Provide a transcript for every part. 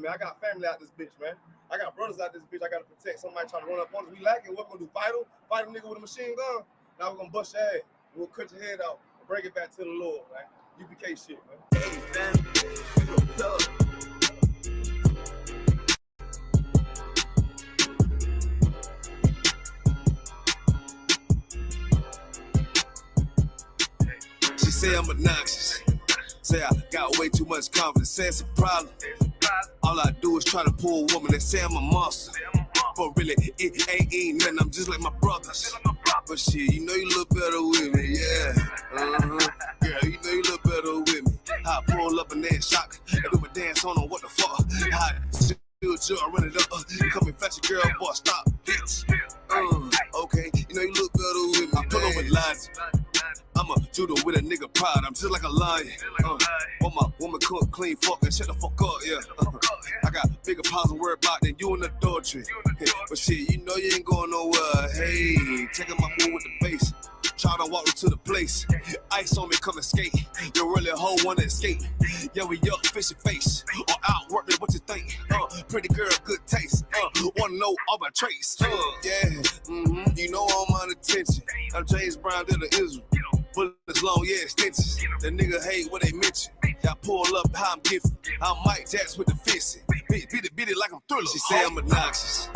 man. I got family out this bitch, man. I got brothers out this bitch. I got to protect. Somebody trying to run up on us. We lacking. What we gonna do? Fight a nigga with a machine gun? Now we're gonna bust your ass. We'll cut your head out and bring it back to the Lord, man. UPK shit, man. She say I'm obnoxious. Say I got way too much confidence. Say it's a problem. All I do is try to pull a woman and say I'm a monster. But really, it ain't nothing. I'm just like my brothers. But shit, you know you look better with me, yeah. Girl, you know you look better with me. I pull up and then shock. I do a dance on them, what the fuck? I run it up. Come and fetch a girl, boy, stop, bitch. Okay, you know you look better with me. I pull up with lies. I'm a judo with a nigga pride. I'm just like a lion. Want my woman cook, clean, fuck, and shut the fuck up, yeah. I got bigger piles to worry about than you in the adultery. But shit, you know you ain't going nowhere. Hey, taking my move with the bass. Try to walk to the place. Ice on me, come and skate. You really a hoe wanna escape. Yeah, we up, fish your face. Or out, work me, what you think? Pretty girl, good taste. Wanna know all my traits. Yeah, you know I'm on attention. I'm James Brown, they're the Israel. Bullets long, yeah, extensions. The nigga hate what they mention. Y'all pull up how I'm gifted. I'm Mike Jackson with the fisting. Beat it like I'm Thriller. She say I'm obnoxious.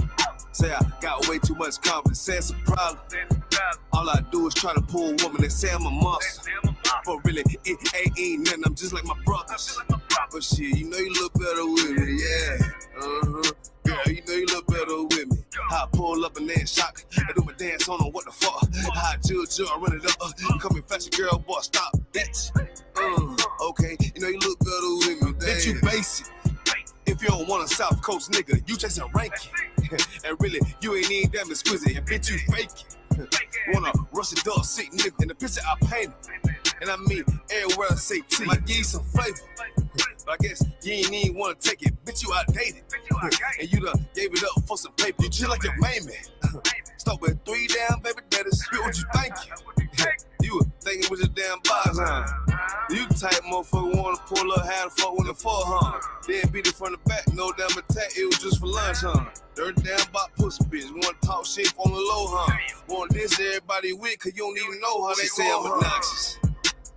Say I got way too much confidence. Say it's a problem. All I do is try to pull a woman and say I'm a monster. But really, it ain't nothing. I'm just like my brothers. But shit, you know you look better with me, yeah. Girl, you know you look better with me. I pull up and then shock. I do my dance on them, what the fuck? I I run it up. Come and fetch a girl, boy, stop, bitch. Okay, you know you look better with me, bitch, you basic. If you don't want a South Coast nigga, you chasing ranking. And really, you ain't even damn exquisite, and bitch, you faking. Wanna rush a dog sick nigga in the picture I painted. And I mean, everywhere I say T, I give you some flavor. But I guess you ain't even wanna take it, bitch, you outdated. And you done gave it up for some paper, you just like your main man. Start with 3 damn baby daddies, spit what you thinking. You were thinking with your damn bodies, huh? You the type motherfucker wanna pull up, how the fuck when the fuck, huh? Then beat it from the back, no damn attack, it was just for lunch, huh? Dirty damn bot pussy bitch, wanna talk shit on the low, huh? Want this everybody with, cause you don't even know how they say I'm obnoxious.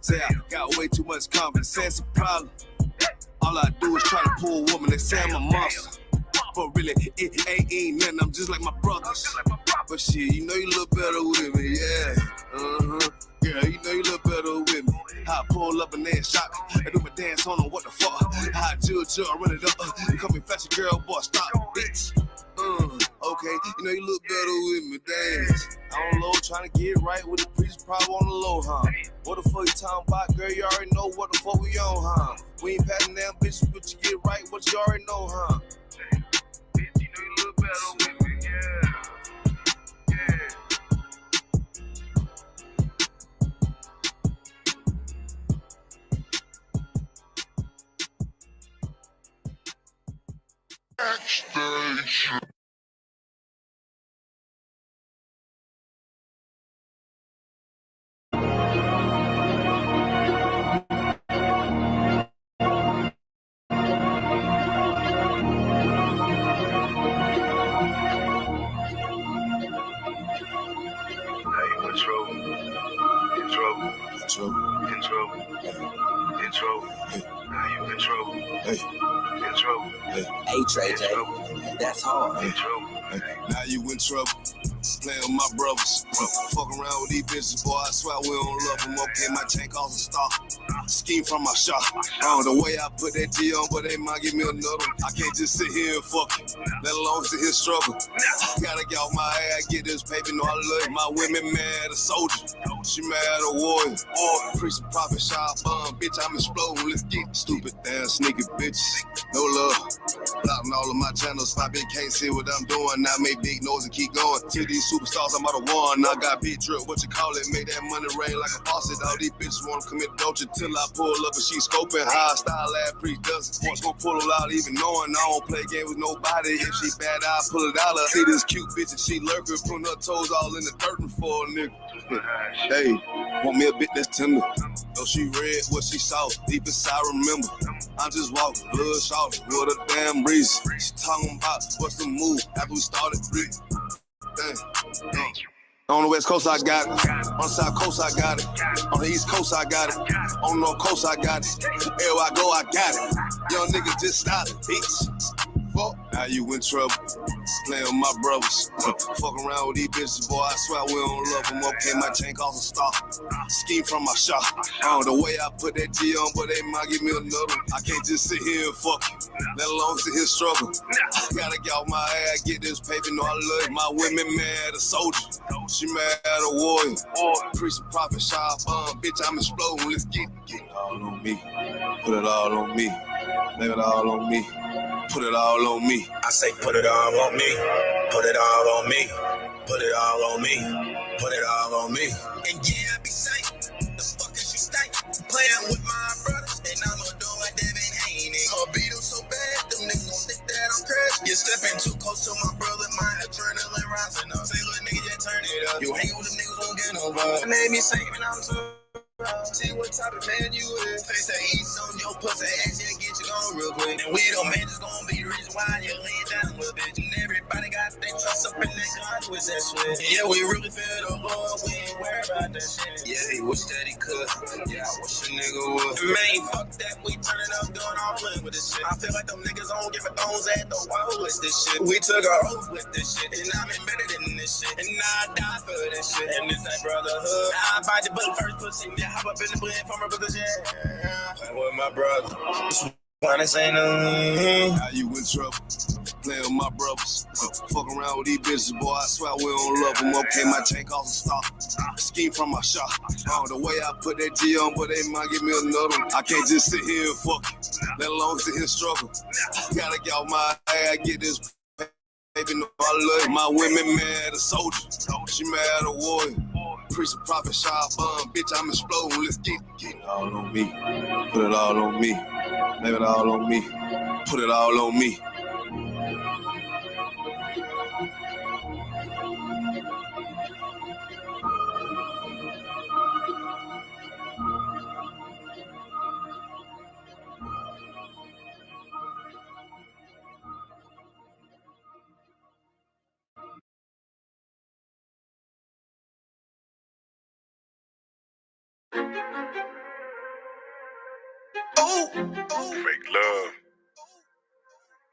Say I got way too much confidence, say it's a problem. All I do is try to pull a woman and say I'm a monster. But really, it ain't nothing, I'm just like my brothers. But shit, you know you look better with me, yeah. Girl, you know you look better with me. I pull up and then shock. I do my dance on them, what the fuck? I I run it up. Come and fetch a girl, boy, stop, bitch. Okay, you know you look better with me, dance. On low, trying to get right with the preacher, probably on the low, huh? What the fuck you talking about, girl? You already know what the fuck we on, huh? We ain't passing down bitches, but you get right, what you already know, huh? Bitch, you know you look better with me, yeah. Backstage. Hey, Trey J, that's hard. Now you in trouble, playing with my brothers. Fuck around with these bitches, boy, I swear we don't love them. Okay, my tank off the star. Scheme from my shop. The way I put that G on, but they might give me another. I can't just sit here and fuck it, let alone sit here struggle. Gotta get off my ass, get this paper, no I love it. My women mad a soldier, she mad a warrior. Preach the prophet, shot bomb, bitch, I'm exploding. Let's get stupid, damn sneaky bitches. No love, blocking all of my channels. My bitch can't see what I'm doing. Now make big noise and keep going. To these superstars, I'm out of one. I got big drip, what you call it? Make that money rain like a faucet. All these bitches wanna commit adultery till I pull up and she scoping. High style ass preach does it. Once gon' pull it out, even knowing I don't play game with nobody. If she bad, I'll pull it out. See this cute bitch and she lurking, putting her toes all in the dirt for a nigga. Hey, want me a bit that's tender. Though she read what she saw, deep inside remember. I'm just walking, blood short, with a damn reason. She talking about what's the move after we started breathing. Damn. On the West Coast, I got it. On the South Coast, I got it. On the East Coast, I got it. On the North Coast, I got it. Everywhere I go, I got it. Young nigga just started, bitch. Fuck. Now you in trouble. Playing with my brothers. Fuck around with these bitches, boy. I swear we don't love them. Okay, my chain cost a star. Scheme from my shop. The way I put that G on, but they might give me another. I can't just sit here and fuck you, let alone sit here struggle. I gotta get off my ass, get this paper. No, I love my women mad a soldier. She mad at a warrior. Preach the prophet shop. Bitch, I'm exploding. Let's get it all on me. Put it all on me. Lay it all on me. Put it all on me. I say put it all on me. Put it all on me. Put it all on me. Put it all on me. And yeah, I be safe. The fuck is you think? Playing with my brothers, and I'ma do what they been hating. I'll beat them so bad, them niggas gon' think that I'm crazy. You're stepping too close to my brother, my adrenaline rising up. Say little nigga, just turn it up. You hang with them niggas, won't get no love. They be saying I'm too. See what type of man you is. Face that east on your pussy ass, yeah, get you gone real quick. And we don't man, it's gonna be the reason why you lay down a little bit. And everybody got their trust up in that conduit, that shit. Yeah, we really feel the love, we ain't worried about that shit. Yeah, he wish that he could. Yeah, I wish a nigga would. Man, fuck that, we turning up, doing all playing with this shit. I feel like them niggas don't give a thongs at the wall with this shit. We took our oath with this shit, and I'm embedded in this shit. And now I die for this shit. And this ain't brotherhood. Now I bite the bullet first pussy. Hop up in the blend from my brothers, yeah. Playing with my brother. Why they say no? Now you in trouble. Playing with my brothers. Fuck around with these bitches, boy. I swear we don't love them. Okay, my chain cost a star. Scheme from my shop. The way I put that G on, but they might give me another one. I can't just sit here and fuck you, let alone sit here and struggle. I gotta get off my ass, get this. Baby, no, I love my women mad a soldier. She mad a warrior. Preach the prophet shop. Bitch, I'm exploding. Let's get it all on me. Put it all on me. Lay it all on me. Put it all on me. Fake love,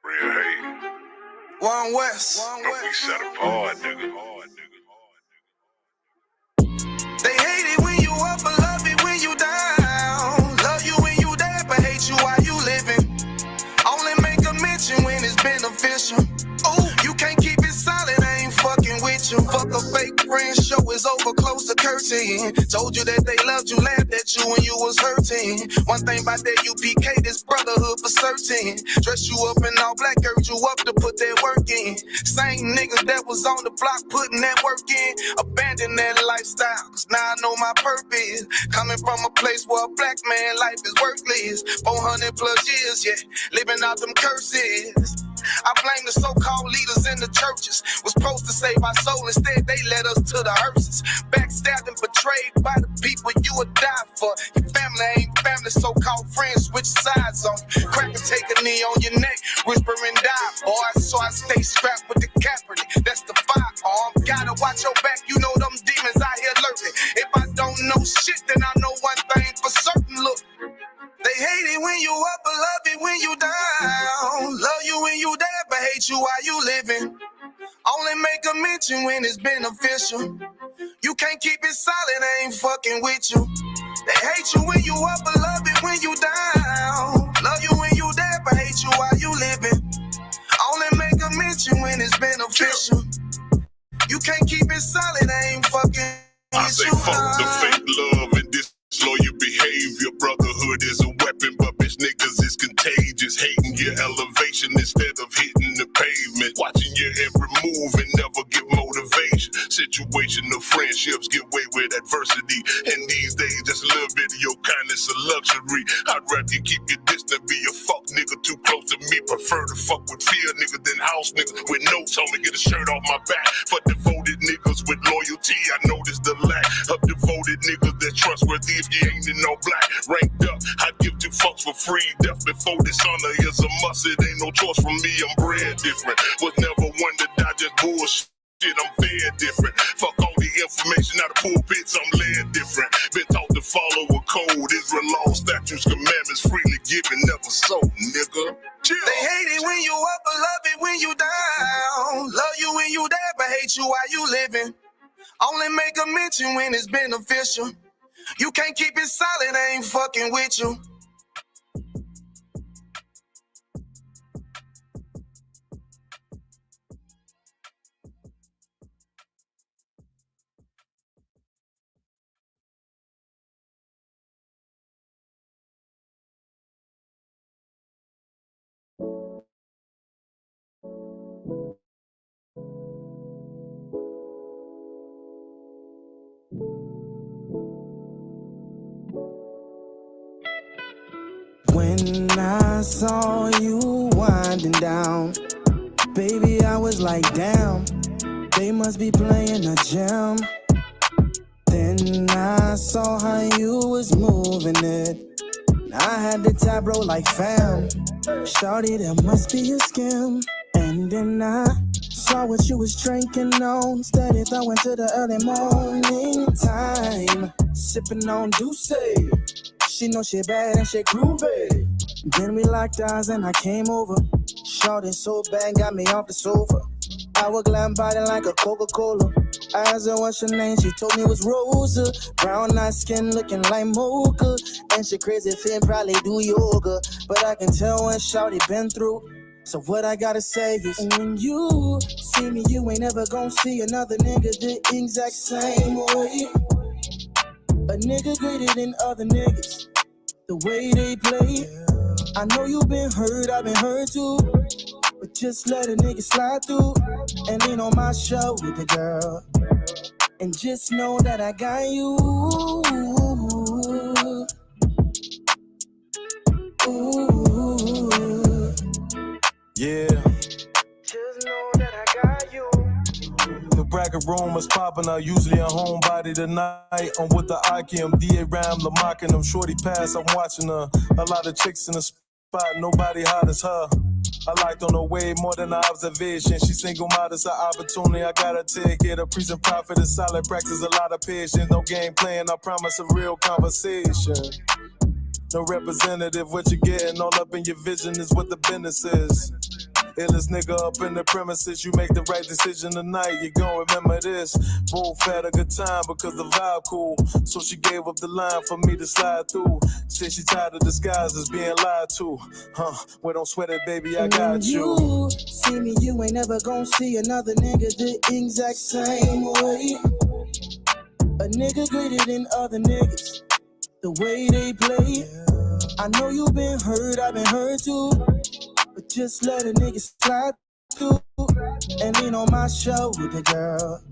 real hate. One West. But we set apart, nigga. They hate it when you up, but love it when you down. Love you when you dead, but hate you while you living. Only make a mention when it's beneficial. Oh, you can't keep it solid, I ain't fucking with you. Fuck a fake friend, show is over, close the curtain. Told you that they loved you, laughed at you when you was hurting. One thing about that UPK, this brotherhood for certain. Dress you up in all black, urge you up to put that work in. Same niggas that was on the block putting that work in. Abandon that lifestyle, cause now I know my purpose. Coming from a place where a black man life is worthless. 400 plus years, yeah, living out them curses. I blame the so-called leaders in the churches. Was supposed to save our soul, instead they led us to the hearses. Backstabbed and betrayed by the people you would die for. Your family ain't family, so-called friends switch sides on you. Crack and take a knee on your neck, whisper and die, boy. So I stay strapped with the Kaepernick, that's the firearm. Gotta watch your back, you know them demons out here lurking. If I don't know shit, then I know one thing for certain, look. They hate it when you up, but love it when you down. Love you when you dead, but hate you while you living. Only make a mention when it's beneficial. You can't keep it solid, I ain't fucking with you. They hate you when you up, but love it when you down. Love you when you dead, but hate you while you living. Only make a mention when it's beneficial. You can't keep it solid, I ain't fucking with you. I say fuck the fake love and this loyal behavior. Brotherhood is a weapon, but bitch niggas is contagious. Hating your elevation instead of hitting the pavement. Watching your every move and never give motivation. Situational friendships get way with adversity. And these days, just a little bit of your kindness a luxury. I'd rather keep your distance, be a fuck nigga too close to me. Prefer to fuck with fear nigga than house niggas with notes on me. Get a shirt off my back for devoted niggas with loyalty. I notice the lack of devoted niggas that's trustworthy. If you ain't in no black, ranked up, I'd give two fucks for for free. Death before dishonor is a must. It ain't no choice from me. I'm bred different. Was never one to die, just bullshit. I'm fed different. Fuck all the information out of pulpits, I'm led different. Been taught to follow a code. Israel law, statutes, commandments, freely given, never sold, nigga. Chill. They hate it when you up, but love it when you down. Love you when you dead, but hate you while you living. Only make a mention when it's beneficial. You can't keep it solid, I ain't fucking with you. When I saw you winding down, baby, I was like, damn, they must be playing a jam. Then I saw how you was moving it. I had the tab bro like fam. Shawty, there must be a scam. And then I saw what you was drinking on. Steady throwing to the early morning time. Sipping on Douce. She know she bad and she groovy. Then we locked eyes and I came over. Shawty so bad, got me off the sofa. Hourglass body like a Coca-Cola. I asked her what's your name, she told me it was Rosa. Brown eyed skin looking like mocha. And she crazy fit, probably do yoga. But I can tell what Shawty been through. So what I gotta say is, when you see me, you ain't ever gonna see another nigga the exact same way. A nigga greater than other niggas, the way they play. I know you been hurt, I've been hurt too. But just let a nigga slide through and lean on my shoulder, girl. And just know that I got you. Ooh. Yeah. Just know that I got you. The bracket room is popping out, usually a homebody tonight. I'm with the IKM, D.A. Lamar, and them shorty pass. I'm watching a lot of chicks in the spot, nobody hot as her. I liked on her way more than an observation. She single modest, an opportunity. I gotta take it. A prison prophet is solid, practice a lot of patience. No game playing, I promise a real conversation. No representative, what you getting all up in your vision is what the business is. Illest nigga up in the premises, you make the right decision tonight, you gon' remember this. Both had a good time because the vibe cool. So she gave up the line for me to slide through. Said she tired of disguises being lied to. Well, don't sweat it, baby, I got you. You see me, you ain't never gon' see another nigga the exact same way. A nigga greater than other niggas, the way they play. I know you been hurt, I've been hurt too. But just let a nigga slide through and lean on my shoulder, girl.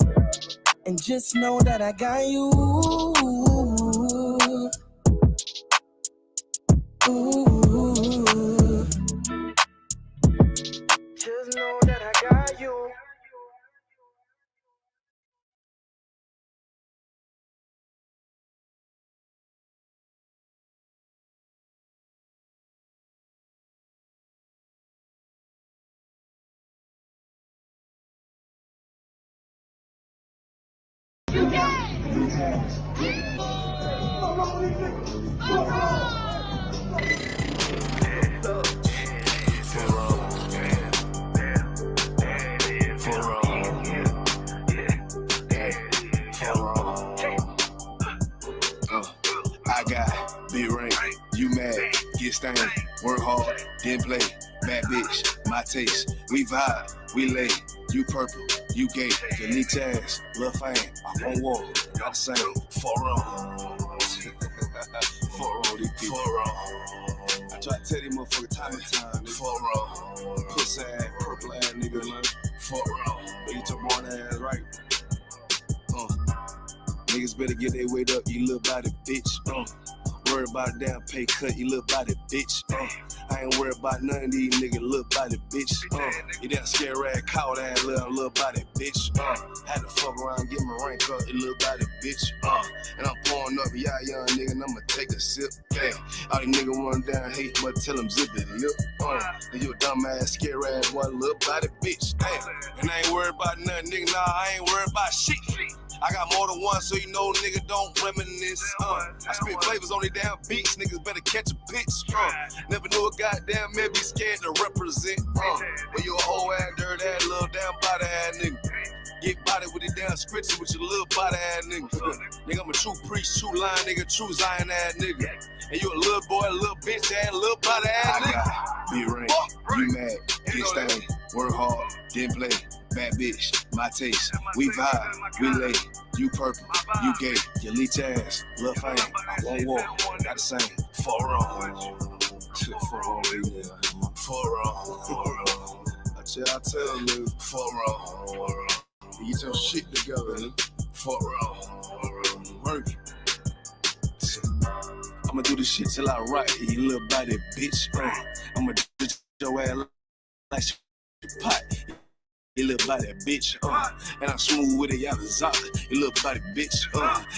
And just know that I got you. Ooh. Just know that I got you. I got big rank, you mad, get stained, work hard, then play, bad bitch, my taste, we vibe, we lay, you purple, you gay, you need tags, lil' fame, I'm on wall, y'all same, for on. these people. I try to tell these motherfuckers time and time, nigga. Pussy ass, purple ass nigga, man. But you took one ass right. Niggas better get their weight up, you little body bitch. Worry about a damn pay cut, you little body bitch. I I ain't worried about none of these niggas, little body bitch. You that scare ass, cow ass, little body bitch. Had to fuck around, get my rank up, you little body bitch. And I'm pouring up, yeah, young nigga, and I'ma take a sip. Yeah. All these niggas run down, hate, but tell them zip it, and you a dumb ass, scare ass, boy, little body bitch. And I ain't worried about nothing, nigga, nah, I ain't worried about shit. I got more than one, so you know nigga don't reminisce. I spit flavors on these damn beats, niggas better catch a pitch. Never knew a goddamn man be scared to represent. But you a whole ass, dirty ass, little damn body ass nigga. Get body with the damn scripture with your little body ass nigga. Nigga, I'm a true priest, true line nigga, true Zion ass nigga. And you a little boy, a little bitch ass, little body ass nigga. Be rain, you mad, get stain, work hard, didn't play. Bad bitch, my taste. We vibe, we lay. You purple, you gay. You leech ass, lil' fame. I won't walk, not the same. For wrong. I tell you, for wrong. Get your shit together, for wrong. Work. I'ma do this shit till I rock it, you little body bitch. I'ma do your ass like shit pot. You little body bitch, and I'm smooth with it, y'all zop. You little body bitch,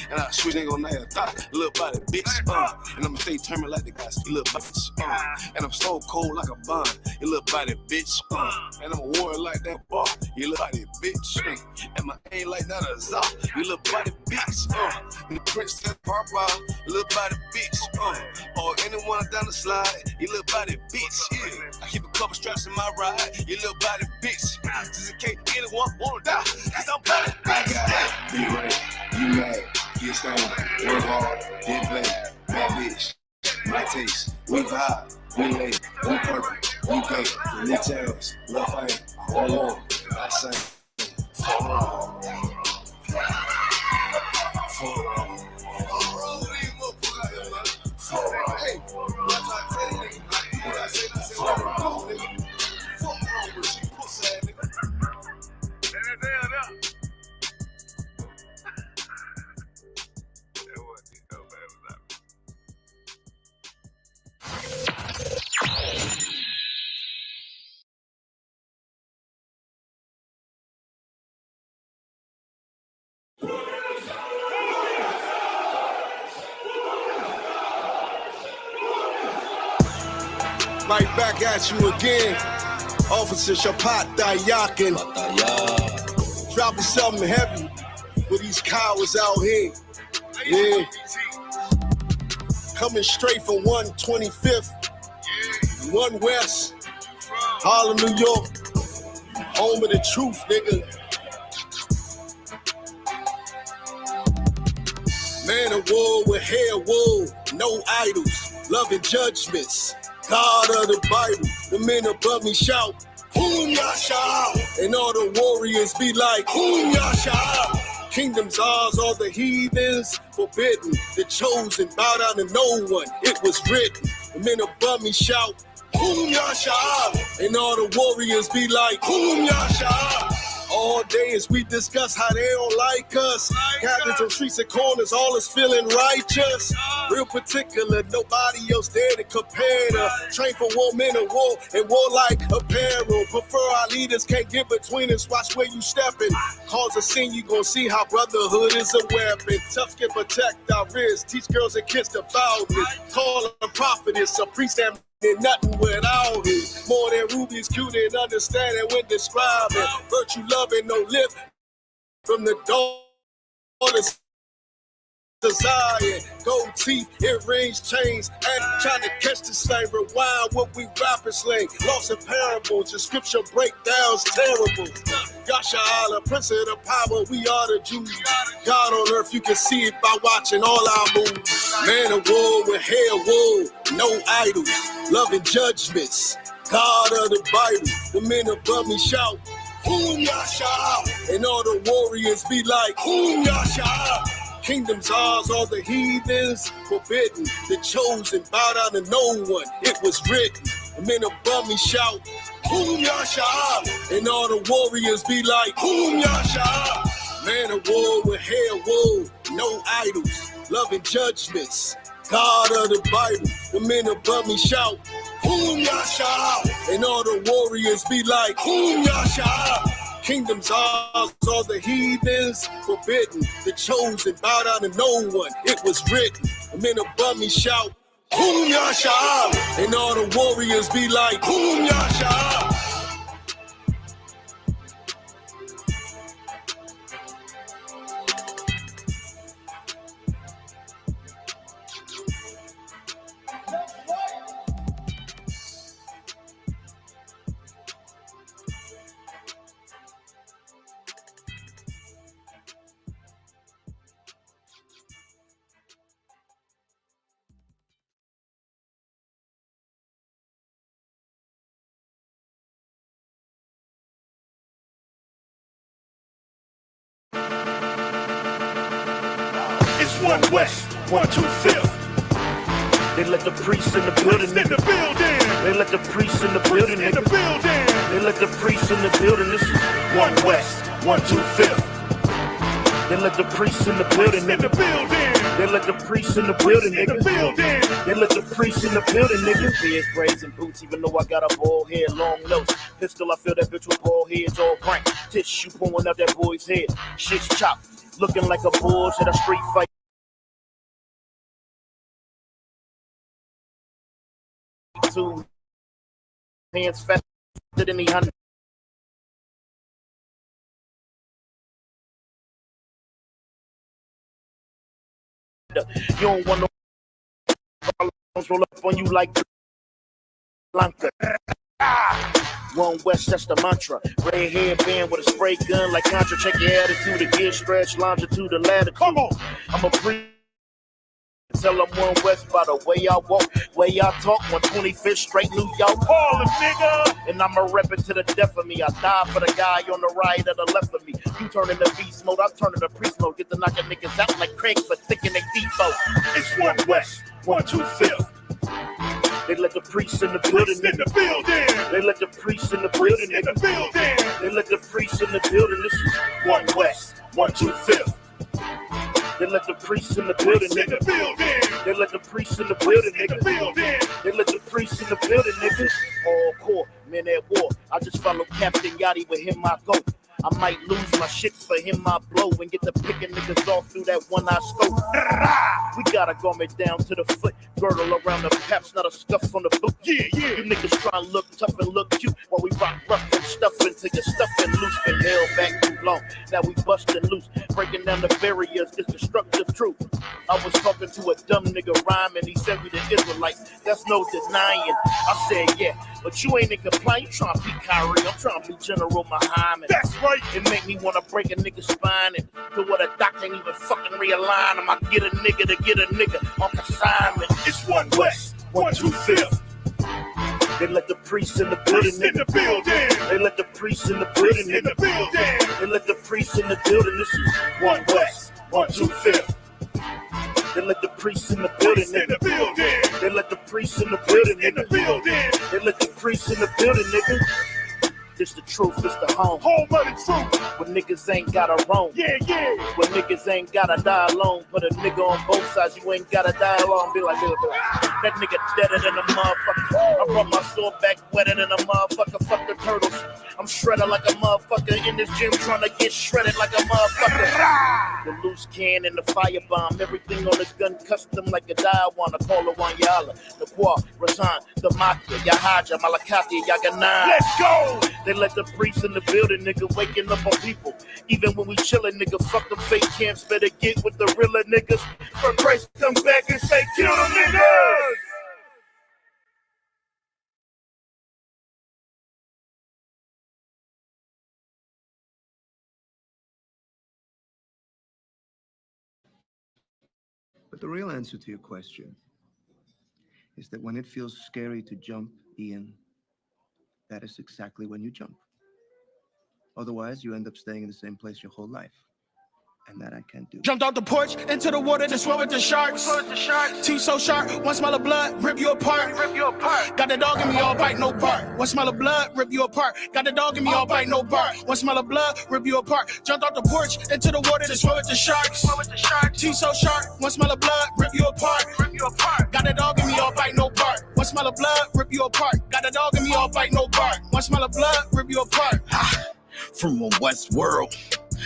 and I switch ain't gonna nail thought. You little body bitch, and I'ma stay turning like the guys. You little body bitch, and I'm so cold like a bond. You little body bitch, and I'm a warrior like that bar. You little body bitch, and my aim like that a zop. You little body bitch, and the prince that pop out. You little body bitch, or anyone down the slide. You little body bitch, yeah. I keep a couple straps in my ride. You little body bitch. In case anyone wanna die, cause I'm body bitch. Be right, you mad, get stoned, work hard, didn't play, bad bitch, my taste, we vibe, we lay, we purple, we gay, we lit tails, lil' fame, all on, I say, for wrong. Right back at you again, Officer Shapat Dayakin. Dropping something heavy with these cowards out here. Yeah. Coming straight from 125th, 1 West, Harlem, New York. Home of the truth, nigga. Man of war with hair wool, no idols, loving judgments. God of the Bible, the men above me shout, Whom Yasha? And all the warriors be like, Whom Yasha? Kingdoms ours, all the heathens forbidden. The chosen bow down to no one, it was written. The men above me shout, Whom Yasha? And all the warriors be like, Whom Yasha? All day as we discuss how they don't like us. Captains on streets and corners, all is feeling righteous. Real particular, nobody else there to compare to. Train for war, men of war, and warlike apparel. Prefer our leaders, can't get between us, watch where you stepping. Cause a scene, you gon' see how brotherhood is a weapon. Tough can protect our wrists, teach girls and kids to bow me. Call a prophetess, a priest that nothing without it. More than rubies, cute and understanding when describing. Virtue, loving, no lip from the daughters. Desire, gold teeth, earrings, chains, and trying to catch the same. Rewind what we rappers slang. Lost in parables, the scripture breakdowns terrible. Yasha Allah, Prince of the power, we are the Jews. God on earth, you can see it by watching all our moves. Man of war with hair wool, no idols, loving judgments. God of the Bible, the men above me shout, Whom Yasha? And all the warriors be like, Whom Yasha? Kingdoms ours, all the heathens forbidden. The chosen bow down to no one, it was written. The men above me shout, Whom Yasha? And all the warriors be like, Whom Yasha? Man of war with hair wool, no idols, loving judgments. God of the Bible, the men above me shout, Whom Boom Yasha, and all the warriors be like, Boom Yasha. Kingdoms ours, all the heathens forbidden. The chosen bow down to no one. It was written. The men above me shout, Boom Yasha, and all the warriors be like, Boom Yasha. It's 1 West, 1 2 5th. They let the priests in the building. In the building. They let the priests in the building. In the building. They let the priests in the building. This is 1 West, 1 2 5th. They let the priests in the building. In the building. They let the priests in the building. In the building. They let the priests in the building. Nigga. Beers, braids, and boots. Even though I got a bald head, long nose, pistol. I feel that bitch with bald heads all crank. Tissue pulling out that boy's head. Shit's chopped. Looking like a bulls at a street fight. Two hands faster than he hunted. You don't want no problems roll up on you like Blanca. 1 West, that's the mantra. Red hairband with a spray gun like Contra. Check your attitude, the gear stretch, longitude, the latitude. Come on, I'm a pre. Tell them 1 West by the way I walk, way I talk. 125th straight New York, ballin', nigga. And I'ma rep it to the death of me. I die for the guy on the right or the left of me. You turning the beast mode, I turn to priest mode. Get to knocking niggas out like Craig for thick in they deep mode. It's 1 West, 1 2 5th. They let the priests in the building. In the building. They let the priests in the building. In the building. They let the priests in the building. This is 1 West, 1 2 5th. They let the priests in the building. In the building. They let the priests in the building. In the building. They let the priests in the building. Niggas all core men at war. I just follow Captain Yachty, with him I go. I might lose my shit, for him I blow and get the picking niggas off through that one-eye scope. We got a garment down to the foot, girdle around the paps, not a scuff on the boot. Yeah, yeah. You niggas try to look tough and look cute while we rock rough and stuff until your stuffing loose. Been held back too long, now we busting loose, breaking down the barriers, this destructive truth. I was talking to a dumb nigga rhyming, he said we the Israelites, that's no denying. I said yeah, but you ain't in compliance, you trying to be Kyrie, I'm trying to be General Muhammad. That's right. It make me wanna break a nigga's spine and to what a doc can't even fucking realign him. I get a nigga to get a nigga on consignment. It's 1 West, 1 2 5th. They let the priests in the building. In the building. They let the priests in the building. In the building. They let the priests in the building. This is 1 West, 1 2 5th. They let the priests in the building. In the building. They let the priests in the building. In the building. They let the priests in the building, nigga. This the truth, this the home of the truth. When niggas ain't gotta roam. Yeah, yeah. When niggas ain't gotta die alone. Put a nigga on both sides, you ain't gotta die alone. Be like, that nigga deader than a motherfucker. I brought my sword back wetter than a motherfucker. Fuck the turtles. I'm shredded like a motherfucker in this gym trying to get shredded like a motherfucker. The loose can and the firebomb. Everything on this gun custom like a Diawana. Call it Wanyala. The Kwa, Razan, the Mafia, Yahaja, Malakati, Yaganan. Let's go! They let the priests in the building, nigga, waking up on people. Even when we chillin', nigga, fuck them fake camps. Better get with the realer niggas. For Christ, come back and say, kill them niggas! But the real answer to your question is that when it feels scary to jump, Ian, that is exactly when you jump. Otherwise, you end up staying in the same place your whole life. And that I can't do. Jumped out the porch into the water to swim with the sharks. Teeth so sharp, one smell of blood, rip you apart. Got the dog in me, all bite, no bark. One smell of blood, rip you apart. Got the dog in me, all bite, no bark. One smell of blood, rip you apart. Jumped out the porch into the water to swim with the sharks. Teeth so sharp, one smell of blood, rip you apart. Got the dog in me, all bite, no bark. One smell of blood, rip you apart. Got a dog in me, all bite, no bark. One smell of blood, rip you apart. From a West world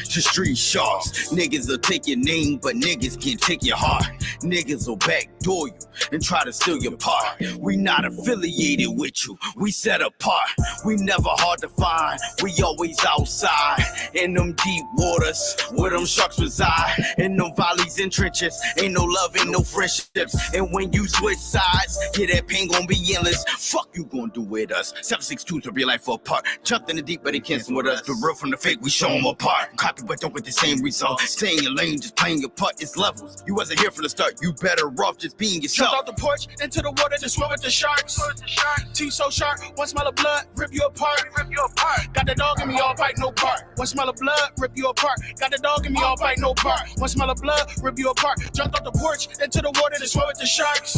to street sharks. Niggas will take your name, but niggas can't take your heart. Niggas will backdoor you and try to steal your part. We not affiliated with you, we set apart. We never hard to find, we always outside. In them deep waters, where them sharks reside. In them valleys and trenches, ain't no love, ain't no friendships. And when you switch sides, yeah, that pain gon' be endless. Fuck you gon' do with us. 762 to be life apart. Jumped in the deep, but they can't swim with us. The real from the fake, we show them apart. Copy, but don't get the same result. Stay in your lane, just playing your part. It's levels. You wasn't here from the start. You better off just being yourself. Jump out the porch into the water to swim with the sharks. Teeth so sharp, one smell of blood, rip you apart. Got the dog in me, all bite, no bark. One smell of blood, rip you apart. Got the dog in me, all bite, no bark. One smell of blood, rip you apart. Jumped out the porch into the water to swim with the sharks.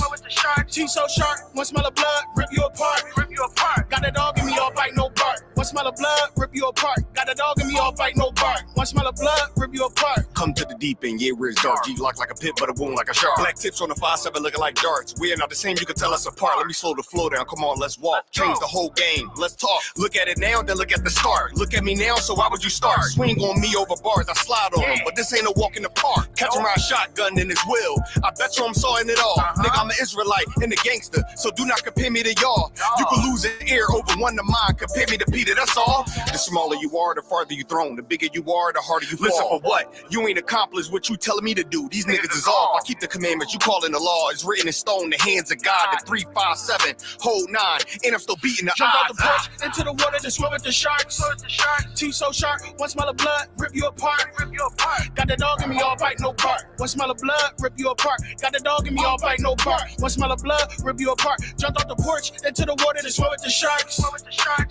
Teeth so sharp, one smell of blood, rip you apart. Got the dog in me, all bite, no bark. One smell of blood, rip you apart. Got the dog in me, all bite, no bark. One smell of blood, rip you apart. Come to the deep end, yeah, where it's dark. G locked like a pit, but a wound like a shark. Black tips on the 5-7 looking like darts. We're not the same, you can tell us apart. Let me slow the flow down, come on, let's walk. Change the whole game, let's talk. Look at it now, then look at the start. Look at me now, so why would you start? Swing on me over bars, I slide on them, but this ain't a walk in the park. Catch him around shotgun in his will. I bet you I'm sawing it off. Nigga, I'm an Israelite and a gangster, so do not compare me to y'all. You can lose an ear over one to mine, compare me to Peter, that's all. The smaller you are, the farther you thrown. The bigger you are, the harder you fall. Listen for what? You ain't accomplished what you telling me to do. These niggas is off. I keep the commandments, you calling the law. It's written in stone, the hands of God. The 3, 5, 7, hold 9, and I'm still beating the Jump out odds. the porch into the water to swim with the sharks. Teeth so sharp, one smell of blood, rip you apart. Got the dog in me, all bite, no bark. One smell of blood, rip you apart. Got the dog in me, all bite, no bark. One smell of blood, rip you apart. Jumped out the porch into the water to swim with the sharks.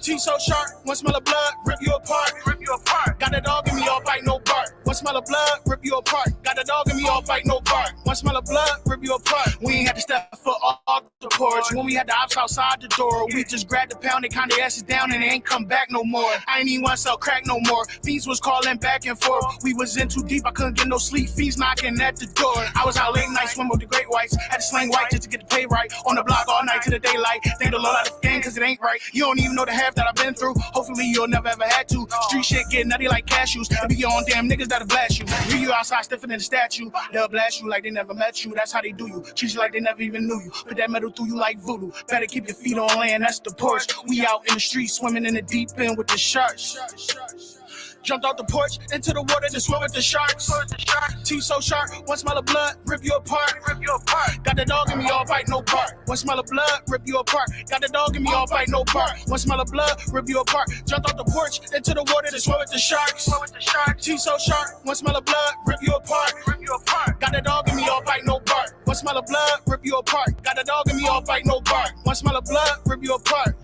Teeth so sharp, one smell of blood, rip you apart. Got the dog in me, all bite, no bark. One smell of blood, rip you apart. Got the dog in me, all bite, no bark. One smell of blood, rip you apart. We ain't had to step foot off the porch. When we had the ops outside the door, we just grabbed the pound, they kinda asses down, and they ain't come back no more. I ain't even want to sell crack no more. Fiends was calling back and forth. We was in too deep, I couldn't get no sleep. Fiends knocking at the door. I was out late night swimming with the great whites. Had to sling white just to get the pay right. On the block all night to the daylight. Thank the Lord out of the game, cause it ain't right. You don't even know the half that I've been through. Hopefully you'll never ever had to. Street shit get nutty like cashews. It be your own damn niggas that'll blast you. Leave you outside stiffer than a statue. They'll blast you like they never met you. That's how they do you. Treat you like they never even knew you. Put that metal through you like voodoo. Better keep your feet on land, that's the porch. We out in the street swimming in the deep end with the sharks. Jumped out the porch into the water to swim with the sharks. Teeth so sharp, one smell of blood, rip you apart. Got the dog in me, all bite, no bark. One smell of blood, rip you apart. Got the dog in me, all bite, no bark. One smell of blood, rip you apart. Jumped out the porch into the water to swim with the sharks. Teeth so sharp, one smell of blood, rip you apart. Got the dog in me, all bite, no bark. One smell of blood, rip you apart. Got the dog in me, all bite, no bark. One smell of blood, rip you apart.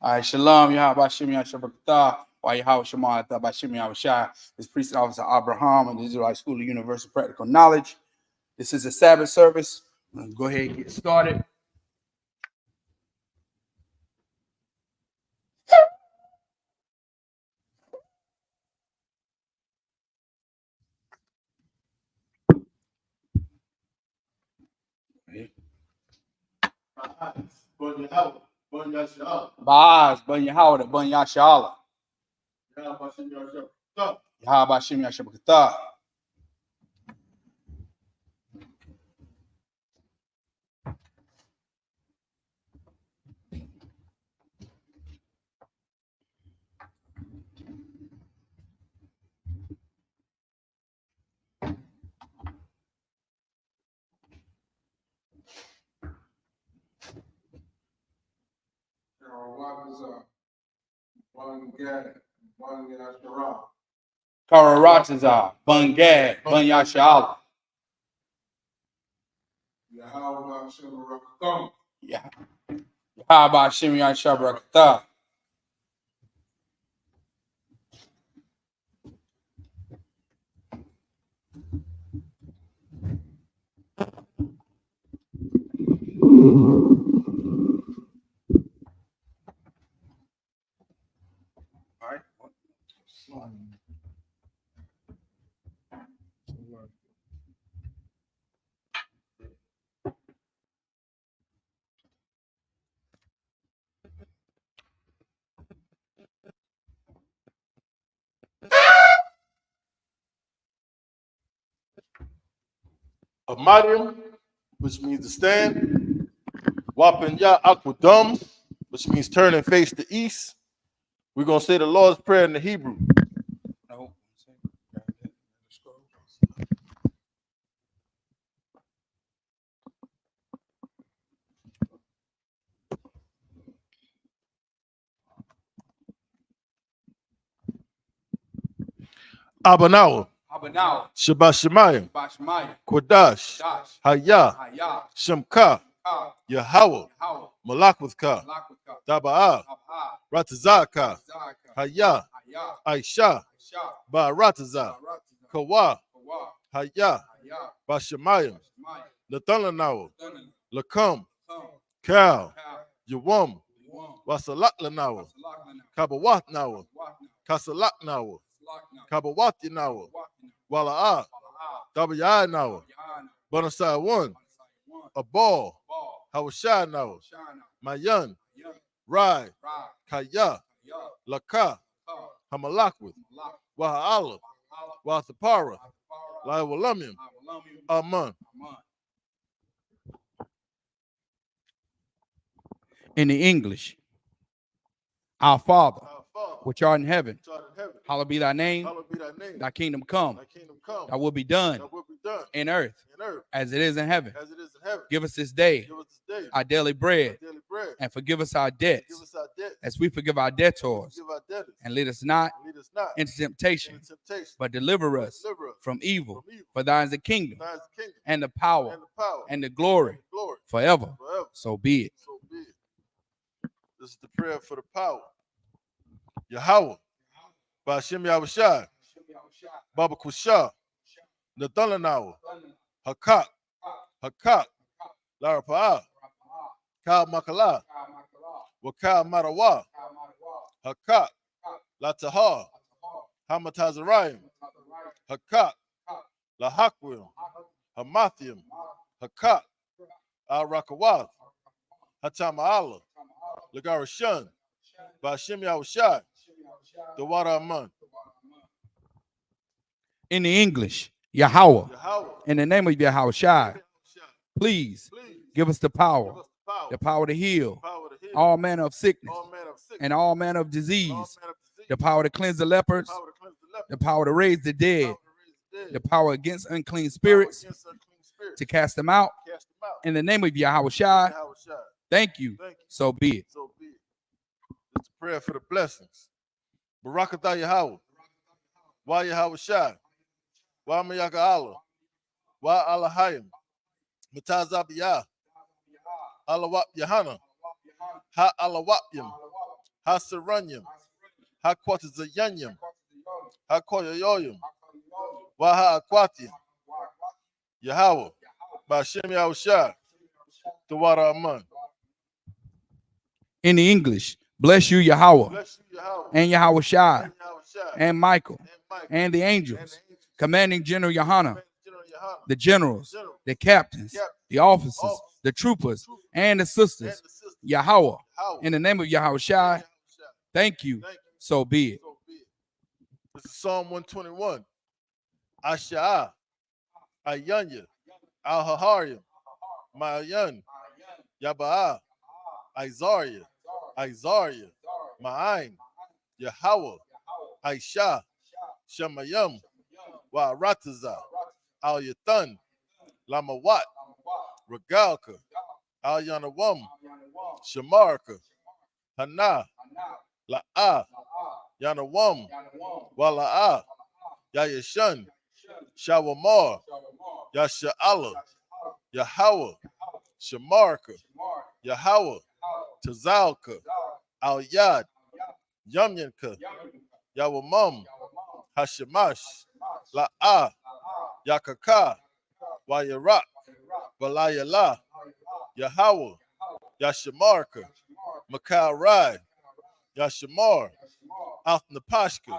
All right, shalom, Yahweh Shem Yahshabakatah. Why Yahweh Shema Shem Yahushai. This priest officer Abraham and the Israelite School of Universal Practical Knowledge. This is a Sabbath service. Let's go ahead and get started. Baaz, Bun Yahweh, Bun Yashala. Yahweh Shem Yahshabakatah. Karatazah, Bun Gad, Bun Yashala. Yahweh Shem Yahshabakatah. All right. Amadium, which means to stand. Wapenya Aquadum, which means turn and face the east. We're going to say the Lord's Prayer in the Hebrew. Abanawa. Shabbat Shemayim. Kodash. Hayah. Shemka. Yahweh. Malakwithka. Daba'ah. Ratazaka. Hayah. Aisha. Ba'aratazah. Kawa. Hayah. Bashemayim. Nathalanawa. Lakam. Kal. Yawam. Wasalak Kabawat Nawa. Kasalak Nawa. Kabawati Nawa. Wala'ah. Dabayai Nawa. Banasai 1. Abal. Hawashai Nawa. Mayan. Rai. Kaya. Laka. Hamalakwith. Waha'ala. Wathapara. Laiwalamim. Aman. In the English, our Father, which art in heaven, hallowed be thy name, thy kingdom come, thy will be done in earth as it is in heaven. Give us this day our daily bread, and forgive us our debts as we forgive our debtors, and lead us not into temptation, but deliver us from evil. For thine is the kingdom and the power and the glory forever. So be it. This is the prayer for the power. Yahweh, Ba'ashem Yahushai, Baba Kusha, Nathalanawa, Hakak, Larapa'ah, Kal Makala, Wakal Marawa, Hakak, Latahar, Hamatazarayim, Hakak, Lahakwim, Hamathium, Hakak, Al Rakawath, Hatama'ala, Lagarashan, Ba'ashem Yahushai, the water Aman. In the English, Yahweh, in the name of Yahushai, please give us the power to heal all manner of sickness and all manner of disease, the power to cleanse the lepers, the power to raise the dead, the power against unclean spirits, to cast them out. In the name of Yahushai, thank you. So be it. It's a prayer for the blessings. Barakatah Yahweh. Wa Yahushai. Wa Mayaka Allah. Wa Alahayim. Matazabiyah. Alawap Yahana. Ha Alawapyim. Hasaranyam, Hakwatazayanyam, Hakoyoyoyam, Waha Akwati, Yahweh, Bashem Yahushua, Tawara Aman. In the English, bless you, Yahweh, Bless you, Yahweh, and Yahweh Shai, and Yahushua, and Michael, Michael, and the angels, commanding General Yohana, General Yohana, the generals, the captains, the officers, the troopers, and the sisters. Yahweh, in the name of Yahweh Shai, thank you. So be it. This is Psalm 121. Asha'ah, Ayanya, Al-Haharyam, Ma'ayan, Yaba'ah, Isaiah, Ma'ain, Yahweh, Aisha, Shemayim, Wa'arataza, Al-Yathan, Lamawat, Regalka, Al-Yanawam, Shamarka, Hana, La'ah, Yanawam, Wala'ah, Yayashan, Shawamar, Yasha'ala, Yahweh, Shamarka, Yahweh, Tazalka, Al-Yad, Yamyanka, Yawamam, Hashemash, La'ah, Yakaka, Wayarak, Balayala, Yahweh, Yashamarka, Makal Rai, Yashamar, Alpnapashka,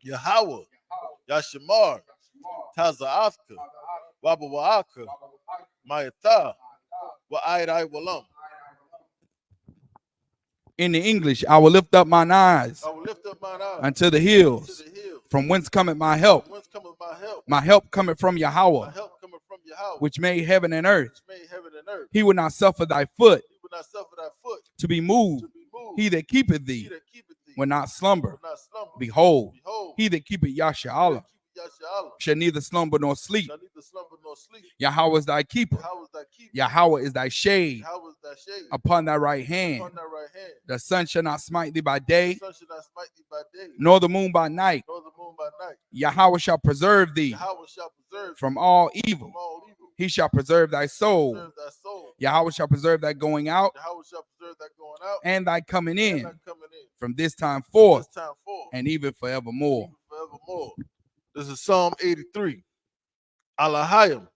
Yahweh, Yashamar, Taza'afka, Wabawa'aka, Mayatha, Wa'airai Walam. In the English, I will lift up mine eyes I will lift up mine eyes unto the hills, from whence cometh my help. Whence cometh my help? My help cometh from Yahweh, My help cometh from Yahweh, which made heaven and earth. which made heaven and earth. He will not suffer thy foot He will not suffer thy foot to be moved. He that keepeth thee He that keepeth thee will not slumber. will not slumber. Behold, Behold, he that keepeth Yasha'Allah Yasha'Allah shall neither slumber nor sleep. shall neither slumber nor sleep. Yahweh is thy keeper. Yahweh is thy keeper. Yahweh is thy shade Yahweh is thy shade upon thy right hand. upon thy right hand. The sun shall not smite thee by The day, sun shall not smite thee by day, nor the moon by night. nor the moon by night. Yahweh shall preserve thee Yahweh shall preserve thee from all evil. from all evil. He shall preserve thy soul. Preserve thy soul. Yahweh shall preserve thy going out Yahweh shall preserve thy going out and thy coming and in thy coming in from this time from forth this time forth and even forevermore. even forevermore. This is Psalm 83. Alahayim,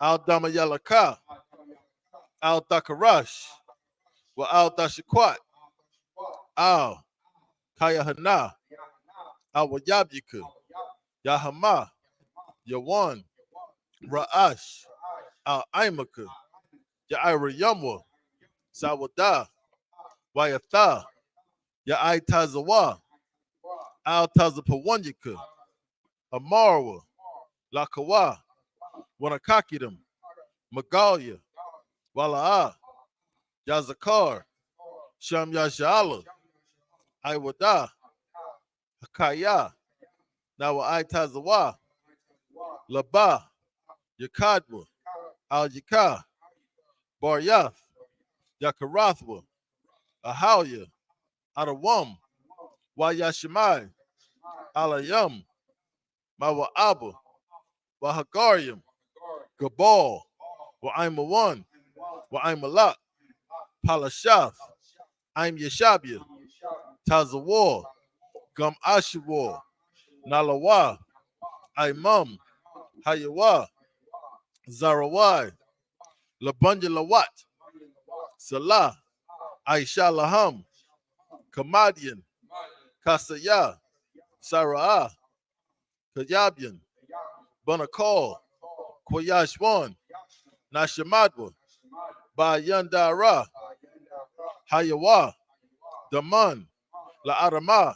Al-Damayalaka, Al-Dakarash, Wa Al-Dashakwat, Al-Kayahana, Al-Wayabyika, Yahama, Yawan, Ra'ash, Al-Aimaka, Ya'ira Yamwa, Sawada, Wayatha, Ya'ai Tazawa, Al-Tazapawanyika, Amarwa, Lakawa, Wanakakidam, Magalia, Walaa, Yazakar, Sham Yasha'ala, Iwada, Hakaya, Nawa Tazawa, Laba, Yakadwa, Al Yaka, Baryath, Yakarathwa, Ahalia, Adawam, Wayashimai, Alayam, Mawa Abba, Wahagarium, Gabal, Wa'aimawan, Wa'aimalak, Palashath, Aim Yeshabia, Tazawar, Gum Ashawar, Nalawa, Aimam, Hayawa, Zarawai, Labunya Lawat, Salah, Aisha Laham, Kamadian, Kasaya, Sara'ah, Kayabian, Bunakal, Kwayashwan, Nashamadwa, Bayandara, Hayawa, Daman, La'arama,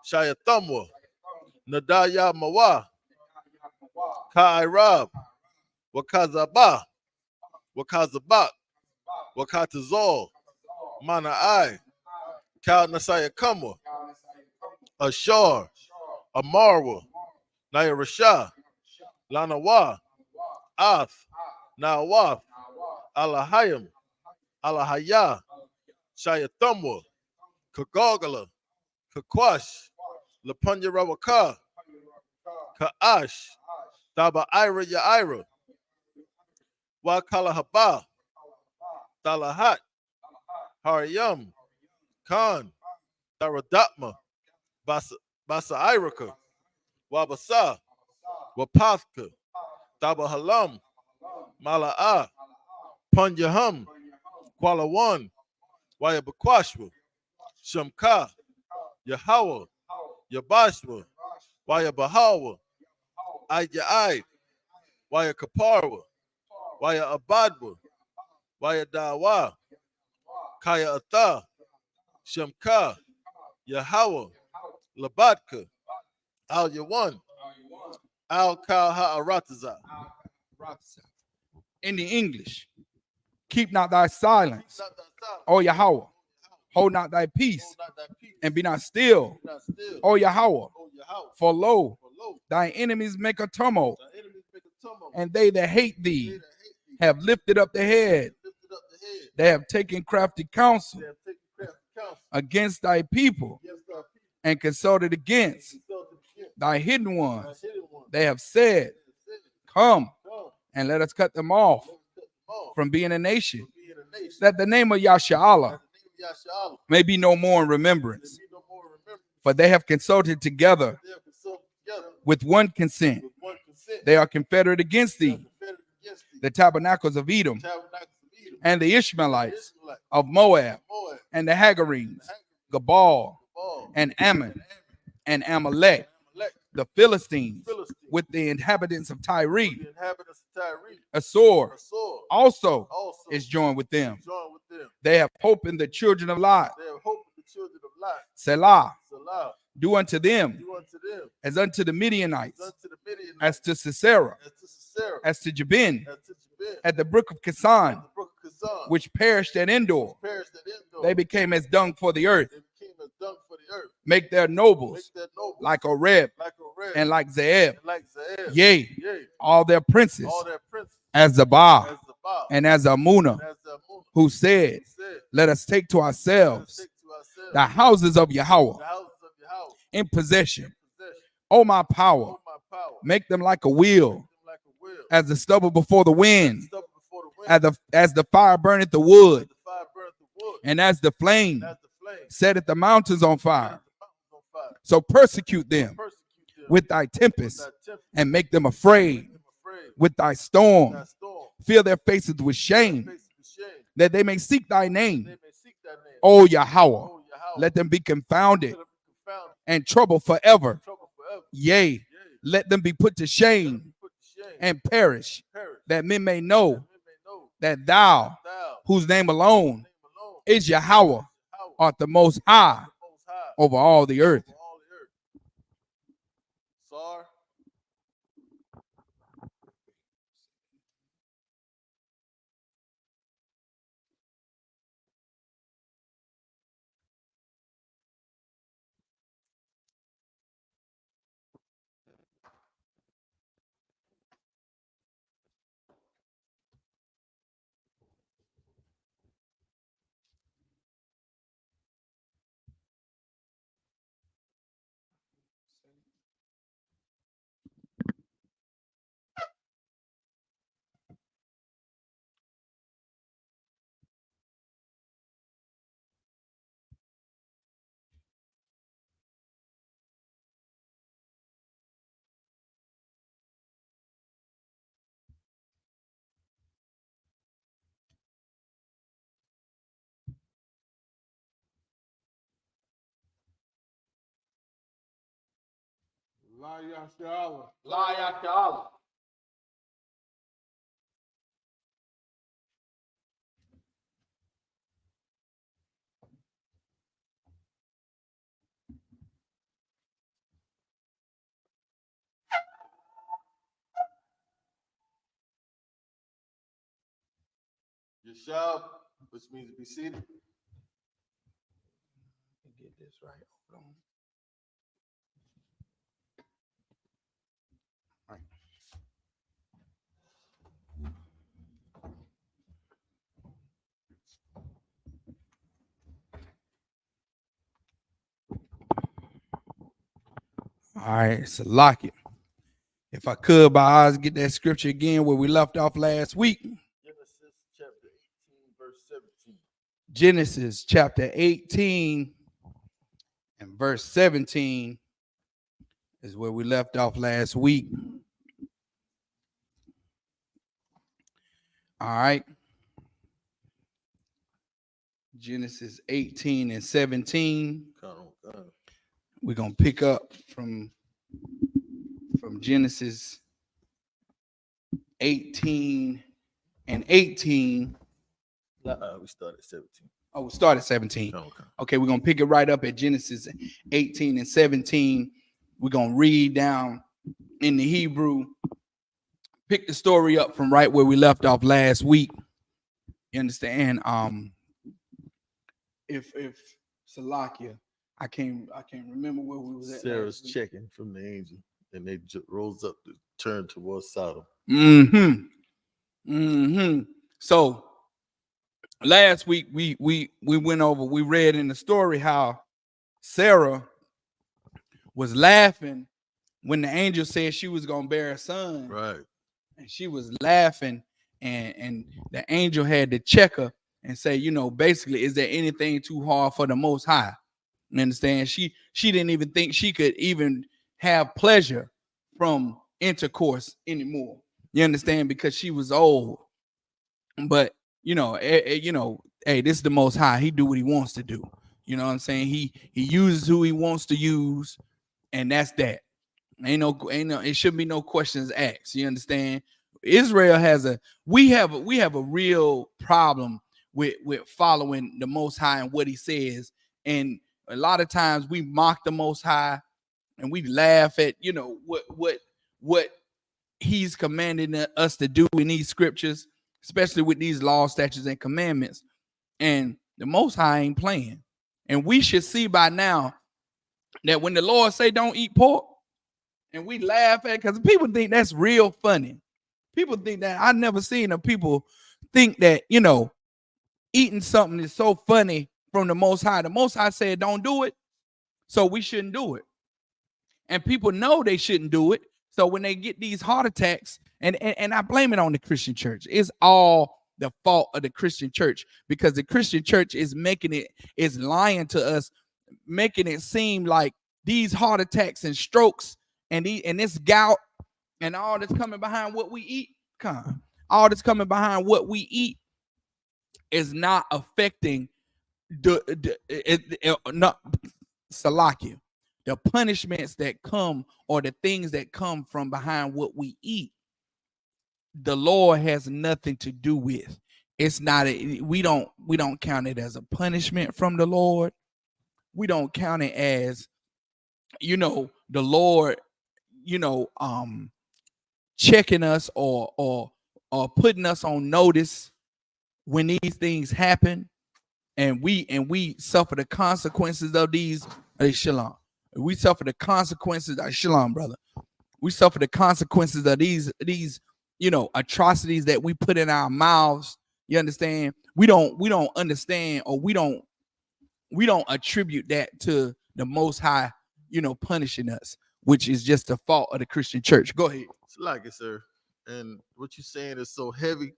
Shayathamwa, Nadaya Mawa, Ka'irab, Wakazaba, Wakazabak, Wakatazol, Mana'ai, Kal Nasaya Kamwa, Ashar, Amarwa, Nayarasha, Lanawa, Ath, Nawaf, Alahayim, Alahaya, Shayathamwa, Kagogala, Kakwash, Lapunya Rawaka, Ka'ash, Daba Ira Ya'ira, Wakalahaba, Dalahat, Hariyam, Khan, Taradatma, Basairaka, Wabasa, Wapathka, Tabahalam, Mala'a, Punyahum, Kuala Wayabakwashwa, Shamka, Yahawa, Yabashwa, Wayabahawa, Ayai, Waya Kaparwa, Waya Abadwa, Waya Dawa, Kaya Ata, Shamka, Yahawa, Labatka, Al Yawan, Al Kal Ha'arataza. In the English, keep not thy silence, O Yahweh. Hold not thy peace, and be not still, O Yahweh. For lo, thy enemies make a tumult, and they that hate thee have lifted up the head. They have taken crafty counsel against thy people and consulted against thy hidden ones. They have said, come and let us cut them off from being a nation, that the name of Yasha may be no more in remembrance. For they have consulted together with one consent. They are confederate against thee, the tabernacles of Edom, and the Ishmaelites of Moab, and the Hagarenes, Gabal, and Ammon, and Amalek, the Philistines, with the inhabitants of Tyre. Asor also is joined with them. They have hope in the children of Lot. Selah, do unto them as unto the Midianites, as to Sisera, as to Jabin, at the brook of Kisan, which perished at Endor. They became as dung for the earth. Make their nobles like Oreb and like Zeeb. Yea, all their princes as Zabah and as Amunah, who said, let us take to ourselves the houses of Yahweh in possession. O my power, make them like a wheel, as the stubble before the wind, as the fire burneth the wood, and as the flame setteth the mountains on fire. So persecute them with thy tempest, and make them afraid with thy storm. Fill their faces with shame, that they may seek thy name. O Yahweh, let them be confounded and troubled forever. Yea, let them be put to shame and perish, that men may know that thou, whose name alone is Yahweh, art the most high over all the earth. Yashab, which means be seated. Get this right. Hold on. All right, so lock it. If I could, by eyes, get that scripture again where we left off last week. Genesis chapter 18, verse 17. Genesis chapter 18 and verse 17 is where we left off last week. All right. Genesis 18 and 17. We're going to pick up from Genesis 18 and 18. We started 17. Oh, we started 17. Oh, okay. Okay, we're going to pick it right up at Genesis 18 and 17. We're going to read down in the Hebrew, pick the story up from right where we left off last week. You understand? If Salakia, I can't remember where we was at. Sarah's checking from the angel, and they rose up to turn towards Sodom. So last week we went over, we read in the story how Sarah was laughing when the angel said she was gonna bear a son. Right. And she was laughing, and the angel had to check her and say, you know, basically, is there anything too hard for the Most High? You understand? She didn't even think she could even have pleasure from intercourse anymore. You understand? Because she was old. But you know, hey, this is the Most High. He do what he wants to do. You know what I'm saying? He uses who he wants to use, and that's that. Ain't no, it shouldn't be no questions asked. You understand? Israel we have a real problem with following the Most High and what he says. And a lot of times we mock the Most High and we laugh at, you know, what he's commanding us to do in these scriptures, especially with these laws, statutes, and commandments. And the Most High ain't playing. And we should see by now that when the Lord say don't eat pork, and we laugh at, because people think that's real funny. People think that, I've never seen people think that, you know, eating something is so funny from the Most High. The Most High said don't do it, so we shouldn't do it. And people know they shouldn't do it. So when they get these heart attacks, and I blame it on the Christian church. It's all the fault of the Christian church, because the Christian church is lying to us, making it seem like these heart attacks and strokes and this gout and all that's coming behind what we eat, all that's coming behind what we eat is not affecting not Salakia. The punishments that come, or the things that come from behind what we eat, the Lord has nothing to do with. It's not we don't count it as a punishment from the Lord. We don't count it as, you know, the Lord, you know, checking us or putting us on notice when these things happen, and we suffer the consequences of these. Shalom. We suffer the consequences. Shalom, brother. We suffer the consequences of these, you know, atrocities that we put in our mouths. You understand? We don't understand, or we don't attribute that to the Most High, you know, punishing us, which is just the fault of the Christian church. Go ahead. It's like it, sir. And what you're saying is so heavy.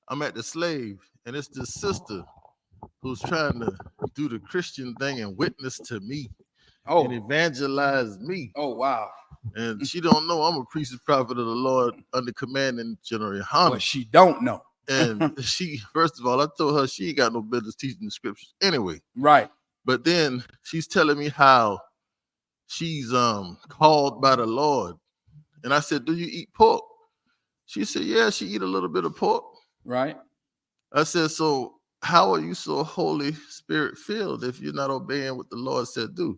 I'm at the slave, and it's this sister who's trying to do the Christian thing and witness to me and evangelize me. Oh, wow. And she don't know I'm a priest and prophet of the Lord under command and General Yohanan. But she don't know. And she, first of all, I told her she ain't got no business teaching the scriptures anyway. Right. But then she's telling me how she's called by the Lord. And I said, do you eat pork? She said, yeah, she eat a little bit of pork. Right. I said, so how are you so Holy Spirit filled if you're not obeying what the Lord said do?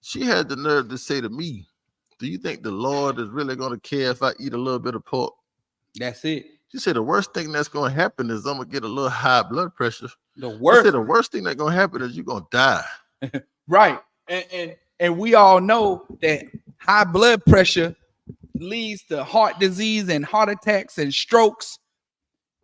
She had the nerve to say to me, do you think the Lord is really going to care if I eat a little bit of pork? That's it. She said, the worst thing that's going to happen is I'm going to get a little high blood pressure. The worst. I said, the worst thing that's going to happen is you're going to die. Right. And we all know that high blood pressure leads to heart disease and heart attacks and strokes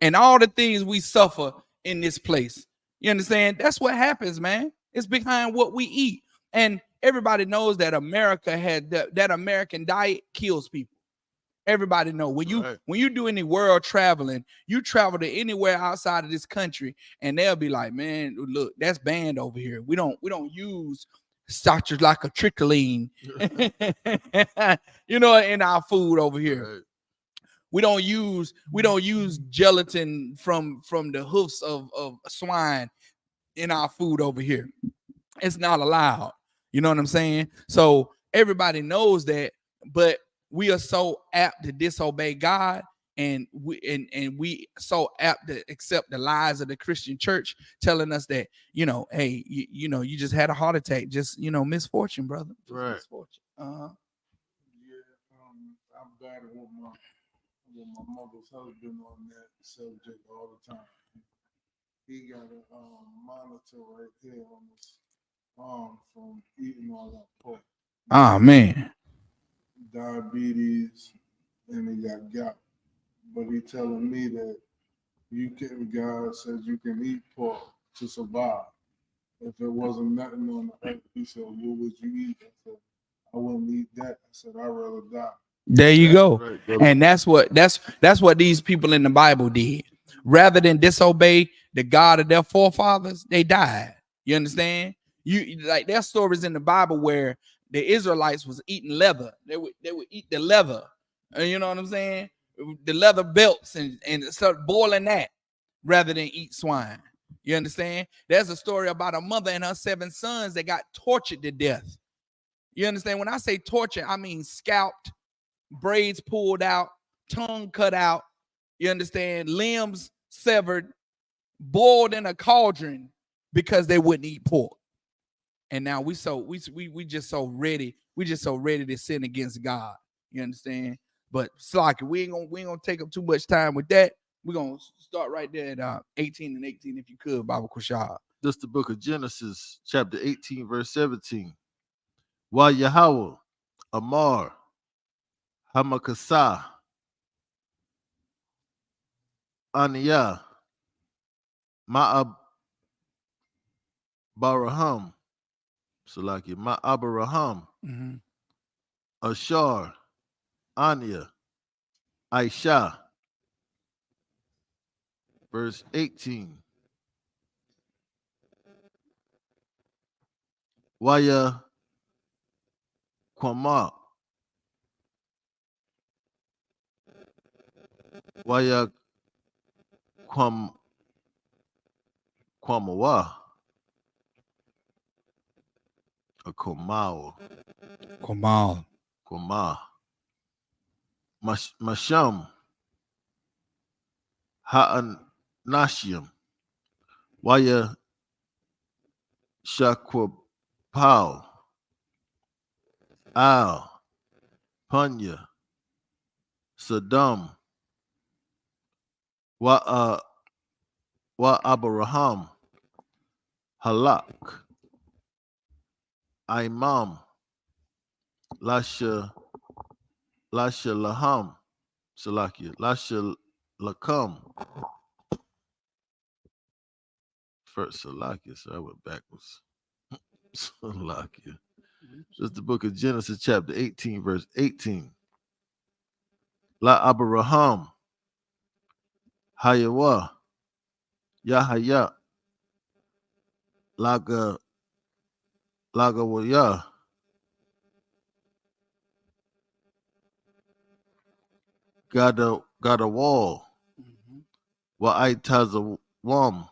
and all the things we suffer in this place. You understand? That's what happens, man. It's behind what we eat. And everybody knows that America had that American diet kills people. Everybody know when you do any world traveling, you travel to anywhere outside of this country, and they'll be like, man, look, that's banned over here. We don't use starches like a tricholine, you know, in our food over here. Right. We don't use gelatin from the hoofs of swine in our food over here. It's not allowed. You know what I'm saying? So everybody knows that, but we are so apt to disobey God, and we so apt to accept the lies of the Christian church telling us that, you know, hey, you know, you just had a heart attack, just, you know, misfortune, brother. Just right. Misfortune. Yeah, I'm battling with my mother's husband on that subject all the time. He got a monitor right here on his arm from eating all that pork. Oh man. Diabetes, and he got gout. But he telling me that God says you can eat pork to survive. If there wasn't nothing on the earth, he said, what would you eat? I said, I wouldn't eat that. I said, I'd rather die. There you go. Right. And that's what these people in the Bible did. Rather than disobey the God of their forefathers, they died. You understand? You like there's stories in the Bible where the Israelites was eating leather. They would eat the leather. You know what I'm saying? The leather belts and start boiling that rather than eat swine. You understand? There's a story about a mother and her 7 sons that got tortured to death. You understand? When I say torture, I mean scalped, braids pulled out, tongue cut out. You understand? Limbs severed, boiled in a cauldron because they wouldn't eat pork. And now we just so ready. We just so ready to sin against God. You understand? But Slocky, we ain't gonna take up too much time with that. We're gonna start right there at 18 and 18, if you could, Baba Kushab. This is the book of Genesis, chapter 18, verse 17. Wa Yahweh, Amar, Hamakasah, Aniyah, Ma'ab Baraham, Salaki, Ma'abaraham, Ashar, Anya, Aisha. Verse 18. Waya Kwama. Waya Kwamawa. A Komao. Kwama. Masham. Ha'anashim. Waya Shakwapao. Al. Punya. Saddam. Wa Abraham. Halak. Imam. Lasha Laham. Salakia. Lasha Lakam. First Salakia, so I went backwards. Salakia. This is the book of Genesis, chapter 18, verse 18. La Abraham. Hayawa. Yahaya. Lagawaya. Got a wall. Wa Aitaza Wam.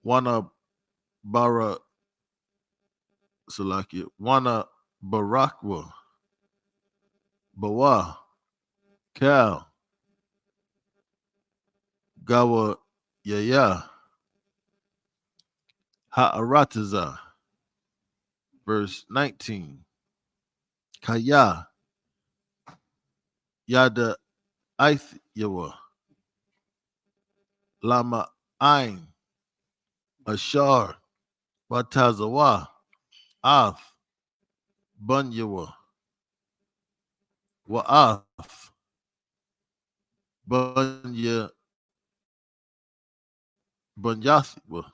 Wana Bara Salakia. Wana Barakwa. Bawa. Cal. Gawa Yaya. Ha'arataza. Verse 19. Kaya. Yada Aith Yawa. Lama Ain. Ashar. Watazawa. Af. Bunyawa. Wa'af. Bunyathwa.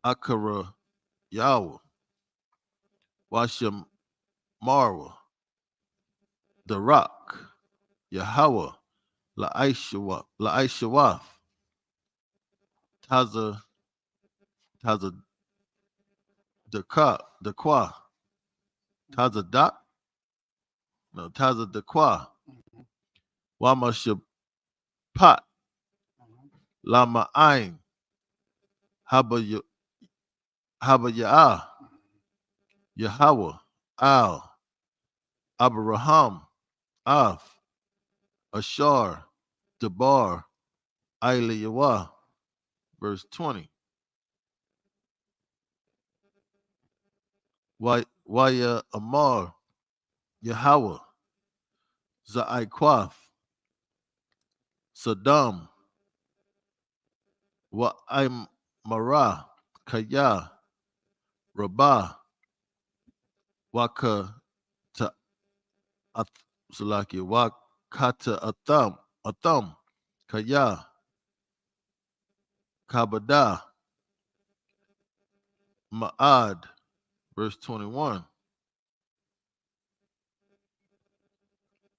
Akara Yawa. Washam Marwa. the rock, Yahweh, La'ishawath, Taza, Dakwa, Taza Dak, no, Taza Dakwa, Wama Shapat, Lama Ain, Haba Ya'ah, Yahweh, Al, Abraham, Av, Ashar, Debar, Yawa, verse 20. Waya Amar, Yahweh, Za'aikwaf, Saddam, Wa'im Mara, Kaya, Rabah, Waka ta Salaki, Wakata Atham, Kaya, Kabada, Ma'ad, verse 21.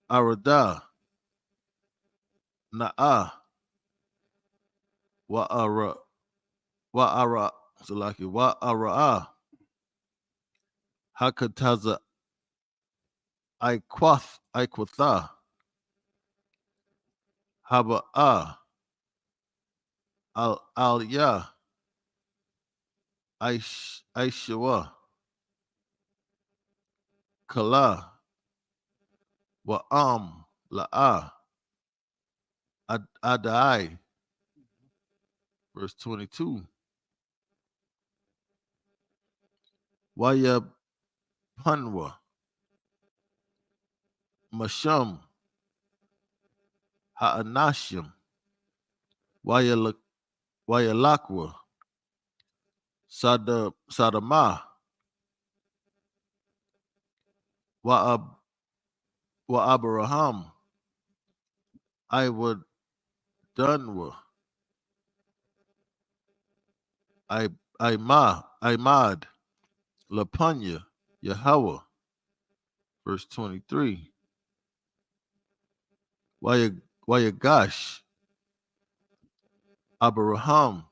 Arada, Na'ah, Wa'ara, Salaki, Wa'ara'ah, Hakataza, Aikwatha, Haba'ah, Al-Ya, Aishawa, Kala, Wa'am, La'ah, Adai, verse 22. Waya Panwa, Masham, Ha'anashim, Waya Lakwa, Sadama, Wa'abraham, Iwa Dunwa, Imad, Lapanya, Yahweh, verse 23. Waya Abraham,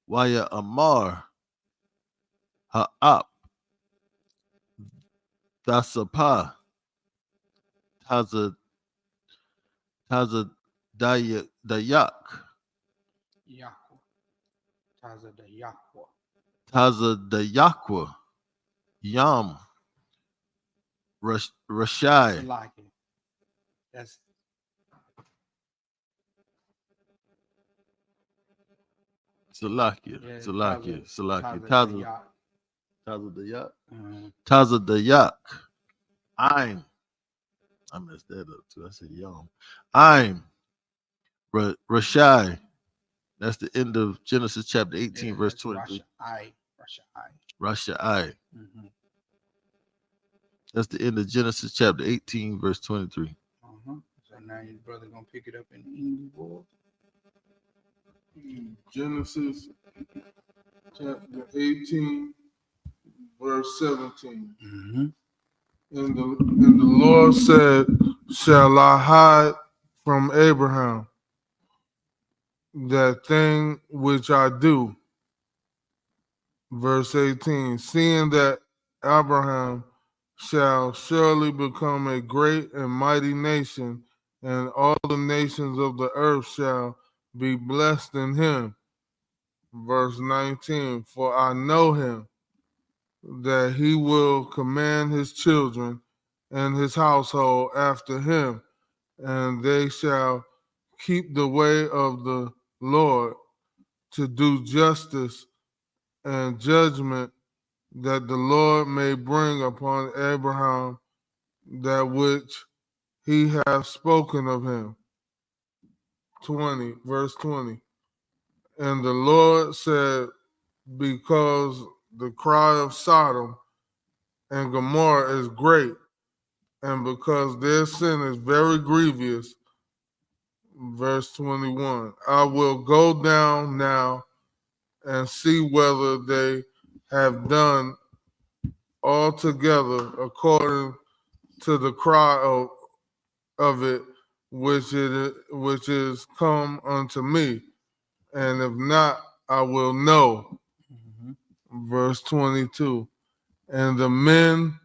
Waya Amar, Ha'ap, Thasapa, Taza Dayak, Yahweh. Taza the Yahweh. Taza Dayakwa, Yam, Rashai. Salaki. That's Salakia, yeah, Salakia, Salakia, Taza the Yah. Taza Dayak, I'm, I messed that up too. I said Yam. I'm Rashai. That's the end of Genesis chapter 18, verse 23. Rashai. Mm-hmm. That's the end of Genesis chapter 18, verse 23. So now your brother gonna pick it up in English, boy. Genesis chapter 18, verse 17. Mm-hmm. And the Lord said, shall I hide from Abraham that thing which I do? Verse 18, seeing that Abraham shall surely become a great and mighty nation, and all the nations of the earth shall be blessed in him. Verse 19, for I know him, that he will command his children and his household after him, and they shall keep the way of the Lord to do justice and judgment, that the Lord may bring upon Abraham that which he hath spoken of him. 20, verse 20. And the Lord said, because the cry of Sodom and Gomorrah is great, and because their sin is very grievous, verse 21, I will go down now and see whether they have done altogether according to the cry of it, which is come unto me, and if not, I will know. Verse 22. And the men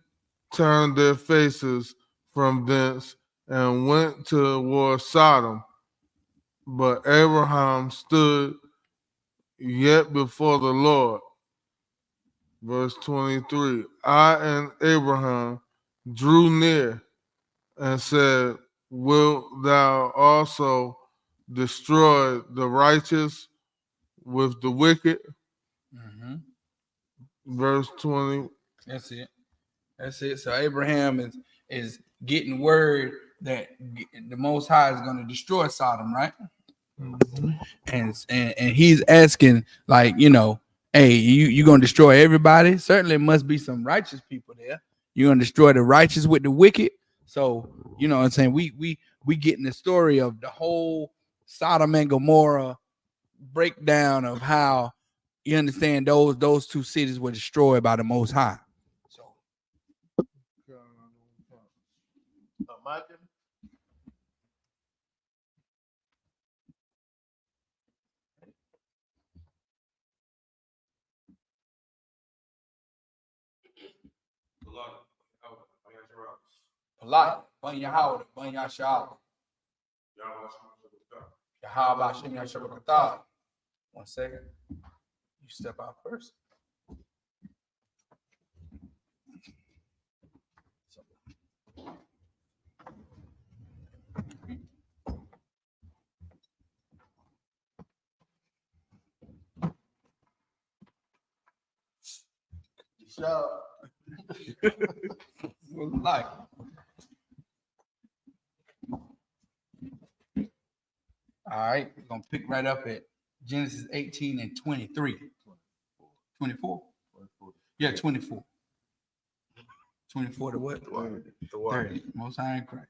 turned their faces from thence and went toward Sodom. But Abraham stood yet before the Lord. Verse 23. I and Abraham drew near and said, wilt thou also destroy the righteous with the wicked? Verse 20. That's it. That's it. So Abraham is getting word that the Most High is going to destroy Sodom, right? And he's asking, like, you know, hey, you going to destroy everybody? Certainly, it must be some righteous people there. You're going to destroy the righteous with the wicked. So, you know what I'm saying? We getting the story of the whole Sodom and Gomorrah breakdown of how, you understand, those two cities were destroyed by the Most High. Polite. Banya Howard. Banya Shah. Yahweh Shem Yahshua. 1 second. You step out first. Like. All right, we're gonna pick right up at Genesis 18 and 23. 24? Yeah, 24. 24 to what? 30. Most High in Christ.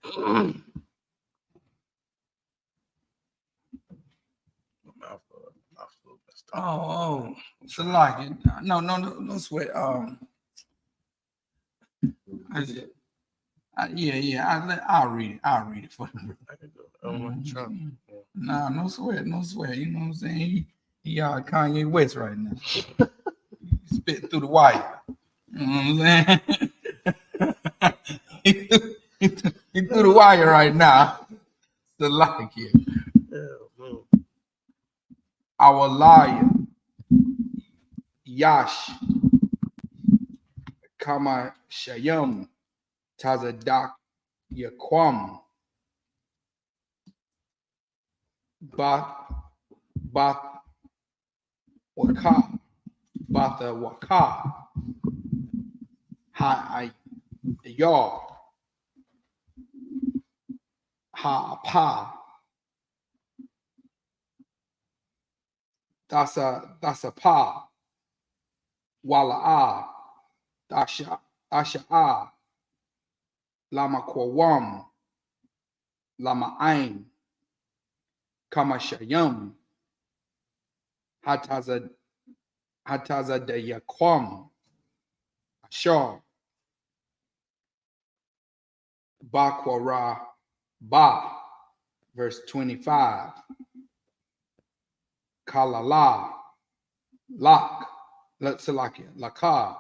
Oh, so like it. No sweat. I'll read it. I'll read it for you. No sweat. You know what I'm saying? He Kanye West right now. Spit through the wire. You know what I'm saying? he through the wire right now. So like it. Our liar, Yash, Kama Shayam, Tazadak Yaquam, Bath Waka, Batha Waka, Ha Yar, Ha Pa, Dasa Pa, Wala'a, Dasha'a, Lama Kwawam, Lama Ain, Kama Shayam, Hataza de Yaquam, Ashar, Bakwara Ba, verse 25. Kalala, Lak, Letzalakia, Laka,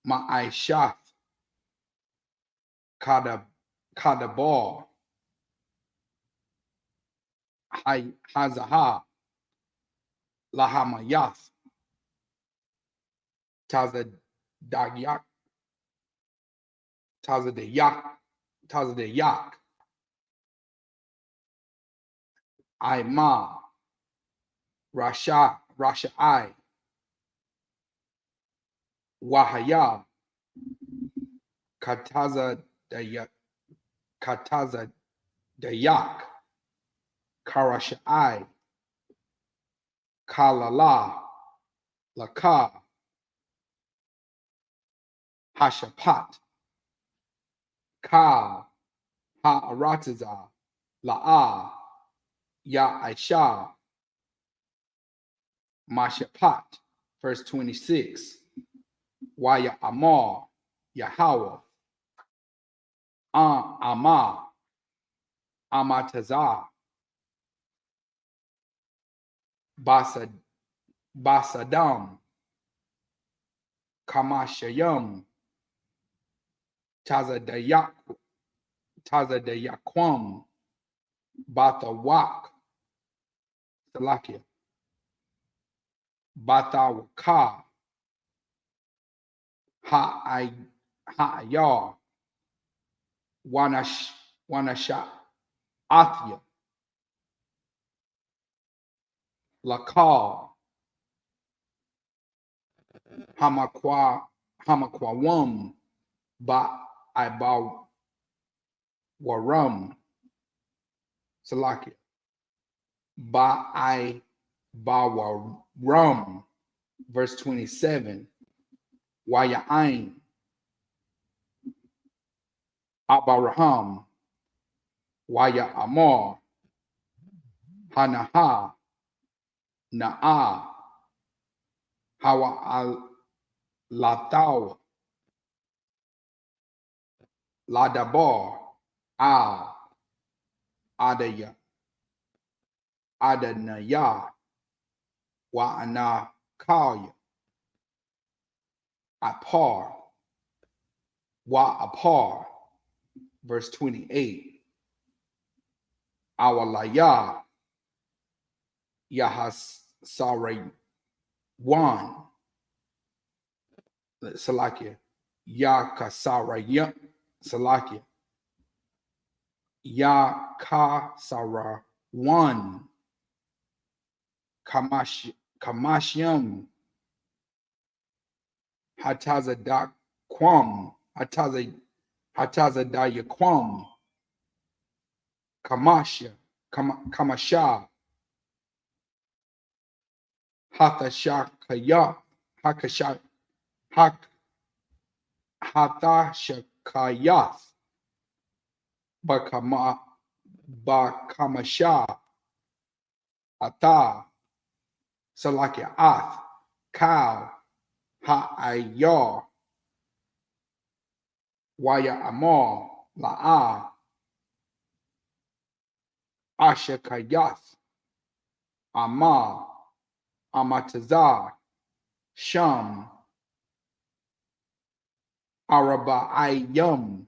Ma'aishath, Kadabar, Hazaha, Lahamayath, Taza Dagyak, Taza de Yak, Aima, Rasha'ai, Wahaya, Kataza de Yak, Karasha'ai, Kalala, Laka, Hashapat, Ka, Ha'arataza, La'a, Ya Aisha, Mashapat, verse 26. Waya Amar, Yahweh, Ama, Amataza, Basadam, Kamashayam, Tazadayakwam, Batawak, Salakia, Batawaka, Ha'ayah, Wanasha, Athya, Lakal, Hamakwawam, Waram, Salakia, Waram, verse 27, Wayain, Abaraham, Waya Amor, Hanaha, Na'a, Hawa al Latau, Ladabar, Al, Adaya, Adanaya, Wa'ana Kaya, Apar, Wa'apar, verse 28, Awalaya, Yahas Saray Wan, Salakia, Yakasaraya, Salakia, Yakasara Wan, Kamashyam, Hatazadak Kwam, Hatazadayakwam, Kamasha, Hathashakaya, Hathashakayath, Bakamasha, Ata, Salakia Ath, Kal, Ha'ayar, Waya Amor, La'a, Ashakayath, Amar, Amatazar, Sham, Araba'ayam,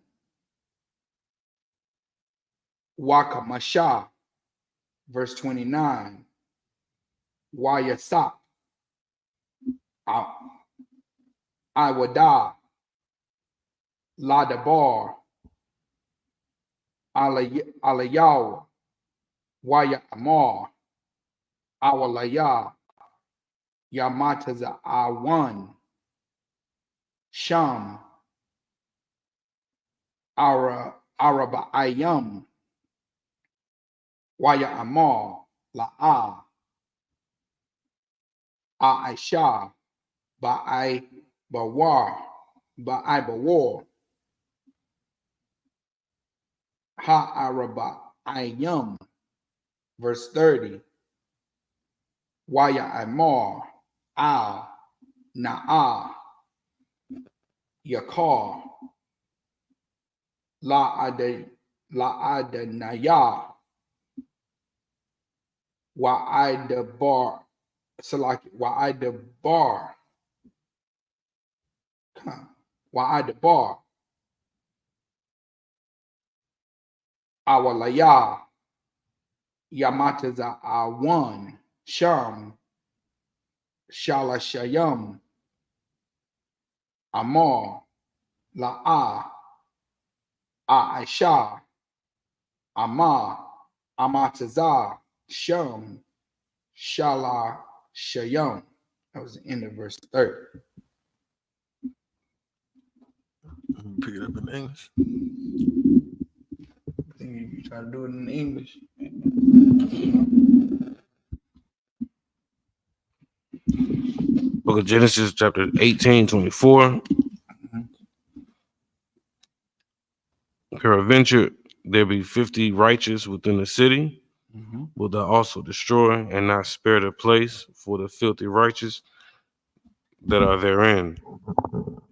Wakamasha, verse 29, Wayasap, Iwada, Ladabar, Alayaw, Waya Amar, Awalaya, Yamataza Awan, Sham, Araba'ayam, Waya Amar, La'a, Aisha, Bawar, Ha'araba'ayam, verse 30, Waya Amar, Al, Na'a, Yakar, La'adanaya, Wa'adabar, Salaki, Wa'adabar, Awalaya, Yamataza Awan, Sham, Shalashayam, Amar, La'a, Aisha, Amar, Amataza, Sham, Shalashayam. That was the end of verse 30. Pick it up in English. You try to do it in English. Book of Genesis, chapter 18, 24. Peradventure, there be 50 righteous within the city. Will thou also destroy and not spare the place for the filthy righteous that are therein?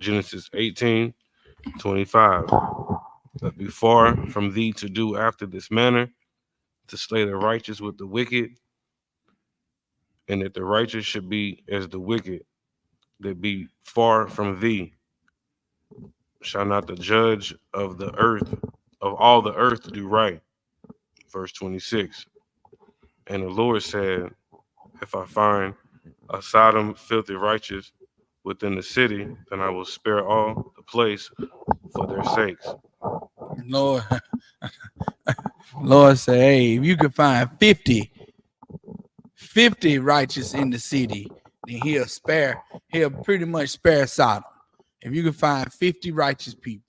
Genesis 18, 25. But be far from thee to do after this manner, to slay the righteous with the wicked, and that the righteous should be as the wicked, that be far from thee. Shall not the judge of the earth, of all the earth, do right? Verse 26. And the Lord said, if I find a Sodom filthy righteous within the city, then I will spare all the place for their sakes. Lord, Lord say, hey, if you can find 50 righteous in the city, then he'll pretty much spare Sodom. If you can find 50 righteous people,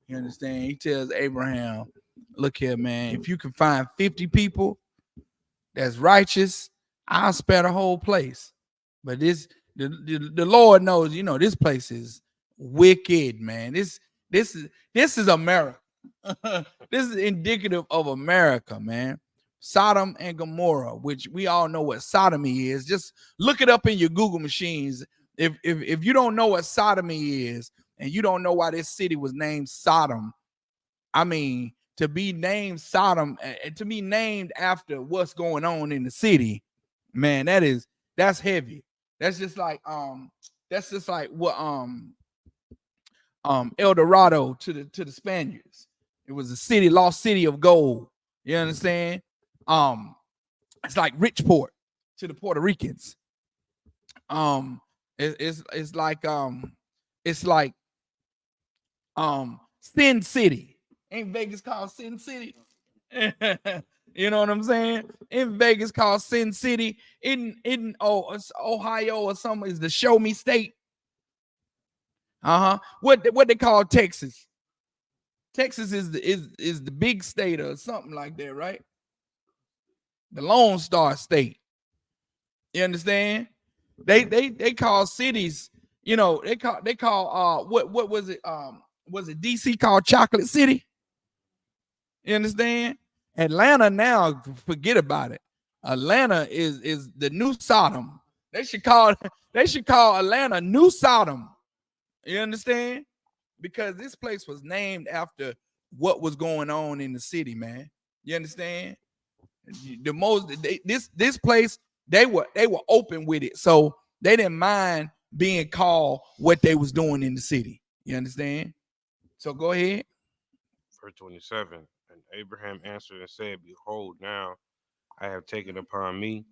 you understand? He tells Abraham, look here, man, if you can find 50 people that's righteous, I'll spare the whole place. But the Lord knows, this place is wicked, man. This is America. This is indicative of America, man. Sodom and Gomorrah, which we all know what sodomy is. Just look it up in your Google machines. If you don't know what sodomy is, and you don't know why this city was named Sodom, I mean, to be named Sodom, and to be named after what's going on in the city, man, that's heavy. That's just like what El Dorado to the Spaniards. It was a city, lost city of gold. You understand? It's like Richport to the Puerto Ricans. It's like Sin City. Ain't Vegas called Sin City? You know what I'm saying? In Vegas called Sin City. In Ohio or something is the Show Me State. What they call Texas? Texas is the big state or something like that, right? The Lone Star State. You understand? They call cities, they call what was it? Was it DC called Chocolate City? You understand? Atlanta now, forget about it. Atlanta is the new Sodom. They should call Atlanta New Sodom. You understand? Because this place was named after what was going on in the city, man. You understand? This place, they were open with it, so they didn't mind being called what they was doing in the city. You understand? So go ahead. Verse 27. And Abraham answered and said, behold, now I have taken upon me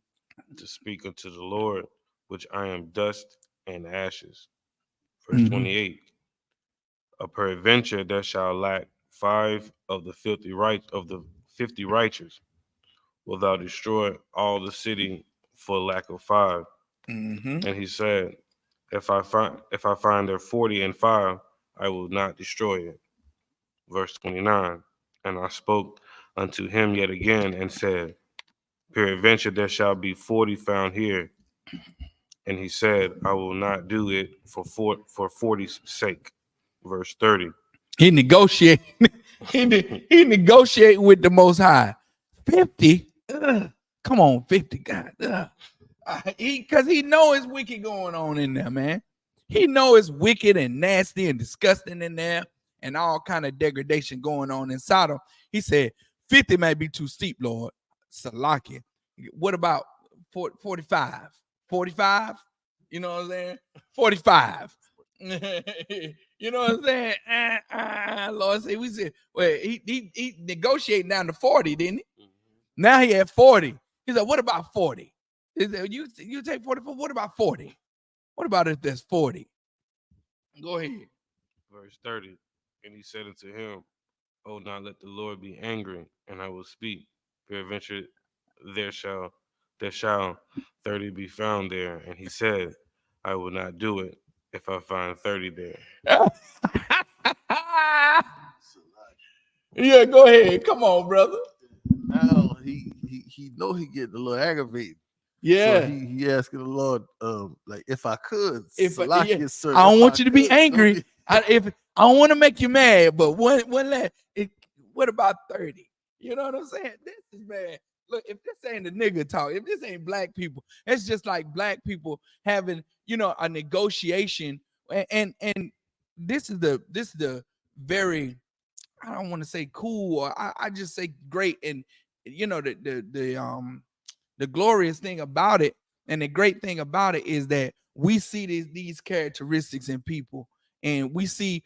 to speak unto the Lord, which I am dust and ashes. Verse 28. Peradventure there shall lack 5 of the 50 righteous. Will thou destroy all the city for lack of 5? And he said, if I find there 40 and 5, I will not destroy it. Verse 29. And I spoke unto him yet again and said, peradventure there shall be 40 found here. And he said, I will not do it for 40's sake. Verse 30. He negotiated. he negotiated with the Most High. 50. Come on, 50. God. Because he know it's wicked going on in there, man. He know it's wicked and nasty and disgusting in there, and all kind of degradation going on in Sodom. He said, 50 may be too steep, Lord. Salakia. What about 45? 45? You know what I'm saying? 45. You know what I'm saying? Lord said, we said, well, he negotiated down to 40, didn't he? Now he had 40. He said, what about 40? He said, you take 44. What about 40? What about if there's 40? Go ahead. Verse 30. And he said unto him, oh, now let the Lord be angry, and I will speak. Peradventure there shall 30 be found there. And he said, I will not do it if I find 30 there. Yeah, go ahead. Come on, brother. Now he know he getting a little aggravated. Yeah. So he asking the Lord, like, if I could, sir, I don't want you to be angry. I don't want to make you mad, but what about 30? You know what I'm saying? This is bad. Look, if this ain't a nigga talk, if this ain't black people, it's just like black people having, a negotiation, and this is the very I don't want to say cool, or I just say great. And you know, the glorious thing about it, and the great thing about it is that we see these characteristics in people, and we see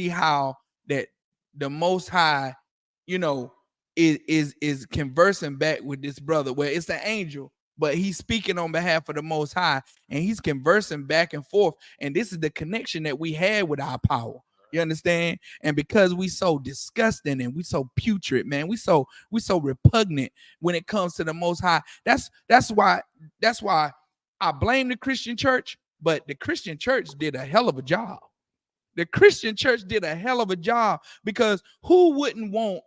how that the Most High, you know, is conversing back with this brother, where it's an angel, but he's speaking on behalf of the Most High, and he's conversing back and forth. And this is the connection that we had with our power. You understand? And because we so disgusting and we so putrid, man, we so repugnant when it comes to the Most High. That's why I blame the Christian church, but the Christian church did a hell of a job. The Christian church did a hell of a job, because who wouldn't want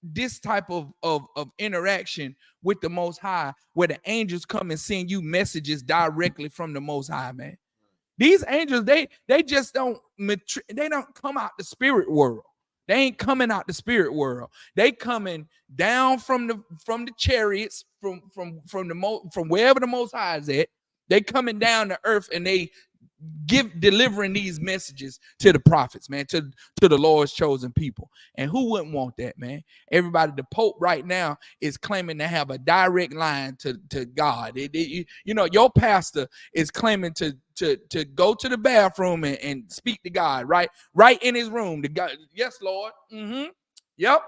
this type of interaction with the Most High, where the angels come and send you messages directly from the Most High, man? These angels, they just don't come out the spirit world. They ain't coming out the spirit world. They coming down from the chariots, from wherever the Most High is at. They coming down to earth, and they delivering these messages to the prophets, man, to the Lord's chosen people. And who wouldn't want that, man? Everybody, the Pope right now is claiming to have a direct line to God. You know, your pastor is claiming to go to the bathroom and speak to God right in his room. To God, yes, Lord. Yep.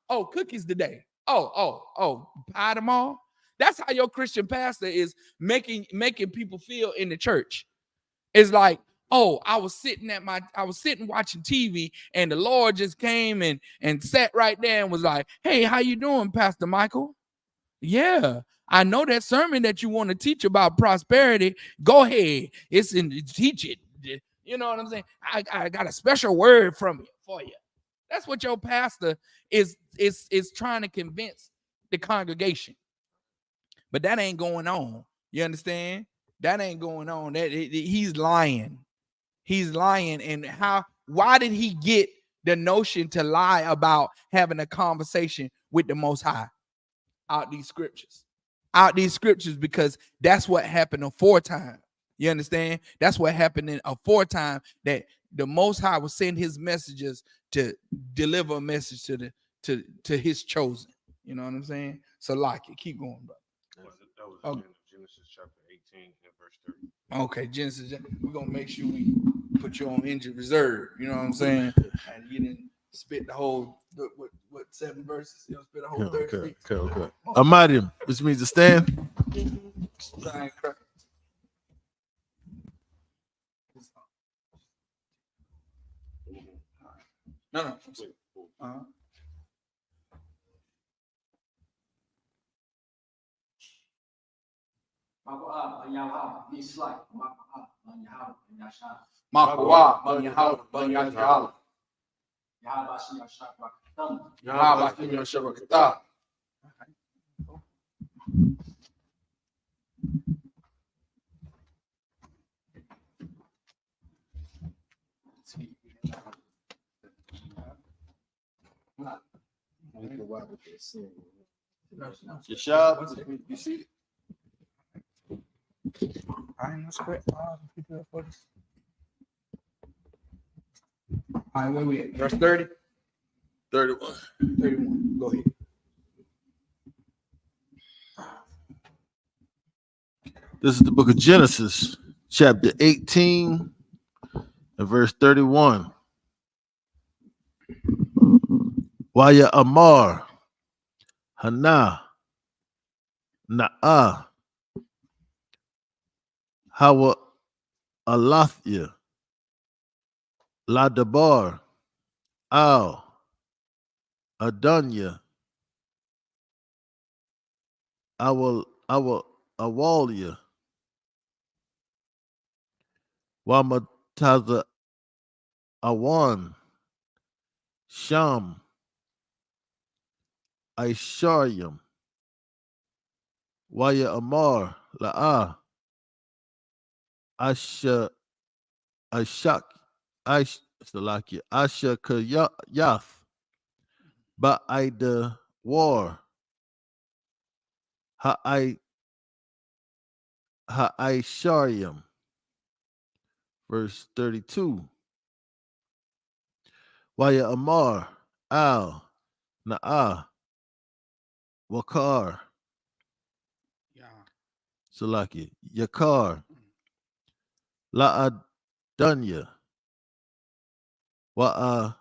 Oh, cookies today. Oh, pie tomorrow. That's how your Christian pastor is making people feel in the church. It's like, oh, I was sitting watching TV, and the Lord just came and sat right there and was like, hey, how you doing, Pastor Michael? Yeah, I know that sermon that you want to teach about prosperity. Go ahead. Teach it. You know what I'm saying? I got a special word for you. That's what your pastor is trying to convince the congregation. But that ain't going on. You understand? That ain't going on. He's lying. He's lying. And why did he get the notion to lie about having a conversation with the Most High out these scriptures? Because that's what happened aforetime. You understand? That's what happened in aforetime, that the Most High will send his messengers to deliver a message to his chosen. You know what I'm saying? So like it. Keep going, bro. That was Genesis chapter 18 and verse 30. Okay, Genesis. We're gonna make sure we put you on injured reserve. You know what I'm saying? And you didn't spit the whole what 7 verses? You don't spit the whole 30. Okay. Amadim, which means to stand. No. Makwa, Banyaha, Banyajala. Yahabashia Shabakata. Yashab, you see? I ain't no sweat. All right, where we at? Verse 30? 31. 31. Go ahead. This is the book of Genesis, chapter 18 and verse 31. Waya Amar, Hana, Na'a, Hawa Alathia, Ladabar, Al, Adunya, Awalia, Wamataza Awan, Sham, Aisharyam, Waya Amar, La'a, Asha, Ashak, Salakia, Asha Kayath, Ba'ida War, Ha'aisharyam. Verse 32. Waya Amar, Al, Na'a, Wakar, Salaki, Yakar, La'adunya, Wa'a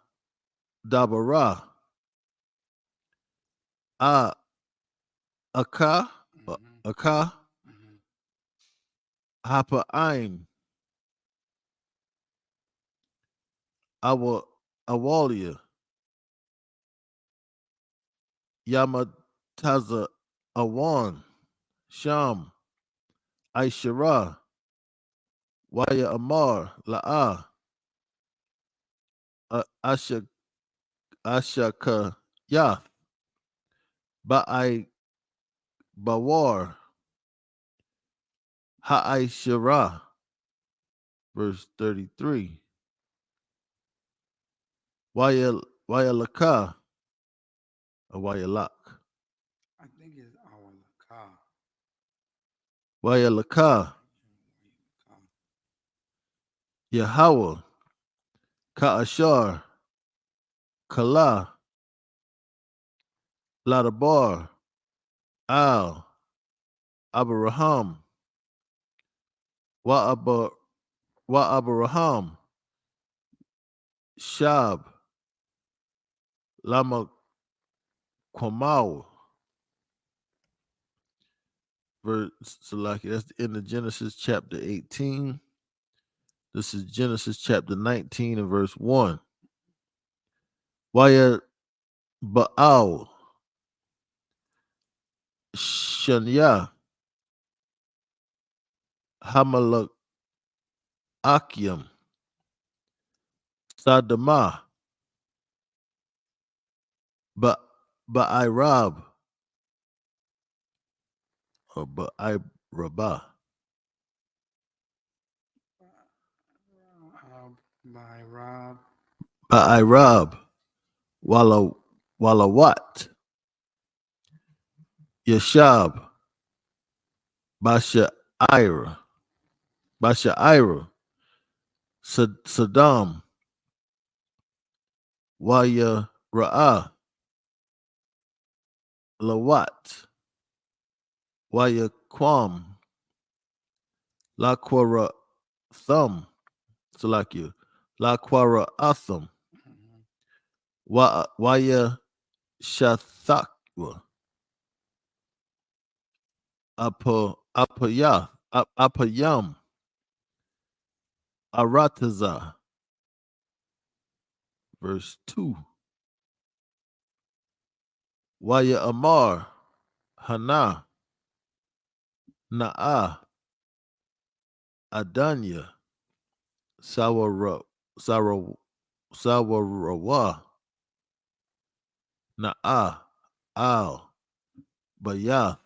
Dabara, Aka, Aka, Hapa'ain, Awalia, Yamataza Awan, Sham, Aishara, Waya Amar, La'a, Ashaka Yath, Ba'ai Bawar, Ha'aishara, verse 33. Waya Laka, or Waya Lak. I think it's our car. Waya Laka, Yahweh, Ka'ashar, Kala, Ladabar, Al, Abraham, Abraham, Shab, Lama Kwamau. Verse Salaki, that's the end of Genesis chapter 18. This is Genesis chapter 19 and verse 1. Waya Baal, Shanya, Hamalak Akim, Sadama, Ba'irab, or Ba'irabah. By Rob. Ba'irab, Walawat, Yashab, Basha'ira, Saddam, Waya Ra'ah, Lawat, Waya Kwam, Laquara Thumb, Salakia, Laquara Atham, Waya Shathakwa, Apayam, Arataza, verse 2. Waya Amar, Hana, Na'a, Adanya, Sawarawa, Na'a, Al, Bayath,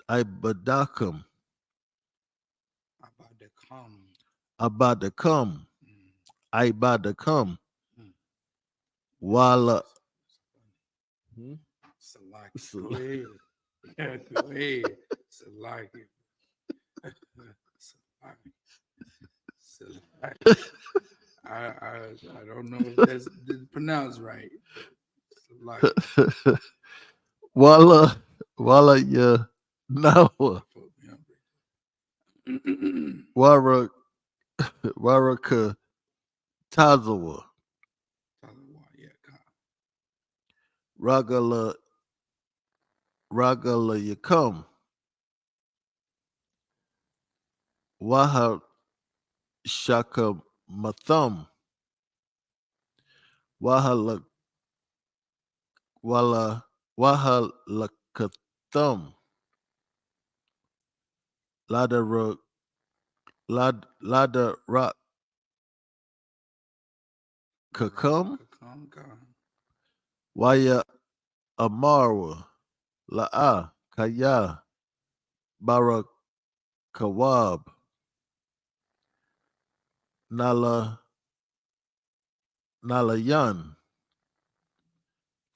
Ibadakam, Abadakam, Ibadakam, Wala. Salaki. Go ahead. Yeah, go ahead. Salaki. Salaki. I don't know if that's pronounced right. Salaki. Wala ya Nawa. Waraka Tazawa. Ragala Yakam. Waha Shaka Matham. Waha Lakatham. Lada Rock Kakam. Waya Amarwa. La'a Kaya Barak Kawab. Nalayan,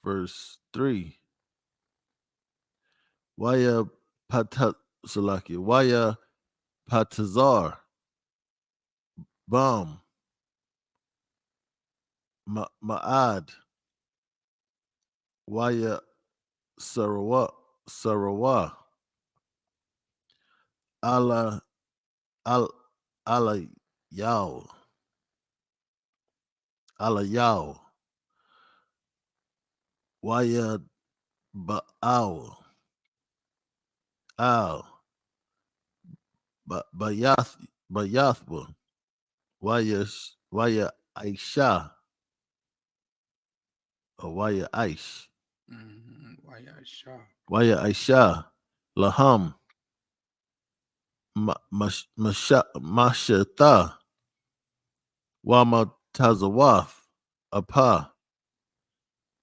verse 3. Waya Patazar, Bam, Ma'ad. Waya Sarawak. Ala Yao. Waya Ba'aw. Bayathba. Waya Aisha. Or Waya Aish. Waya Aisha. Laham. Mashata. Wama Tazawaf. Apa.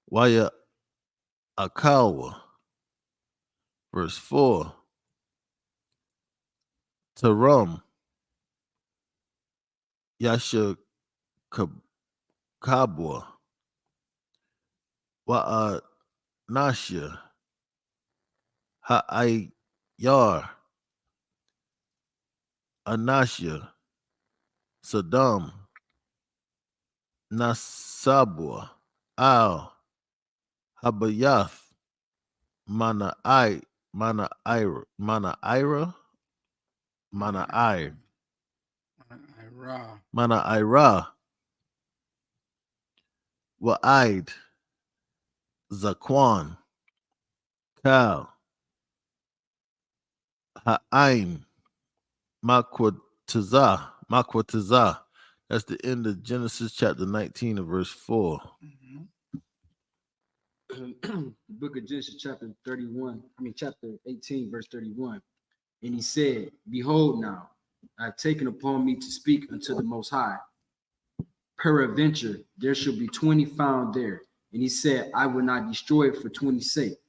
Waya Akawa. Verse 4. Taram. Yasha Kabwa. Wa'a Nasha. Ha'ayar. Anasha. Saddam. Nasabwa. Al. Habayath. Mana'ir. Mana'ira. Wa'id. Zakwan. Kal. Ha'aim. Makwatazah. That's the end of Genesis chapter 19 and verse 4. The book of Genesis chapter 18 verse 31. And he said, behold, now I have taken upon me to speak unto the Most High. Peradventure there shall be 20 found there. And he said, I will not destroy it for 20's sake.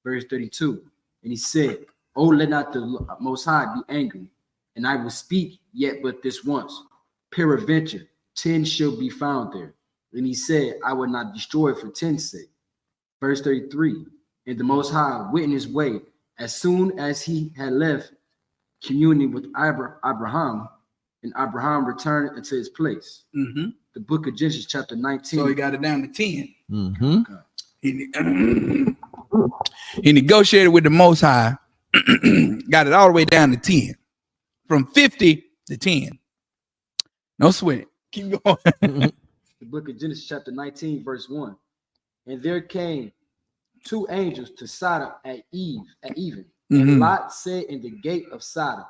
Verse 32. And he said, oh, let not the Most High be angry, and I will speak yet but this once. Peradventure 10 shall be found there. And he said, I will not destroy it for 10's sake. Verse 33. And the Most High went in his way as soon as he had left communing with Abraham, and Abraham returned into his place. The book of Genesis chapter 19. So he got it down to 10. Okay. He negotiated with the Most High, got it all the way down to 10. From 50 to 10. No sweat. Keep going. The book of Genesis chapter 19 verse 1. And there came 2 angels to Sodom at even. And Lot sat in the gate of Sodom.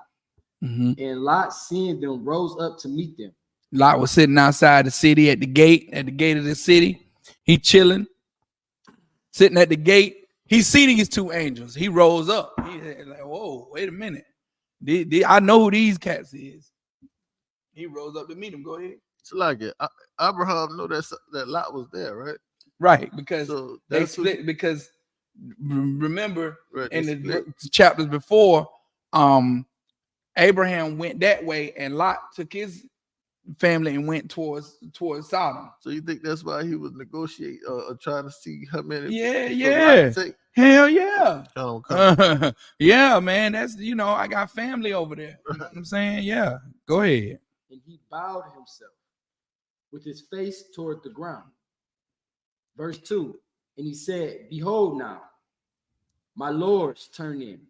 And Lot, seeing them, rose up to meet them. Lot was sitting outside the city at the gate of the city. He chilling, sitting at the gate. He see these 2 angels. He rose up. He like, whoa, wait a minute. I know who these cats is. He rose up to meet them. Go ahead. It's like it. Abraham knew that Lot was there, right? Right, because they split. Because remember, in the chapters before, Abraham went that way, and Lot took his family and went towards Sodom. So you think that's why he was negotiating, trying to see how many? Yeah. Hell yeah. Yeah, man. That's, I got family over there. You know what I'm saying? Yeah. Go ahead. And he bowed himself with his face toward the ground. Verse 2. And he said, behold now, my lords, turn in.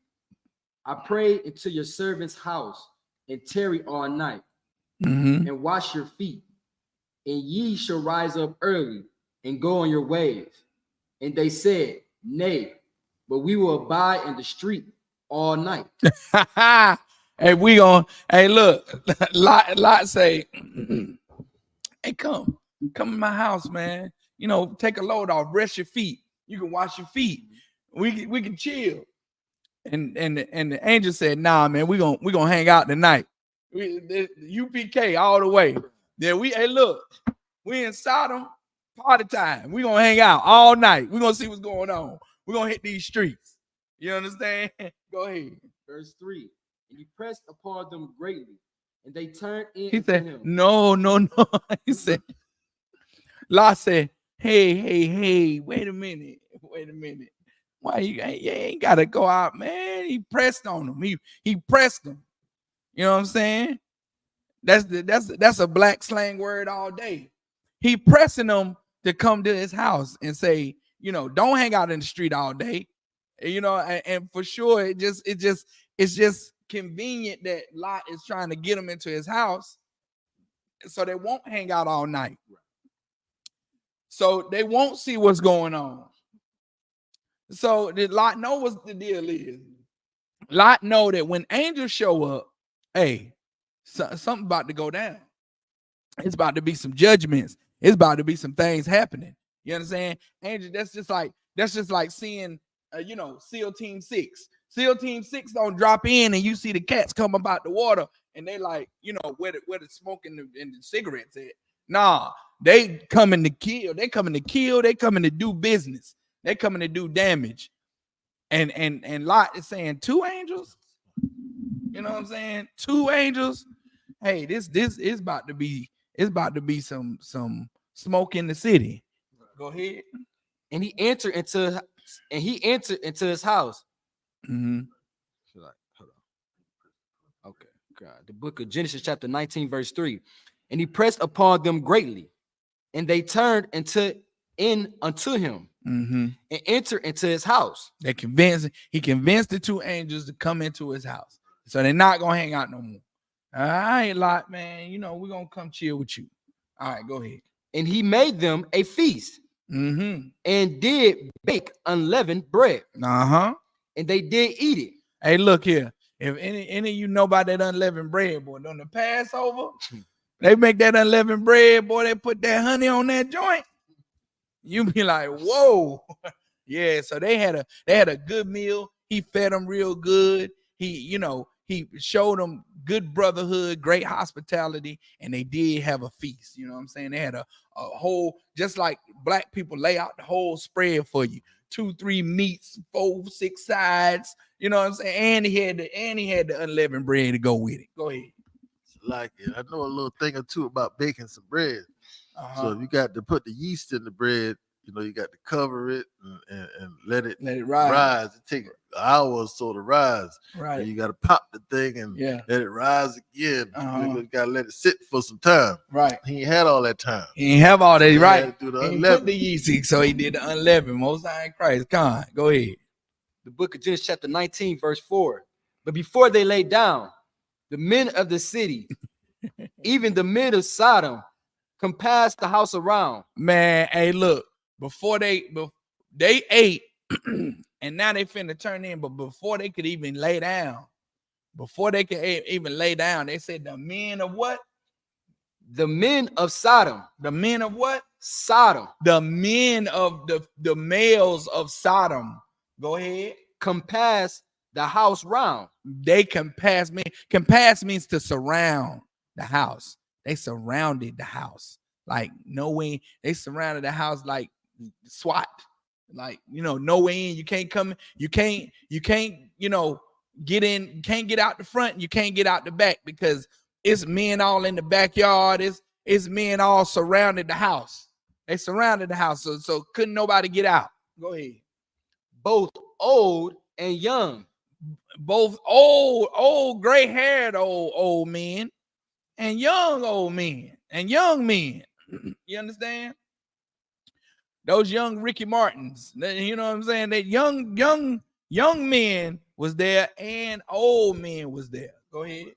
I pray into your servant's house and tarry all night, and wash your feet, and ye shall rise up early and go on your ways. And they said, nay, but we will abide in the street all night. Hey, look, Lot say, hey, come in my house, man. Take a load off, rest your feet. You can wash your feet. We can chill. And the angel said, nah, man, we gonna hang out tonight. UPK all the way. Then we in Sodom, party time. We gonna hang out all night. We gonna see what's going on. We gonna hit these streets. You understand? Go ahead. Verse 3. And he pressed upon them greatly, and they turned in. He said, him. No. He said, Lot said, hey, wait a minute. Why you ain't gotta go out, man? He pressed on him. He pressed him. You know what I'm saying? That's a black slang word all day. He pressing them to come to his house and say, you know, don't hang out in the street all day. You know, and for sure, it's just convenient that Lot is trying to get him into his house so they won't hang out all night. So they won't see what's going on. So did Lot know what the deal is? Lot know that when angels show up, hey, something about to go down. It's about to be some judgments. It's about to be some things happening. You understand? Angel, that's just like seeing, you know, SEAL Team 6. SEAL Team 6 don't drop in and you see the cats come about the water and they like, you know, where the smoke and the cigarettes at. Nah, they coming to kill. They coming to kill. They coming to do business. They coming to do damage. And Lot is saying 2 angels. You know what I'm saying? 2 angels. Hey, this is about to be. It's about to be some smoke in the city. Go ahead. And he entered into his house. Mm-hmm. Hold on. Okay. God. The book of Genesis, chapter 19, verse 3. And he pressed upon them greatly, and they turned in unto him, and entered into his house. He convinced the 2 angels to come into his house. So they're not gonna hang out no more. All right, Lot, man. You know, we're gonna come chill with you. All right, go ahead. And he made them a feast, and did bake unleavened bread. And they did eat it. Hey, look here. If any of you know about that unleavened bread, boy, on the Passover, they make that unleavened bread, boy. They put that honey on that joint. You be like, whoa. Yeah, so they had a good meal. He fed them real good. He showed them good brotherhood, great hospitality, and they did have a feast. You know what I'm saying? They had a whole, just like black people lay out the whole spread for you. 2, 3 meats, 4, 6 sides. You know what I'm saying? And he had the unleavened bread to go with it. Go ahead. Like it. I know a little thing or two about baking some bread. So if you got to put the yeast in the bread, you know, you got to cover it and let it rise. It takes an hour or so to rise. Right. And you got to pop the thing and let it rise again. You got to let it sit for some time. Right. He ain't had all that time. He ain't have all that. He Right. had to do the He ain't unleavened. put the yeast in, so he did the unleavened. Most High in Christ. Come on, go ahead. The book of Genesis, chapter 19, verse 4. But before they lay down, the men of the city, even the men of Sodom, compassed the house around. Man, hey, look, before they ate, and now they finna turn in, but before they could even lay down, they said the men of what? The men of Sodom. The men of what? Sodom. The men of the males of Sodom. Go ahead. Compass the house round. They compass. Compass means to surround the house. They surrounded the house. Like no way. They surrounded the house like SWAT. Like, you know, no way in. You can't come. You can't, you know, get in. You can't get out the front. You can't get out the back because it's men all in the backyard. It's men all surrounded the house. They surrounded the house. So couldn't nobody get out. Go ahead. Both old and young. Both old, gray-haired old men and young old men and young men. You understand? Those young Ricky Martins, you know what I'm saying? That young men was there and old men was there. Go ahead.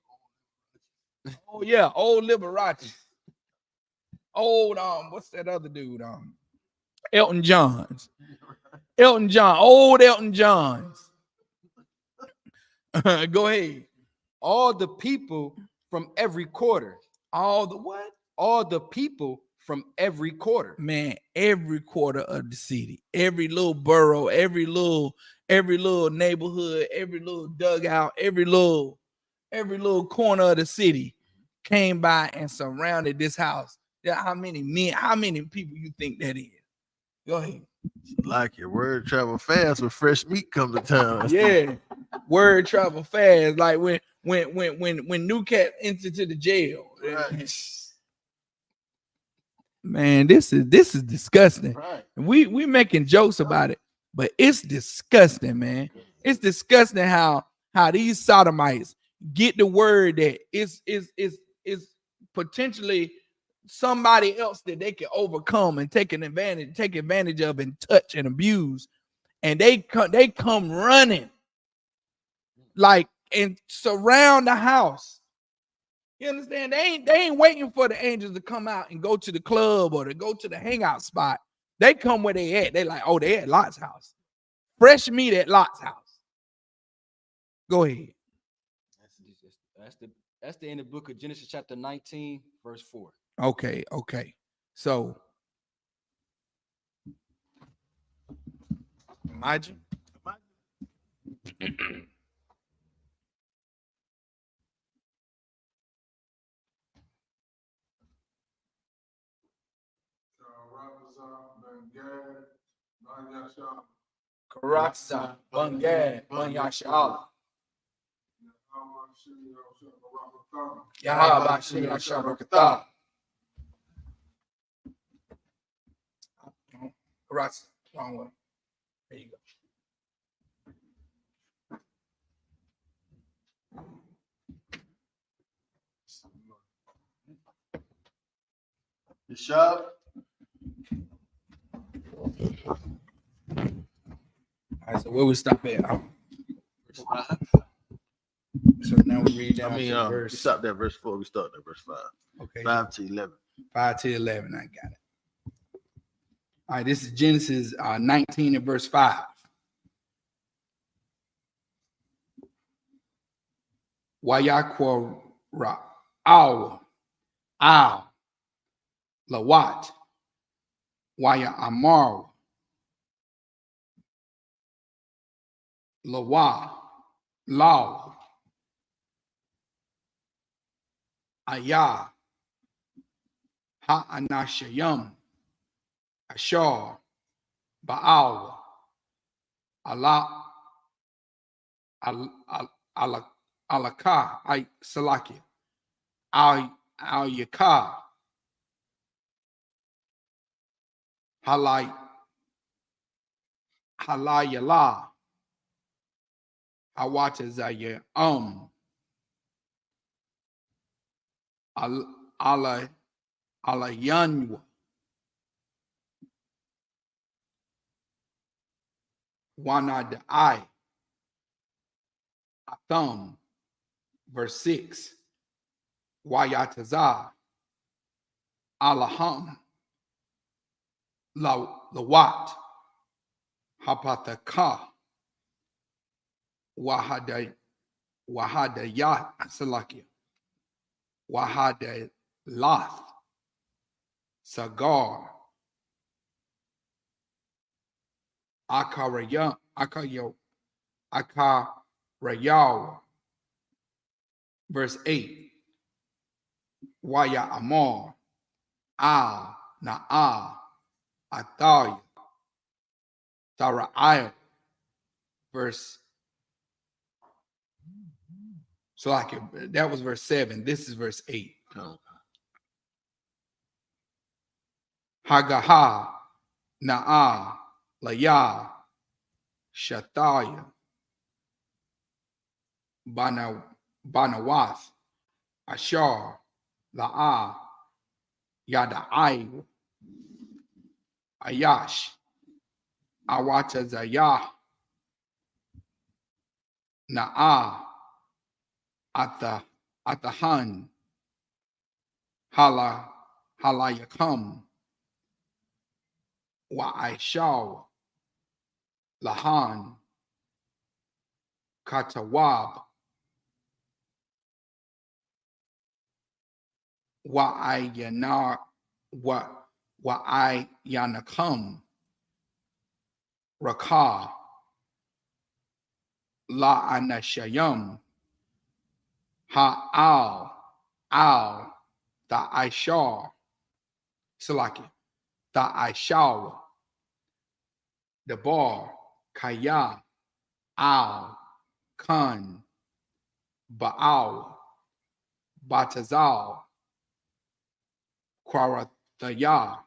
Oh yeah, old Liberace. Old what's that other dude? Elton Johns. Elton John, old Elton Johns. Go ahead. All the people from every quarter. All the what? All the people from every quarter. Man, every quarter of the city, every little borough, every little neighborhood, every little dugout, every little corner of the city came by and surrounded this house. Yeah, how many men, how many people you think that is? Go ahead. Like your word travel fast when fresh meat come to town. Yeah, word travel fast. Like when New Cat entered to the jail. Right. Man, this is disgusting. Right. We making jokes about it, but it's disgusting, man. It's disgusting how these sodomites get the word that is potentially somebody else that they can overcome and take advantage of and touch and abuse. And they come running like and surround the house. You understand? They ain't waiting for the angels to come out and go to the club or to go to the hangout spot. They come where they at. They like, oh, they at Lot's house. Fresh meat at Lot's house. Go ahead. That's the end of the book of Genesis chapter 19, verse 4. Okay. So imagine. Karatsa, Bangad, Banyashala. Yahabashi Yashabakata. Karatsa, wrong one. There you go. The shop. All right, so where we stop at? Verse 5. So now we read down to verse. We stopped at verse 4. We started at verse 5. Okay. 5 to 11. 5 to 11. I got it. All right, this is Genesis 19 and verse 5. Wayakwara Al Lawat Waya Amar Lawa Law Ayah Ha'anashayam Ashar Baal Allah Alaka I Salaki Al Yaka Halayala Hawatazaya Alayanwa Wanad I Atham, verse 6. Wayataza Alaham Lawat Hapataka Wahada Yah Salakia Wahada Lath Sagar Akarayaw verse 8. Waya Amor Al Na'a Athaya Tara'ayah verse. So like that was verse 7. This is verse 8. Hagaha Na'a Laya Shataya Banawath Ashar La'a Yada'ai Ayash Awatazayah Na'a Atahan Halayakam Wa Aishaw Lahan Katawab Wa Ayanakam Rakah La Anashayam Ha Al Da Aishar Salaki Da Aishaw the bar Kaya Al Khan Baal Batazal Kwarathaya.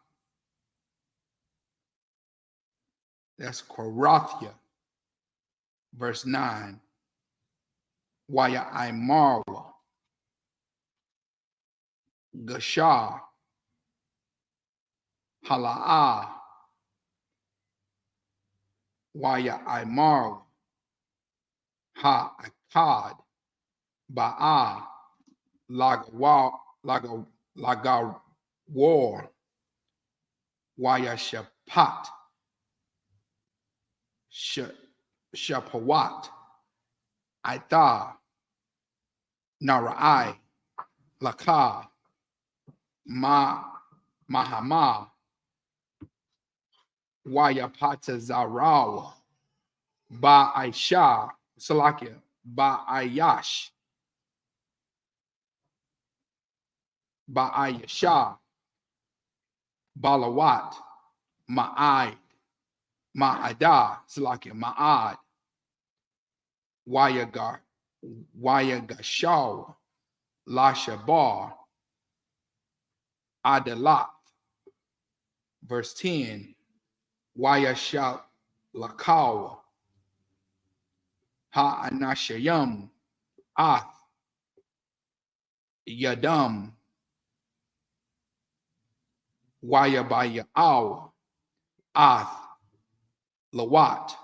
That's Kwarathya. Verse 9. Waya Imarwa Gashar Hala'a, Waya Imar, Ha Akkad, Ba'a, Laga War, Waya Shapat, Shapawat, Aitha, Nara'ai, Laka, Mahama, Wayapata Zarawa, Ba Aisha, Salakia, Ba Ayash, Ba Ayasha, Balawat, Ma'ai, Ma'ada, Salakia, Ma'ad, Wayagashaw, Lashabar, Adalat, verse 10, Wayasha Lakawa, Ha'anashayam, Ath, Yadam, Wayabaya'aw, Ath, Lawat,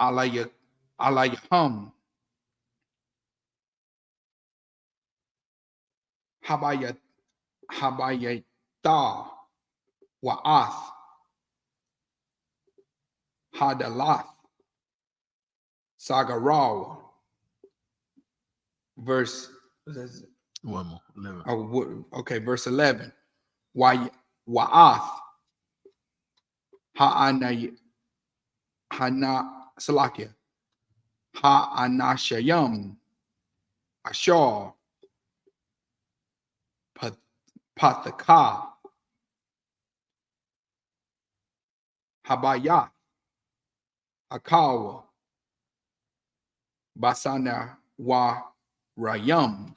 Alayahum, Habayatah, Wa'ath, Hadalath, Sagaraw, verse 11. Okay, verse 11. Wa'ath, Salakia, Ha'anashayam, Ashar, Pathaka, Habayah, Akawa, Basana wa Rayam,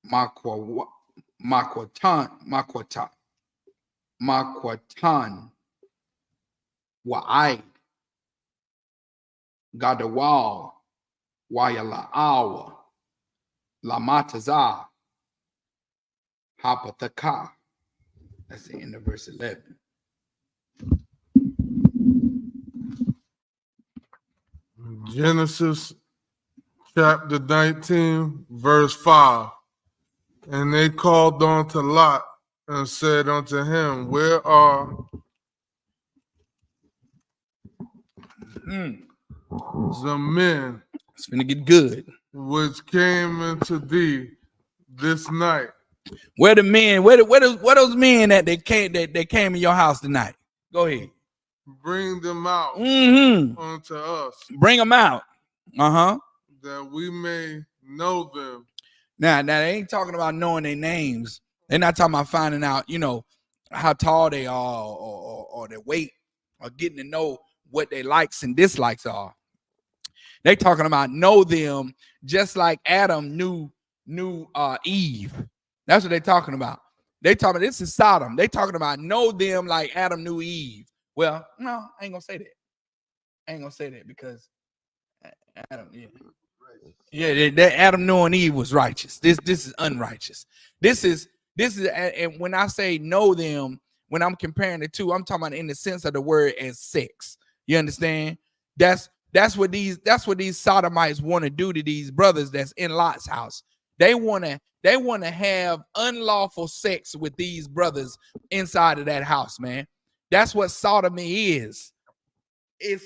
Makwatan, Wa'ai, Gadawal, Wayala'awa, Lamataza, Hapathaka. That's the end of verse 11. Genesis chapter 19, verse 5. And they called unto Lot and said unto him, Where are the men It's gonna get good. which came into thee this night? Where the men? Where those men that they came in your house tonight? Go ahead. Bring them out unto us. Bring them out. That we may know them. Now they ain't talking about knowing their names. They're not talking about finding out, how tall they are or their weight or getting to know what their likes and dislikes are. They talking about know them just like Adam knew Eve. That's what they're talking about. They talking about this is Sodom. They talking about know them like Adam knew Eve. Well, no, I ain't gonna say that. I ain't gonna say that because Adam, that Adam knowing Eve was righteous. This is unrighteous. This is and when I say know them, when I'm comparing the two, I'm talking about in the sense of the word as sex. You understand? That's what these sodomites want to do to these brothers that's in Lot's house. They want to have unlawful sex with these brothers inside of that house, man. That's what sodomy is. It's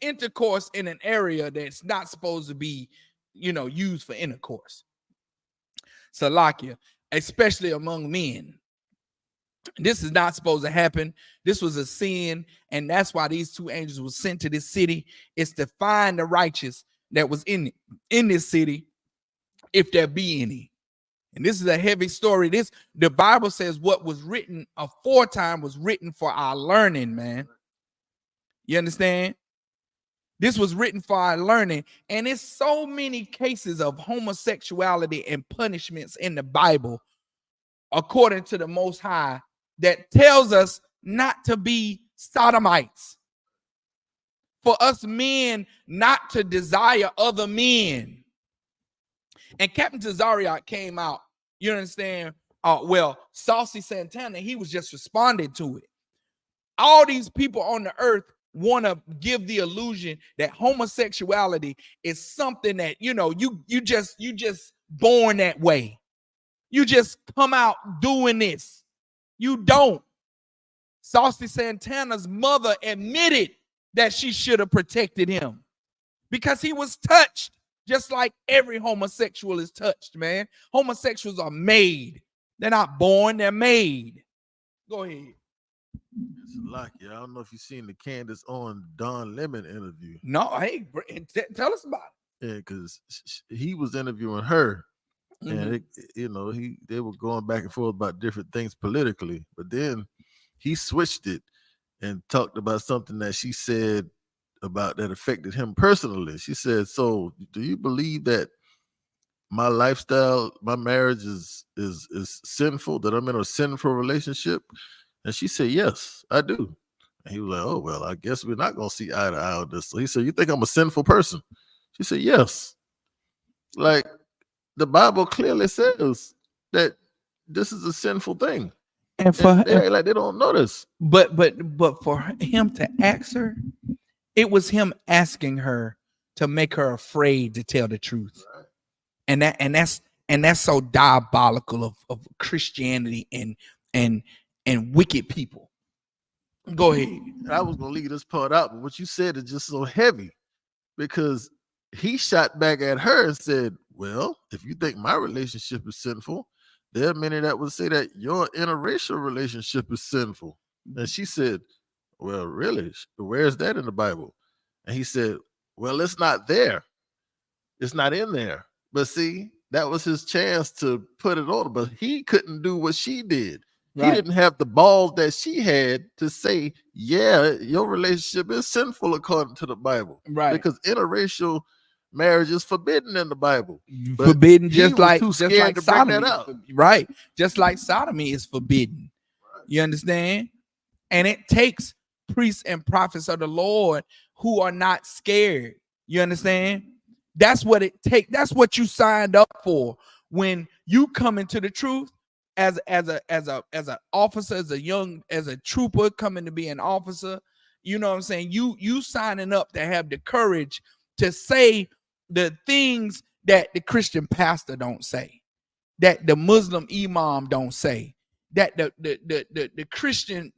intercourse in an area that's not supposed to be, used for intercourse. Salakia, especially among men. This is not supposed to happen. This was a sin, and that's why these two angels were sent to this city. It's to find the righteous that was in this city, if there be any. And this is a heavy story. The Bible says what was written aforetime was written for our learning, man. You understand? This was written for our learning, and it's so many cases of homosexuality and punishments in the Bible, according to the Most High, that tells us not to be sodomites. For us men not to desire other men. And Captain Tazariot came out, you understand, Well, Saucy Santana, he was just responding to it. All these people on the earth want to give the illusion that homosexuality is something that, you know, you just born that way. You just come out doing this. You don't. Saucy Santana's mother admitted that she should have protected him because he was touched, just like every homosexual is touched, man. Homosexuals are made. They're not born, they're made. Go ahead. It's lucky. I don't know if you've seen the Candace on Don Lemon interview. No, hey, tell us about it. Yeah, because he was interviewing her, Mm-hmm. and they were going back and forth about different things politically. But then he switched it and talked about something that she said about that affected him personally. She said, "So, do you believe that my lifestyle, my marriage is sinful? That I'm in a sinful relationship?" And she said, "Yes, I do." And he was like, "Oh, well, I guess we're not going to see eye to eye on this." So he said, "You think I'm a sinful person?" She said, "Yes." Like, the Bible clearly says that this is a sinful thing. And for they don't know this. But for him to ask her, it was him asking her to make her afraid to tell the truth. Right. And that's so diabolical of Christianity and wicked people. Go ahead. I was gonna leave this part out, but what you said is just so heavy because he shot back at her and said, "Well, if you think my relationship is sinful, there are many that would say that your interracial relationship is sinful." And she said, "Well, really? Where's that in the Bible?" And he said, "Well, it's not there. It's not in there." But see, that was his chance to put it on, but he couldn't do what she did. Right. He didn't have the balls that she had to say, "Yeah, your relationship is sinful according to the Bible." Right. Because interracial marriage is forbidden in the Bible. Forbidden, just like sodomy. Right. Just like sodomy is forbidden. Right. You understand? And it takes priests and prophets of the Lord who are not scared. You understand? That's what it takes. That's what you signed up for when you come into the truth as an officer, as a trooper coming to be an officer. You know what I'm saying? You signing up to have the courage to say the things that the Christian pastor don't say, that the Muslim imam don't say, that the Christians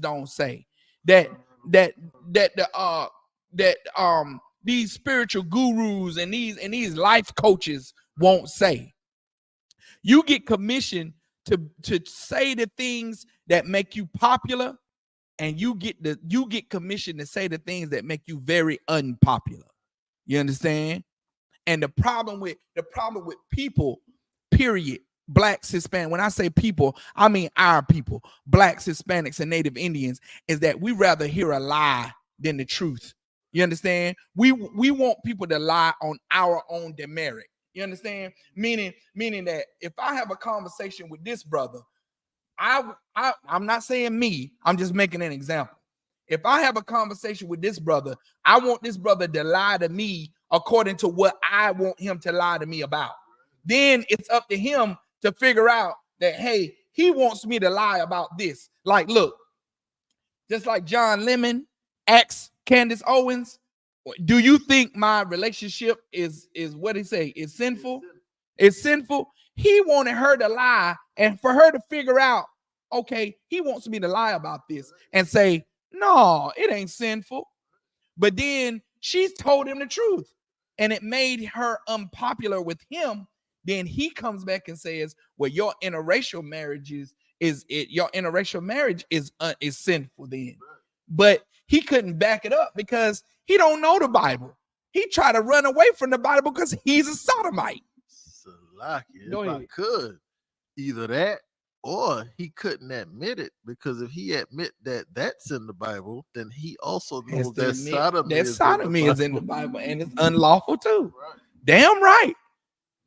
don't say, that these spiritual gurus and these life coaches won't say. You get commissioned to say the things that make you popular, and you get commissioned to say the things that make you very unpopular. You understand? And the problem with people, period, blacks, Hispanic, when I say people, I mean our people, blacks, Hispanics, and Native Indians, is that we rather hear a lie than the truth. You understand? We want people to lie on our own demerit. You understand? Meaning that if I have a conversation with this brother, I'm not saying me, I'm just making an example. If I have a conversation with this brother, I want this brother to lie to me according to what I want him to lie to me about. Then it's up to him to figure out that, hey, he wants me to lie about this. Like, look, just like John Lemon asked Candace Owens, do you think my relationship is what he say? Is sinful? It's sinful. He wanted her to lie and for her to figure out, okay, he wants me to lie about this and say, no, it ain't sinful. But then she told him the truth and it made her unpopular with him. Then he comes back and says, well, your interracial marriage is sinful then. But he couldn't back it up because he don't know the Bible. He tried to run away from the Bible because he's a sodomite. If I could, either that or he couldn't admit it, because if he admit that that's in the Bible, then he also knows that sodomy is in the Bible and it's unlawful too. Right.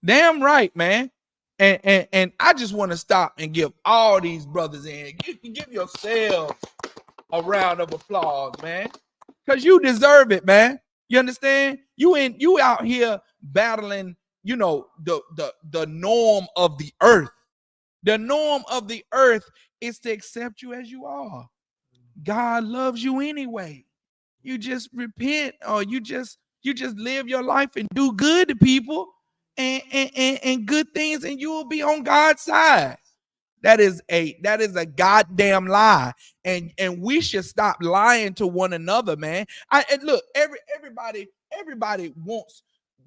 Damn right, man. And I just want to stop and give all these brothers give yourselves a round of applause, man, because you deserve it, man. You understand? You out here battling, the norm of the earth. The norm of the earth is to accept you as you are. God loves you anyway. You just repent, or you just live your life and do good to people and good things, and you will be on God's side. That is a goddamn lie, and we should stop lying to one another, man. And look, everybody wants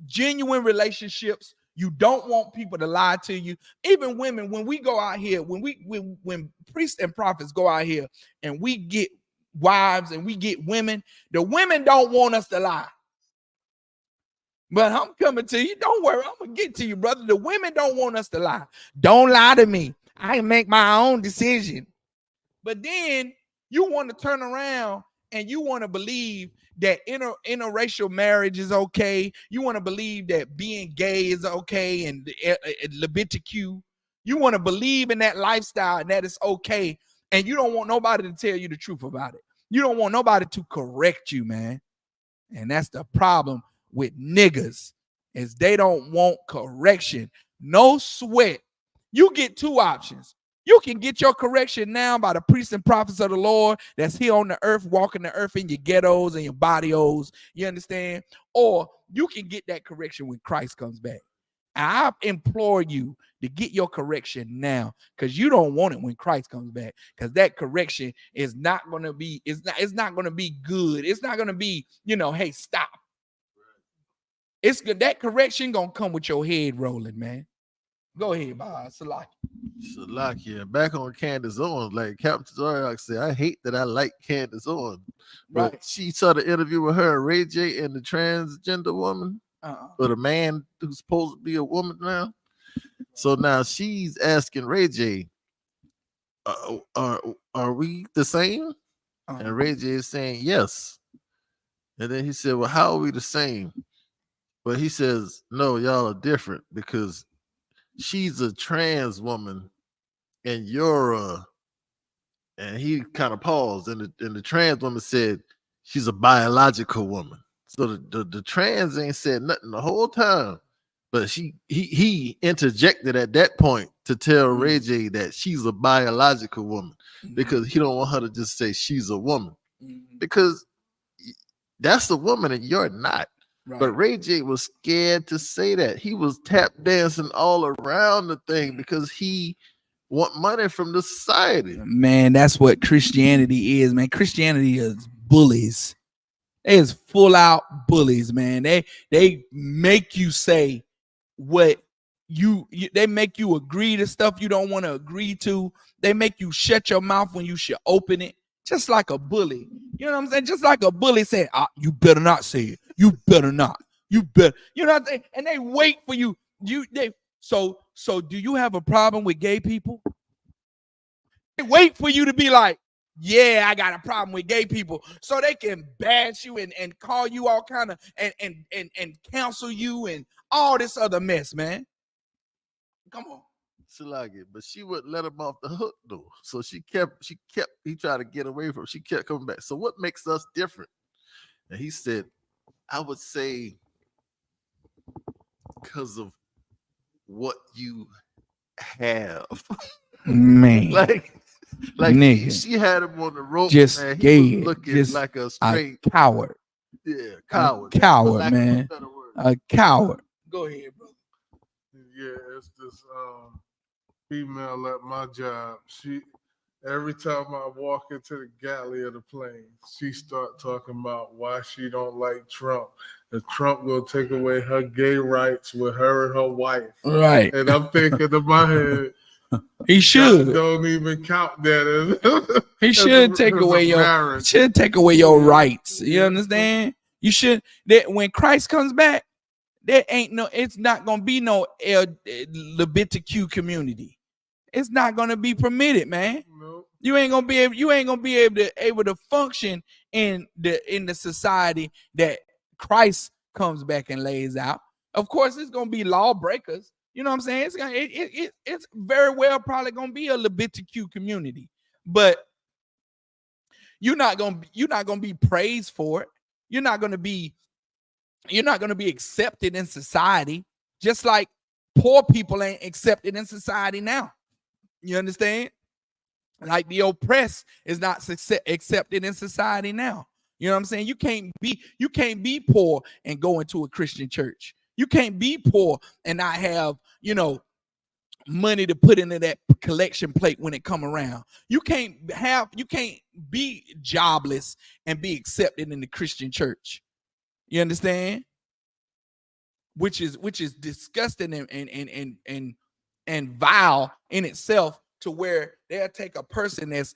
genuine relationships. You don't want people to lie to you. Even women, when we go out here, when priests and prophets go out here and we get wives and we get women, the women don't want us to lie. But I'm coming to you. Don't worry, I'm gonna get to you, brother. The women don't want us to lie. Don't lie to me. I can make my own decision. But then you want to turn around and you want to believe that interracial marriage is okay. You want to believe that being gay is okay and LGBTQ. You want to believe in that lifestyle and that it's okay. And you don't want nobody to tell you the truth about it. You don't want nobody to correct you, man. And that's the problem with niggas, is they don't want correction. No sweat. You get two options. You can get your correction now by the priests and prophets of the Lord that's here on the earth, walking the earth in your ghettos and your barrios. You understand? Or you can get that correction when Christ comes back. I implore you to get your correction now, because you don't want it when Christ comes back, because that correction is not going to be, it's not going to be good. It's not going to be, hey, stop. It's good. That correction going to come with your head rolling, man. Go ahead, Bob. Salakia. Back on Candace Owens, like Captain Zaryak said, I hate that I like Candace Owens. But Right. she saw the interview with her and Ray J and the transgender woman, or the man who's supposed to be a woman now. So now she's asking Ray J, are we the same? And Ray J is saying yes. And then he said, well, how are we the same? But he says, no, y'all are different, because she's a trans woman and you're and he kind of paused, and the trans woman said she's a biological woman. So the trans ain't said nothing the whole time, but he interjected at that point to tell Ray J that she's a biological woman, because he don't want her to just say she's a woman, because that's a woman and you're not. Right. But Ray J was scared to say that. He was tap dancing all around the thing because he want money from the society. Man, that's what Christianity is, man. Christianity is bullies. They is full out bullies, man. They make you say what you they make you agree to stuff you don't want to agree to. They make you shut your mouth when you should open it. Just like a bully. You know what I'm saying? Just like a bully saying, you better not say it. You better not. You better. You know what I'm saying? And they wait for you. So do you have a problem with gay people? They wait for you to be like, yeah, I got a problem with gay people, so they can bash you and call you all kind of and cancel you and all this other mess, man. Come on. But she wouldn't let him off the hook though. So he tried to get away from her. She kept coming back. So what makes us different? And he said, I would say because of what you have. Man. like nigga. She had him on the rope, just man. He scared, was looking just like a straight coward. Yeah, coward. A coward, man. A coward. Go ahead, bro. Yeah, it's this female at my job. She every time I walk into the galley of the plane, she start talking about why she don't like Trump. And Trump will take away her gay rights with her and her wife. Right. And I'm thinking in my head, he should. Don't even count that. He should take away your rights. You understand? You should. That when Christ comes back, it's not gonna be no LGBTQ community. It's not gonna be permitted, man. Nope. You ain't gonna be able to function in the society that Christ comes back and lays out. Of course, it's gonna be lawbreakers. You know what I'm saying? It's very well probably gonna be a LGBTQ community, but you're not gonna be praised for it. You're not gonna be accepted in society, just like poor people ain't accepted in society now. You understand? Like the oppressed is not accepted in society now. You know what I'm saying? You can't be poor and go into a Christian church. You can't be poor and not have, money to put into that collection plate when it come around. You can't be jobless and be accepted in the Christian church. You understand? Which is disgusting and vile in itself, to where they'll take a person that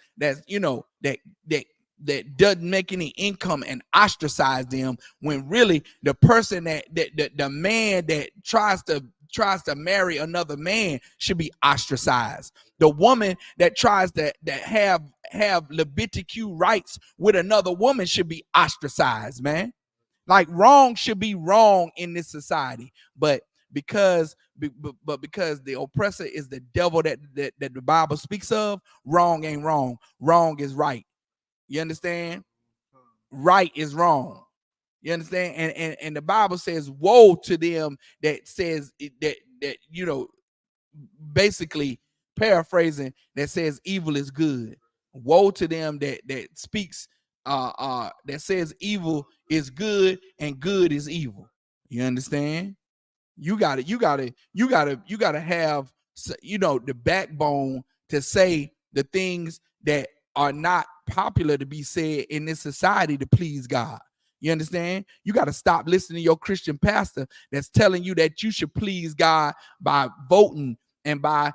doesn't make any income and ostracize them, when really the person that the man that tries to marry another man should be ostracized. The woman that tries to have LGBTQ rights with another woman should be ostracized, man. Like, wrong should be wrong in this society, but because the oppressor is the devil that the Bible speaks of, wrong ain't wrong. Wrong is right. You understand? Right is wrong. You understand? And the Bible says, woe to them that says that basically paraphrasing, that says evil is good. Woe to them that speaks that says evil is good and good is evil. You understand? You gotta have the backbone to say the things that are not popular to be said in this society to please God. You understand? You got to stop listening to your Christian pastor that's telling you that you should please God by voting and by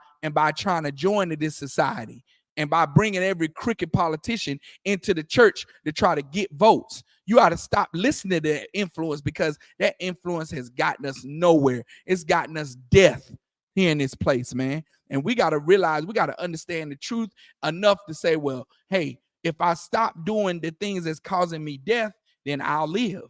trying to join to this society, and by bringing every crooked politician into the church to try to get votes. You ought to stop listening to that influence, because that influence has gotten us nowhere. It's gotten us death here in this place, man. And we got to realize, we got to understand the truth enough to say, well, hey, if I stop doing the things that's causing me death, then I'll live.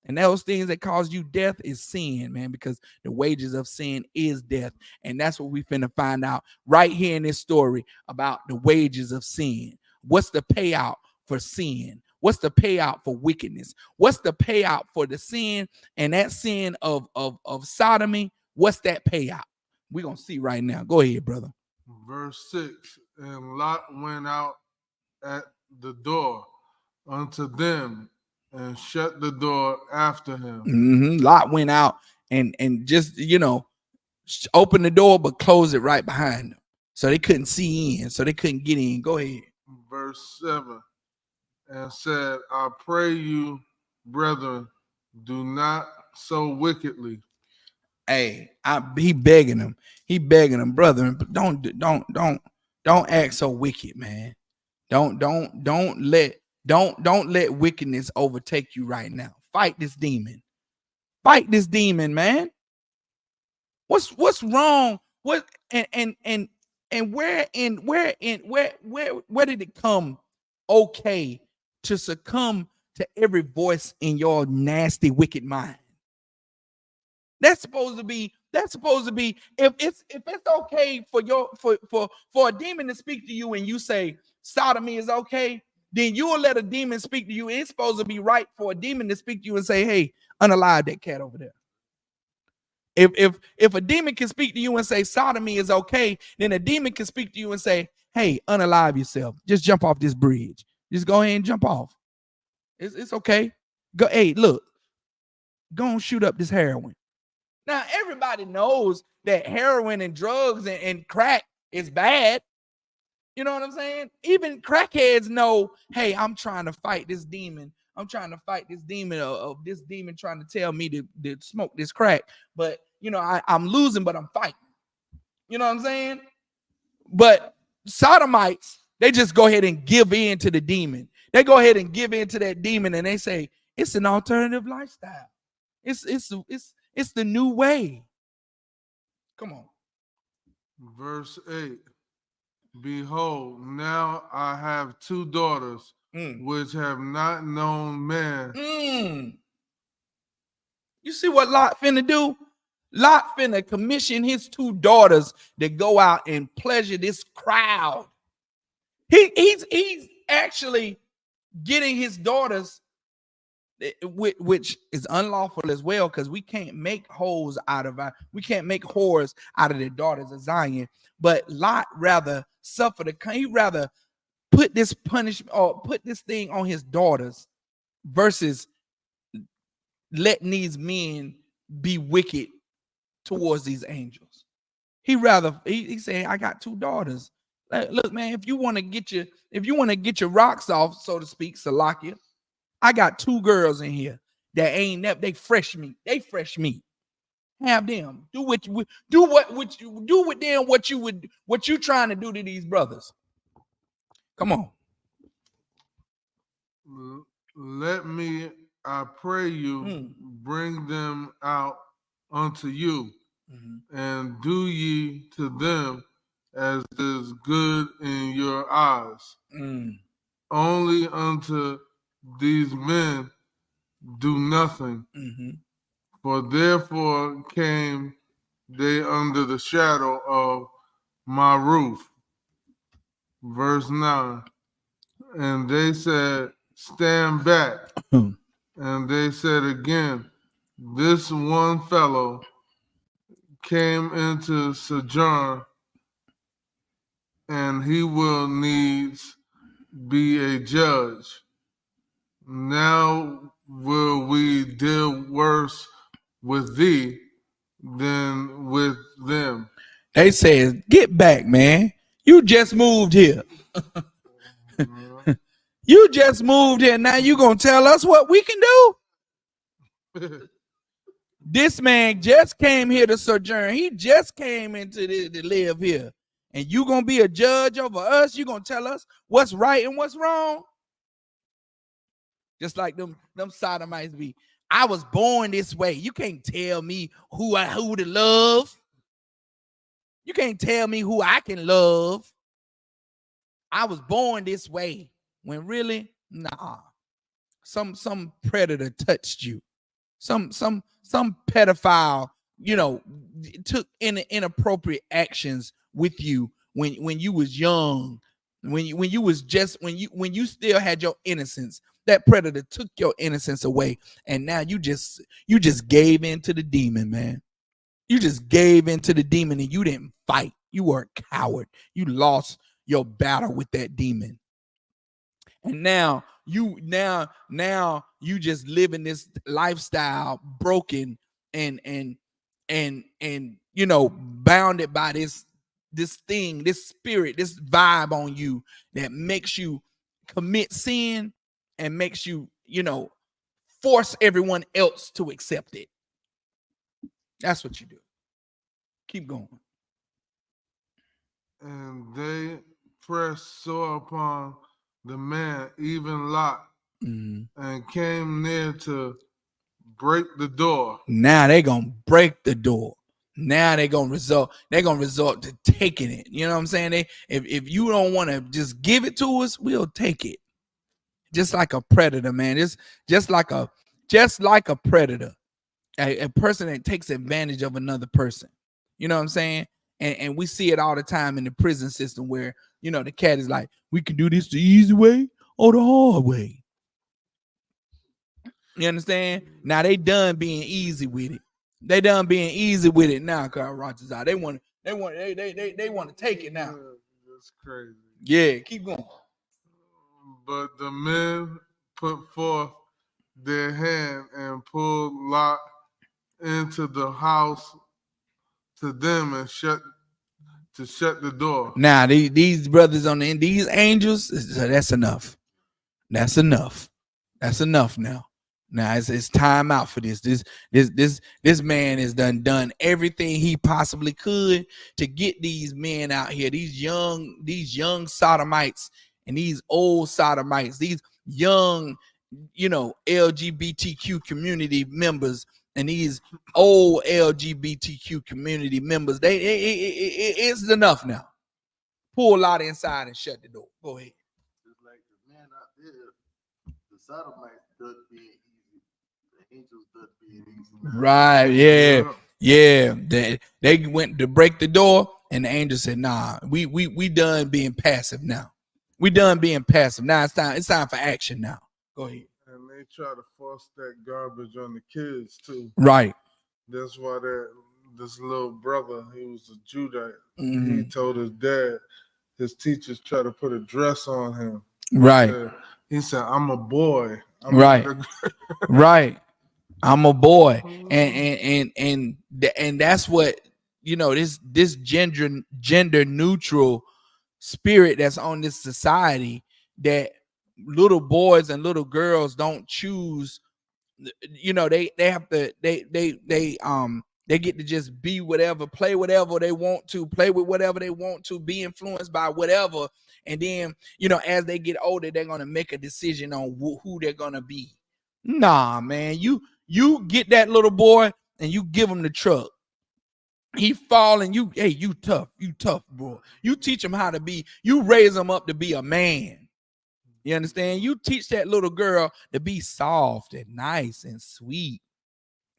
And those things that cause you death is sin, man, because the wages of sin is death. And that's what we finna find out right here in this story about the wages of sin. What's the payout for sin? What's the payout for wickedness? What's the payout for the sin? And that sin of sodomy, what's that payout? We're going to see right now. Go ahead, brother. Verse 6, and Lot went out at the door unto them and shut the door after him. Lot went out and just, open the door, but close it right behind them. So they couldn't see in, so they couldn't get in. Go ahead. Verse 7, and said, I pray you, brethren, do not so wickedly. Hey, he begging them. He begging them, brother. Don't act so wicked, man. Don't let wickedness overtake you right now. Fight this demon. Fight this demon, man. What's wrong? What and where did it come okay to succumb to every voice in your nasty, wicked mind? That's supposed to be if it's okay for a demon to speak to you and you say sodomy is okay, then you will let a demon speak to you. It's supposed to be right for a demon to speak to you and say, hey, unalive that cat over there. If a demon can speak to you and say sodomy is okay, then a demon can speak to you and say, hey, unalive yourself. Just jump off this bridge. Just go ahead and jump off. It's okay. Go, hey, look, go and shoot up this heroin. Now, everybody knows that heroin and drugs and crack is bad. You know what I'm saying? Even crackheads know, hey, I'm trying to fight this demon. I'm trying to fight this demon of this demon trying to tell me to smoke this crack. But, I'm losing, but I'm fighting. You know what I'm saying? But sodomites, they just go ahead and give in to the demon. They go ahead and give in to that demon, and they say, it's an alternative lifestyle. It's the new way. Come on. Verse 8. Behold, now I have two daughters which have not known man. You see what Lot finna do? Lot finna commission his two daughters to go out and pleasure this crowd. He's actually getting his daughters which is unlawful as well, because we can't make whores out of their daughters of Zion. But Lot rather suffer he rather put this punishment or put this thing on his daughters versus letting these men be wicked towards these angels. He said, I got 2 daughters. Look, man, if you want to get your rocks off, so to speak, Salakia, I got 2 girls in here that ain't never, they fresh meat. Have them do with them what you trying to do to these brothers. Come on. Let me, I pray you, bring them out unto you, and do ye to them as is good in your eyes. Only unto these men do nothing, for therefore came they under the shadow of my roof. Verse 9, and they said, stand back. And they said again, this one fellow came into sojourn, and he will needs be a judge. Now will we deal worse with thee than with them. They said, get back, man. You just moved here. You just moved here. Now you gonna tell us what we can do? This man just came here to sojourn. He just came into to live here. And you gonna be a judge over us? You gonna tell us what's right and what's wrong? Just like them sodomites be. I was born this way. You can't tell me who to love. You can't tell me who I can love. I was born this way. When really, nah. Some predator touched you. Some pedophile, took inappropriate actions with you when you was young, when you still had your innocence. That predator took your innocence away, and now you just gave in to the demon, man. You just gave in to the demon, and you didn't fight. You were a coward. You lost your battle with that demon. And now you just live in this lifestyle, broken and bounded by this thing, this spirit, this vibe on you that makes you commit sin and makes you, force everyone else to accept it. That's what you do. Keep going. And they pressed sore upon the man, even Lot, and came near to break the door. Now they're gonna break the door. Now they're gonna resort to taking it. You know what I'm saying? If you don't want to just give it to us, we'll take it. Just like a predator, man. It's just like a predator, a person that takes advantage of another person. You know what I'm saying? And we see it all the time in the prison system where, the cat is like, we can do this the easy way or the hard way. You understand? Now they done being easy with it. They done being easy with it now, Carl Rogers out. They want to take it now. That's crazy. Yeah, keep going. But the men put forth their hand and pulled Lot into the house to them and shut the door. Now these brothers these angels, that's enough. That's enough. That's enough now. Now it's time out for this. This man has done everything he possibly could to get these men out here, these young sodomites and these old sodomites, these young, LGBTQ community members and these old LGBTQ community members. It's enough now. Pull a lot inside and shut the door. Go ahead. It's like the man out there, the sodomites does being easy. The angels does being easy. Right, yeah. They went to break the door, and the angel said, "Nah, we done being passive now. We done being passive. Now it's time for action now." Go ahead. And they they try to force that garbage on the kids too. Right. That's why this little brother, he was a Judite. He Mhm. told his dad, his teachers try to put a dress on him. Right. He said, "I'm a boy." I'm Right. not a Right. I'm a boy, and that's what, you know, this gender neutral spirit that's on this society, that little boys and little girls don't choose. You know, they have to they get to just be whatever, play whatever they want to, play with whatever they want to, be influenced by whatever, and then, you know, as they get older, they're gonna make a decision on who they're gonna be. Nah, man, you get that little boy and you give him the truck. He fall and you tough, bro. You teach him how to be, you raise him up to be a man. You understand? You teach that little girl to be soft and nice and sweet.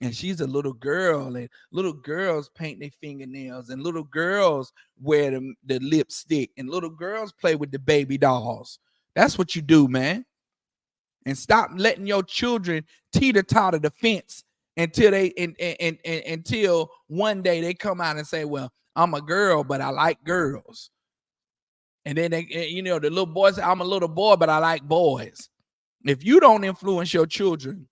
And she's a little girl, and little girls paint their fingernails, and little girls wear the lipstick, and little girls play with the baby dolls. That's what you do, man. And stop letting your children teeter-totter the fence until until one day they come out and say, well, I'm a girl, but I like girls. And then they, you know, the little boys say, I'm a little boy, but I like boys. If you don't influence your children,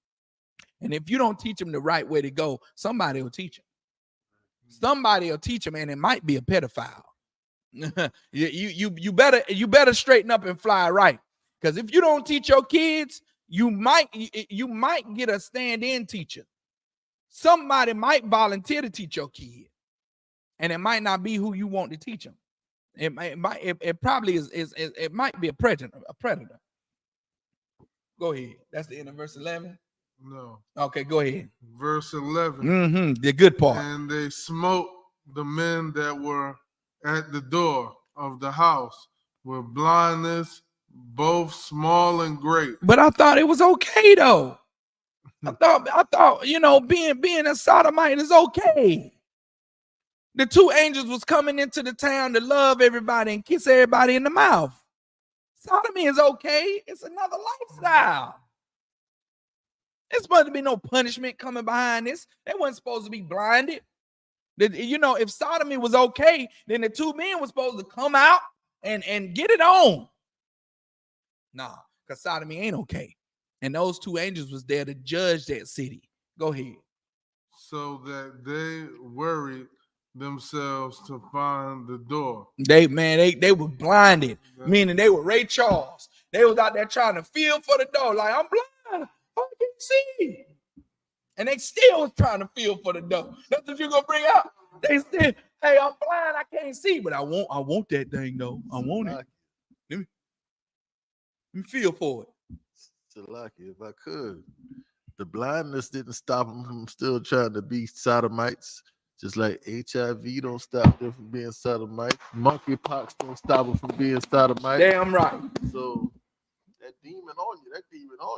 and if you don't teach them the right way to go, somebody will teach them. Somebody will teach them, and it might be a pedophile. you better straighten up and fly right. Because if you don't teach your kids, you might get a stand-in teacher. Somebody might volunteer to teach your kid, and it might not be who you want to teach them. It probably is it might be a predator. Go ahead. That's the end of verse 11. No. Okay, go ahead. Verse 11. The good part. And they smote the men that were at the door of the house with blindness, both small and great. But I thought it was okay though. I thought, you know, being a sodomite is okay. The two angels was coming into the town to love everybody and kiss everybody in the mouth. Sodomy is okay. It's another lifestyle. There's supposed to be no punishment coming behind this. They weren't supposed to be blinded. You know, if sodomy was okay, then the two men were supposed to come out and get it on. Nah, because sodomy ain't okay. And those two angels was there to judge that city. Go ahead. So that they worried themselves to find the door. They were blinded, meaning they were Ray Charles. They was out there trying to feel for the door, like, I'm blind, I can't see. And they still was trying to feel for the door. That's what you're gonna bring out. They still, hey, I'm blind, I can't see, but I want that thing though. I want it. Let me feel for it. Salaki, if I could. The blindness didn't stop them from still trying to be sodomites. Just like HIV don't stop them from being sodomites. Monkeypox don't stop them from being sodomites. Damn right. So that demon on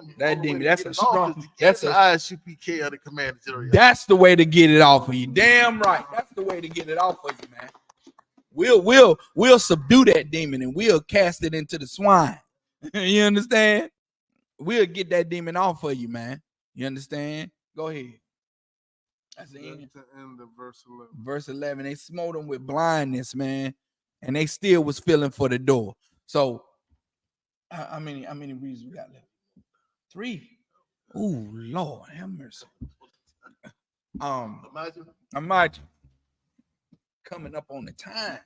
you. That demon, that's a strong. That's an ISUPK under Commander General. That's the way to get it off of you. Damn right. That's the way to get it off of you, man. We'll subdue that demon and we'll cast it into the swine. You understand? We'll get that demon off of you, man. You understand? Go ahead. That's the end of verse 11. Verse 11. They smote them with blindness, man, and they still was feeling for the door. So, how many reads we got left? 3. Oh Lord, have mercy. Imagine coming up on the time.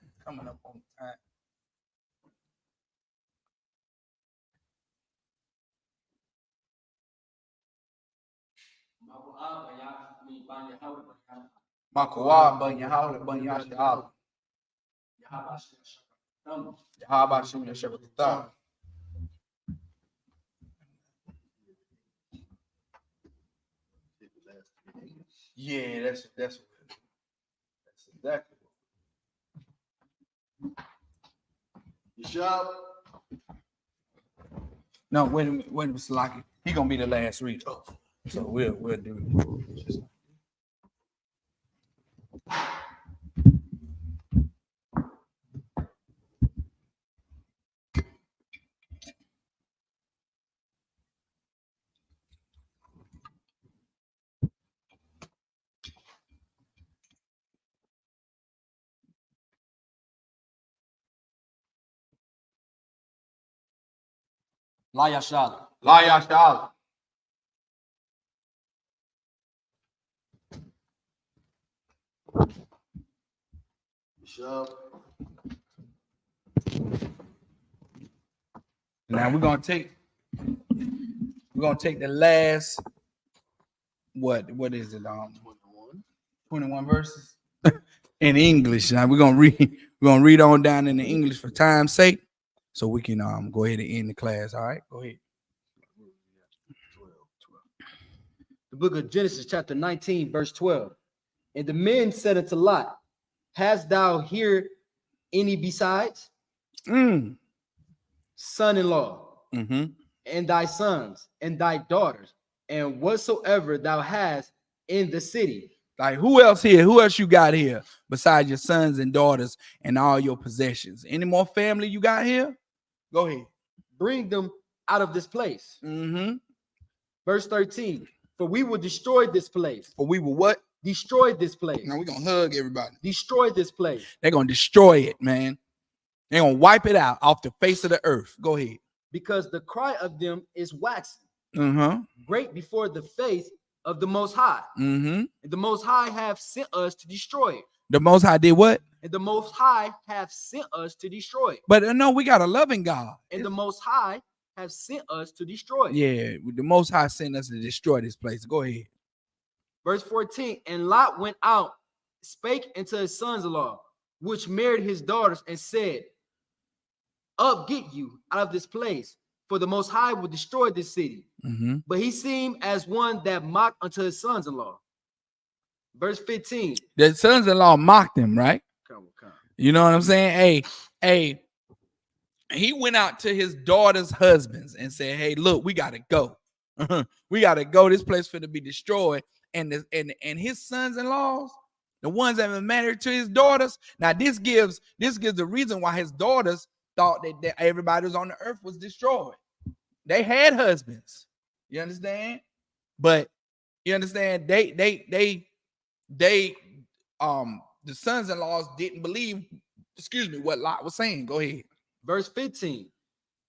Makuwa banya haula banya shahab. Yahaba shim yashabata. Yeah, that's exactly. Yashab. No, wait a minute, Salaki. He gonna be the last reader. So we'll do it. La Yashala. La Yashala. Now we're gonna take the last what is it? 21 verses in English. Now we're gonna read on down in the English for time's sake, so we can go ahead and end the class. All right, go ahead. The book of Genesis, chapter 19, verse 12. And the men said unto Lot, hast thou here any besides? Son-in-law, and thy sons, and thy daughters, and whatsoever thou hast in the city. Like, who else here? Who else you got here besides your sons and daughters and all your possessions? Any more family you got here? Go ahead. Bring them out of this place. Verse 13. For we will destroy this place. For we will what? Destroy this place. Now we're going to hug everybody. Destroy this place. They're going to destroy it, man. They're going to wipe it out off the face of the earth. Go ahead. Because the cry of them is waxing great before the face of the Most High. And the Most High have sent us to destroy it. The Most High did what? And the Most High have sent us to destroy it. But no, we got a loving God. And the Most High have sent us to destroy it. Yeah, the Most High sent us to destroy this place. Go ahead. Verse 14. And Lot went out, spake unto his sons-in-law, which married his daughters, and said, up get you out of this place, for the Most High will destroy this city. But he seemed as one that mocked unto his sons-in-law. Verse 15. The sons-in-law mocked him, right? Come. You know what I'm saying? Hey, he went out to his daughter's husbands and said, hey, look, we got to go. We got to go. This place finna be destroyed. And his sons-in-laws, the ones that were married to his daughters. Now, this gives the reason why his daughters thought that everybody was on the earth was destroyed. They had husbands. You understand? But you understand, the sons-in-laws didn't believe, what Lot was saying. Go ahead. Verse 15.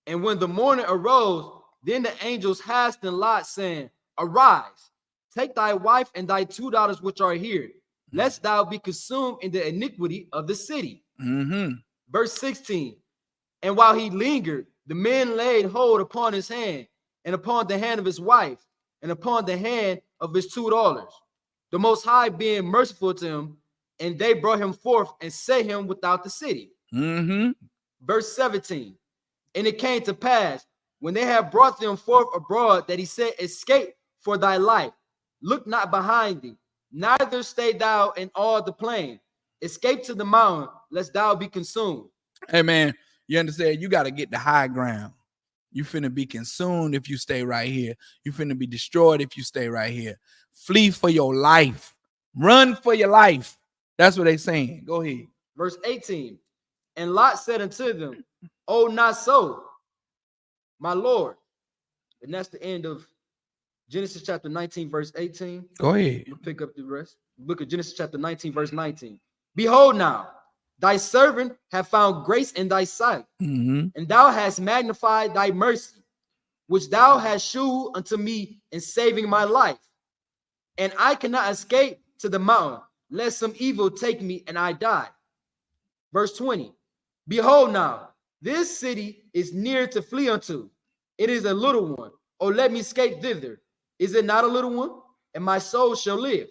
And when the morning arose, then the angels hastened Lot, saying, arise, take thy wife and thy two daughters which are here, lest thou be consumed in the iniquity of the city. Verse 16. And while he lingered, the men laid hold upon his hand, and upon the hand of his wife, and upon the hand of his two daughters, the Most High being merciful to him, and they brought him forth and set him without the city. Verse 17. And it came to pass, when they had brought them forth abroad, that he said, escape for thy life, look not behind thee, neither stay thou in all the plain, escape to the mountain, lest thou be consumed. Hey, man. You understand? You got to get the high ground. You finna be consumed if you stay right here. You finna be destroyed if you stay right here. Flee for your life. Run for your life. That's what they saying. Go ahead. Verse 18. And Lot said unto them, oh, not so, my Lord. And that's the end of Genesis chapter 19, verse 18. Go ahead. We'll pick up the rest. Look at Genesis chapter 19, verse 19. Behold now, thy servant have found grace in thy sight, and thou hast magnified thy mercy, which thou hast shewed unto me in saving my life. And I cannot escape to the mountain, lest some evil take me and I die. Verse 20. Behold now, this city is near to flee unto. It is a little one. Oh, let me escape thither. Is it not a little one? And my soul shall live.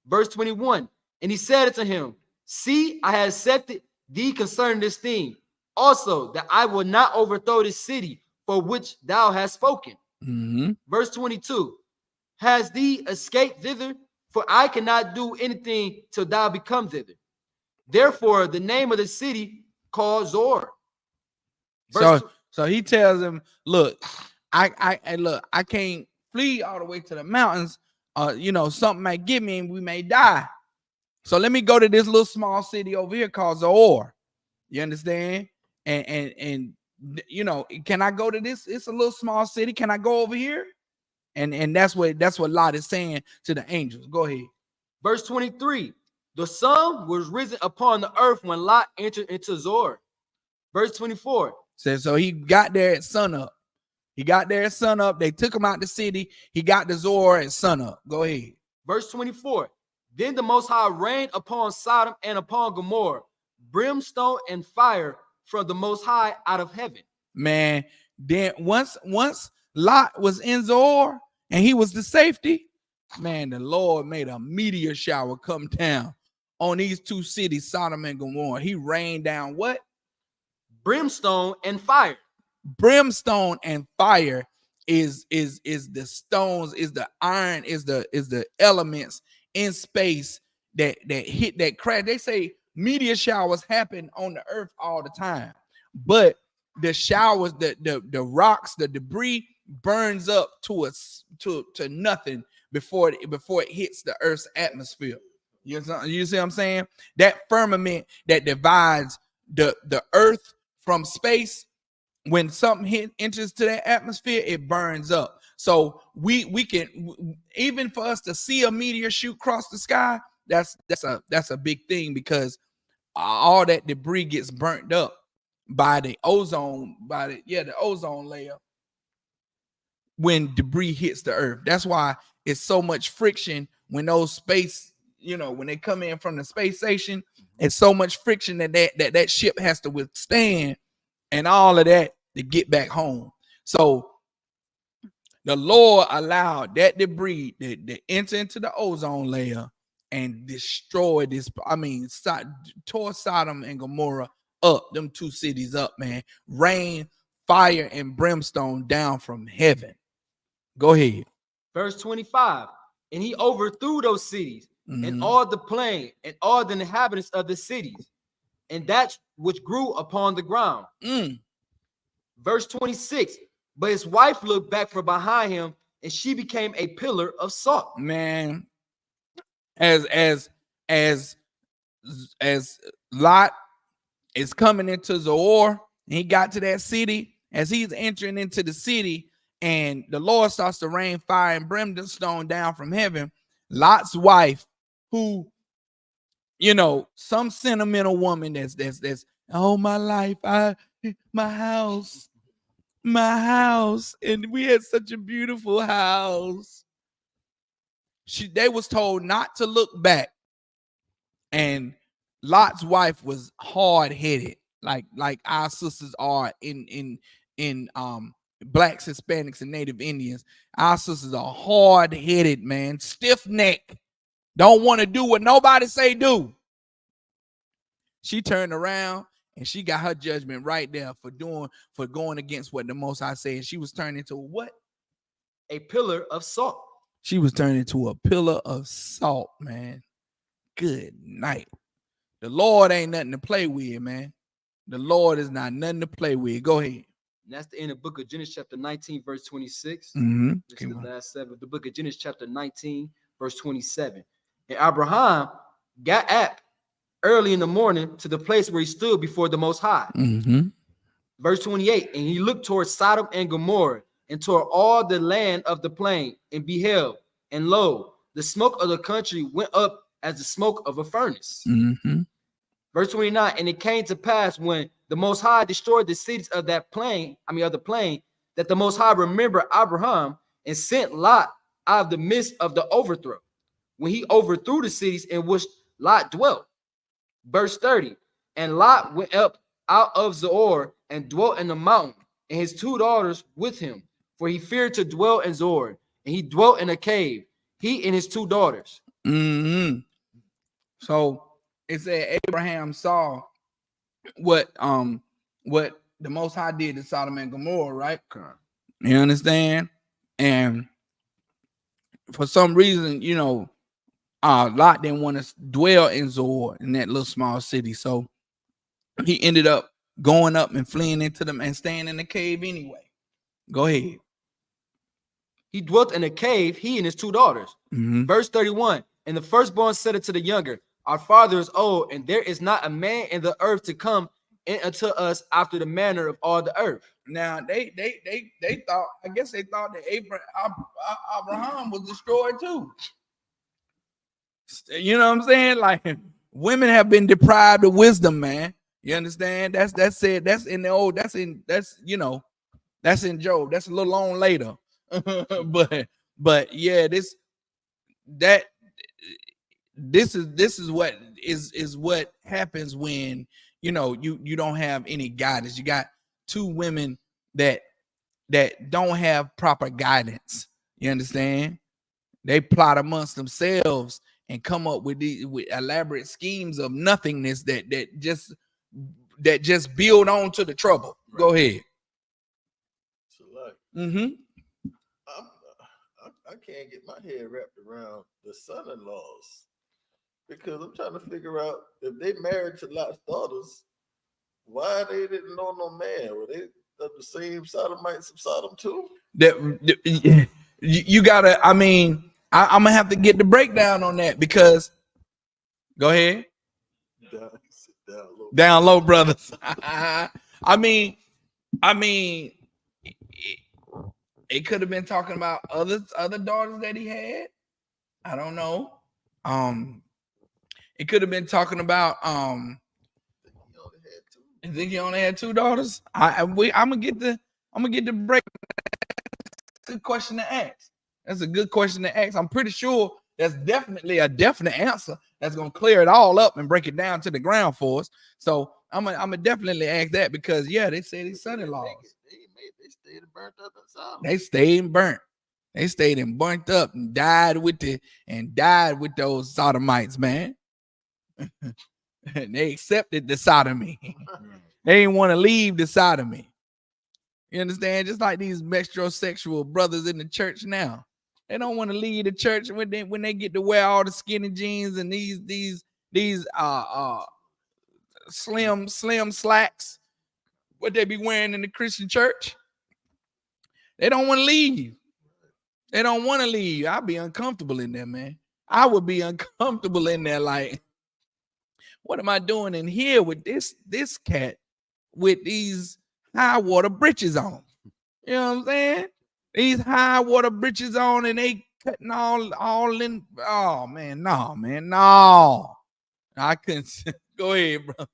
Verse 21. And he said unto him, see, I have accepted thee concerning this thing, also that I will not overthrow this city for which thou hast spoken. Verse 22. Has thee escaped thither? For I cannot do anything till thou become thither. Therefore, the name of the city called Zor. So he tells him, look, I can't flee all the way to the mountains. Something might get me and we may die. So let me go to this little small city over here called Zor. You understand? And can I go to this? It's a little small city. Can I go over here? And that's what Lot is saying to the angels. Go ahead. Verse 23. The sun was risen upon the earth when Lot entered into Zor. Verse 24. Says so he got there at sunup. He got there at sun up. They took him out the city. He got to Zoar at sun up. Go ahead. Verse 24. Then the Most High rained upon Sodom and upon Gomorrah brimstone and fire from the Most High out of heaven. Man, then once Lot was in Zoar and he was the safety, man, the Lord made a meteor shower come down on these two cities, Sodom and Gomorrah. He rained down what? Brimstone and fire. Brimstone and fire is the stones, is the iron, is the elements in space that hit that crash. They say meteor showers happen on the earth all the time, but the showers, the rocks, the debris burns up to nothing before it hits the earth's atmosphere. You see what I'm saying? That firmament that divides the earth from space, when something enters to that atmosphere, it burns up. So we can, even for us to see a meteor shoot across the sky, that's a big thing, because all that debris gets burnt up by the ozone layer when debris hits the earth. That's why it's so much friction when those space, when they come in from the space station, it's so much friction that ship has to withstand and all of that to get back home. So the Lord allowed that debris to enter into the ozone layer and destroy this. Tore Sodom and Gomorrah up, them two cities up, man. Rain, fire, and brimstone down from heaven. Go ahead. Verse 25. And he overthrew those cities and all the plain and all the inhabitants of the cities and that which grew upon the ground. Verse 26. But his wife looked back from behind him, and she became a pillar of salt. Man, as Lot is coming into Zoar, and he got to that city, as he's entering into the city, and the Lord starts to rain fire and brimstone down from heaven, Lot's wife, who, some sentimental woman that's oh, my life, my house, and we had such a beautiful house. They was told not to look back, and Lot's wife was hard-headed, like our sisters are in Blacks, Hispanics, and Native Indians. Our sisters are hard-headed, man, stiff-necked, don't want to do what nobody say do. She turned around and she got her judgment right there for going against what the Most High said. She was turned into what? A pillar of salt. She was turned into a pillar of salt, man. Good night. The Lord ain't nothing to play with, man. The Lord is not nothing to play with. Go ahead. And that's the end of the book of Genesis, chapter 19, verse 26. This is the last seven. The book of Genesis, chapter 19, verse 27. And Abraham got up early in the morning to the place where he stood before the Most High. Verse 28. And he looked towards Sodom and Gomorrah and toward all the land of the plain, and beheld, and lo, the smoke of the country went up as the smoke of a furnace. Verse 29. And it came to pass, when the Most High destroyed the cities of that plain, of the plain, that the Most High remembered Abraham and sent Lot out of the midst of the overthrow, when he overthrew the cities in which Lot dwelt. Verse 30. And Lot went up out of Zoar and dwelt in the mountain, and his two daughters with him, for he feared to dwell in Zoar, and he dwelt in a cave, he and his two daughters. So it said Abraham saw what the Most High did to Sodom and Gomorrah, right? You understand? And for some reason, Lot didn't want to dwell in Zoar, in that little small city. So he ended up going up and fleeing into them and staying in the cave anyway. Go ahead. He dwelt in a cave, he and his two daughters. Verse 31. And the firstborn said unto the younger, our father is old, and there is not a man in the earth to come in unto us after the manner of all the earth. Now they thought, I guess they thought that Abraham was destroyed too. You know what I'm saying? Like, women have been deprived of wisdom, man. You understand? That's said. That's in the old. That's That's in Job. That's a little on later. but yeah, this is what happens when you don't have any guidance. You got two women that don't have proper guidance. You understand? They plot amongst themselves and come up with elaborate schemes of nothingness that just build on to the trouble. Right. Go ahead. So like, I can't get my head wrapped around the son-in-laws because I'm trying to figure out if they married to Lot's daughters, why they didn't know no man? Were they of the same Sodomites of Sodom too? You gotta. I mean, I'm gonna have to get the breakdown on that because. Go ahead. Down low, brothers. I mean, it could have been talking about other daughters that he had. I don't know. It could have been talking about I think he only had 2 daughters. I'm gonna get the break. Good question to ask. That's a good question to ask. I'm pretty sure that's definitely a definite answer that's gonna clear it all up and break it down to the ground for us. So I'm gonna definitely ask that because they said his son-in-laws. They stayed and burnt up inside. They stayed and burnt. They stayed and burnt up and died with those sodomites, man. They accepted the sodomy. They didn't want to leave the sodomy. You understand? Just like these metrosexual brothers in the church now. They don't want to leave the church when they get to wear all the skinny jeans and these slim slacks. What they be wearing in the Christian church. They don't want to leave. They don't want to leave. I'd be uncomfortable in there, man. I would be uncomfortable in there. Like, what am I doing in here with this cat with these high water britches on? You know what I'm saying? These high water britches on and they cutting all in. Oh man, no. I couldn't. Go ahead, bro.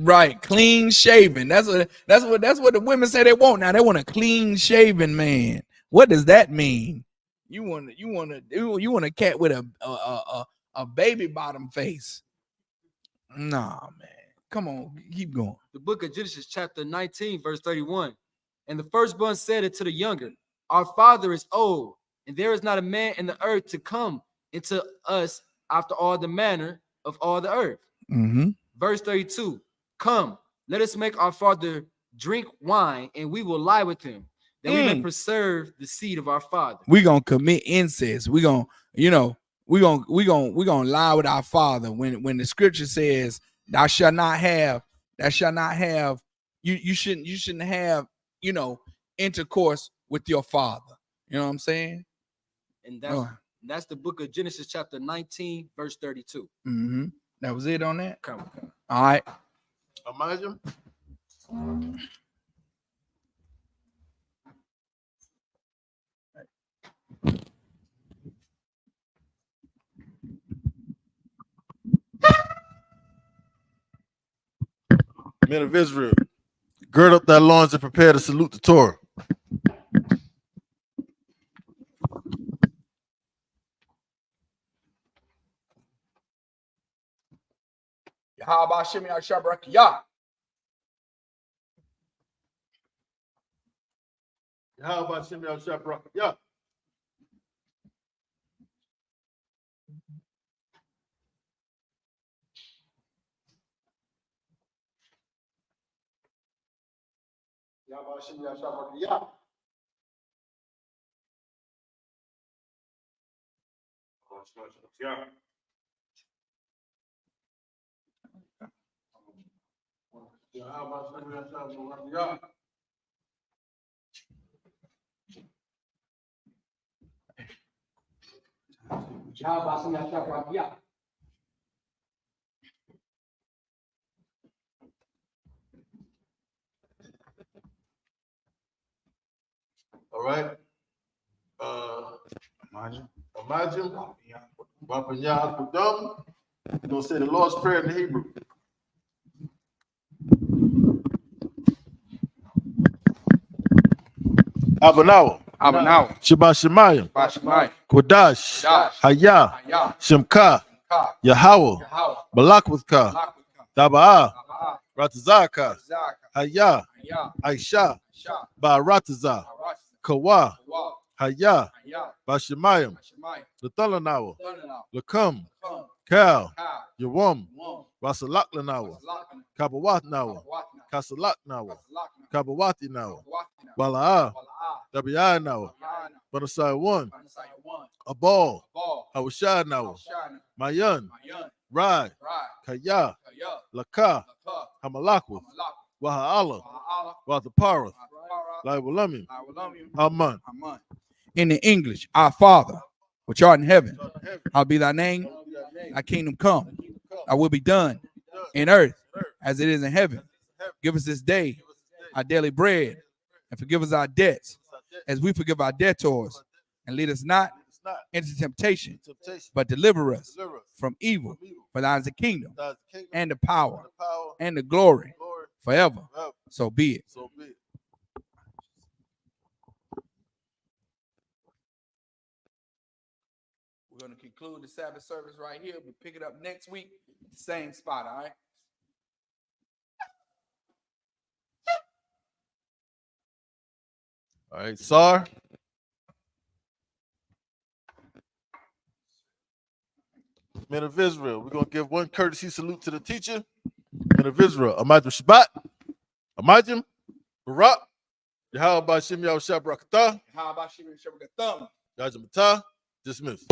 Right, clean shaven. That's what the women say they want now. They want a clean shaven man. What does that mean? You want a cat with a baby bottom face? Nah, man. Come on, keep going. The book of Genesis, chapter 19, verse 31. And the firstborn said it to the younger, our father is old, and there is not a man in the earth to come into us after all the manner of all the earth. Mm-hmm. Verse 32, come, let us make our father drink wine, and we will lie with him, that we may preserve the seed of our father. We're gonna commit incest. We're gonna lie with our father. When the scripture says, you shouldn't have, intercourse with your father. You know what I'm saying? And that's the book of Genesis, chapter 19, verse 32. Mm-hmm. That was it on that? Come. All right. Imagine. Men of Israel, gird up thy loins and prepare to salute the Torah. How about Shimmy Shabrakiyah? How about Shimmy Shabrakiyah? All right. Imagine. We're going to say the Lord's Prayer in Hebrew. Abanawa, Abanawa, Shabbat Shemayim, Bashemayim, Kodash, Kodash, Hayah, Hayah, Shemka, Ka, Yahweh, Yahweh, Balakwithka, Malakutha, Daba'ah, Taba'ah, Ratazaka, Zaka, Hayah, Hayah, Aisha, Sha, Ba'arataza, Arasa, Kawa, Kawa, Hayah, Hayah, Bashemayim, Bashemayim, Lathalanawa, Thunanaw, Lakam, Kam, Kal, Ka, Yawam, Wam, Rasalakhlanawa, Salakana, Kabawatnawa, Kabawatna, Kasalaknawa, Kasalakna, Kabawatinawa, Kawatina, Wala'ah, Wala'ah, Dabi'anawa, Yana, Banasai 1, Banasaya 1, Abal, Ball, Hawashanawa, Shana, Mayan, Mayan, Rai, Rai, Kaya, Kaya, Laka, Laka, Hamalakwa, Malak, Waha'ala, Ma'ala, Wathaparath, Para, Laiwalamim, Iwalamim, Aman. Aman. In the English, our Father, which art in heaven, hallowed be thy name, thy kingdom come, thy will be done in earth as it is in heaven. Give us this day our daily bread, and forgive us our debts as we forgive our debtors, and lead us not into temptation, but deliver us from evil. For thine is the kingdom, and the power, and the glory forever. So be it. We're going to conclude the Sabbath service right here. We'll pick it up next week, same spot, all right? All right, Sar. Men of Israel, we're going to give one courtesy salute to the teacher. Men of Israel, Amajim Shabbat, Amajim, Barak, Yahweh Bashim Yahweh Shabrakatah, How about you? Yajim Matah, dismissed.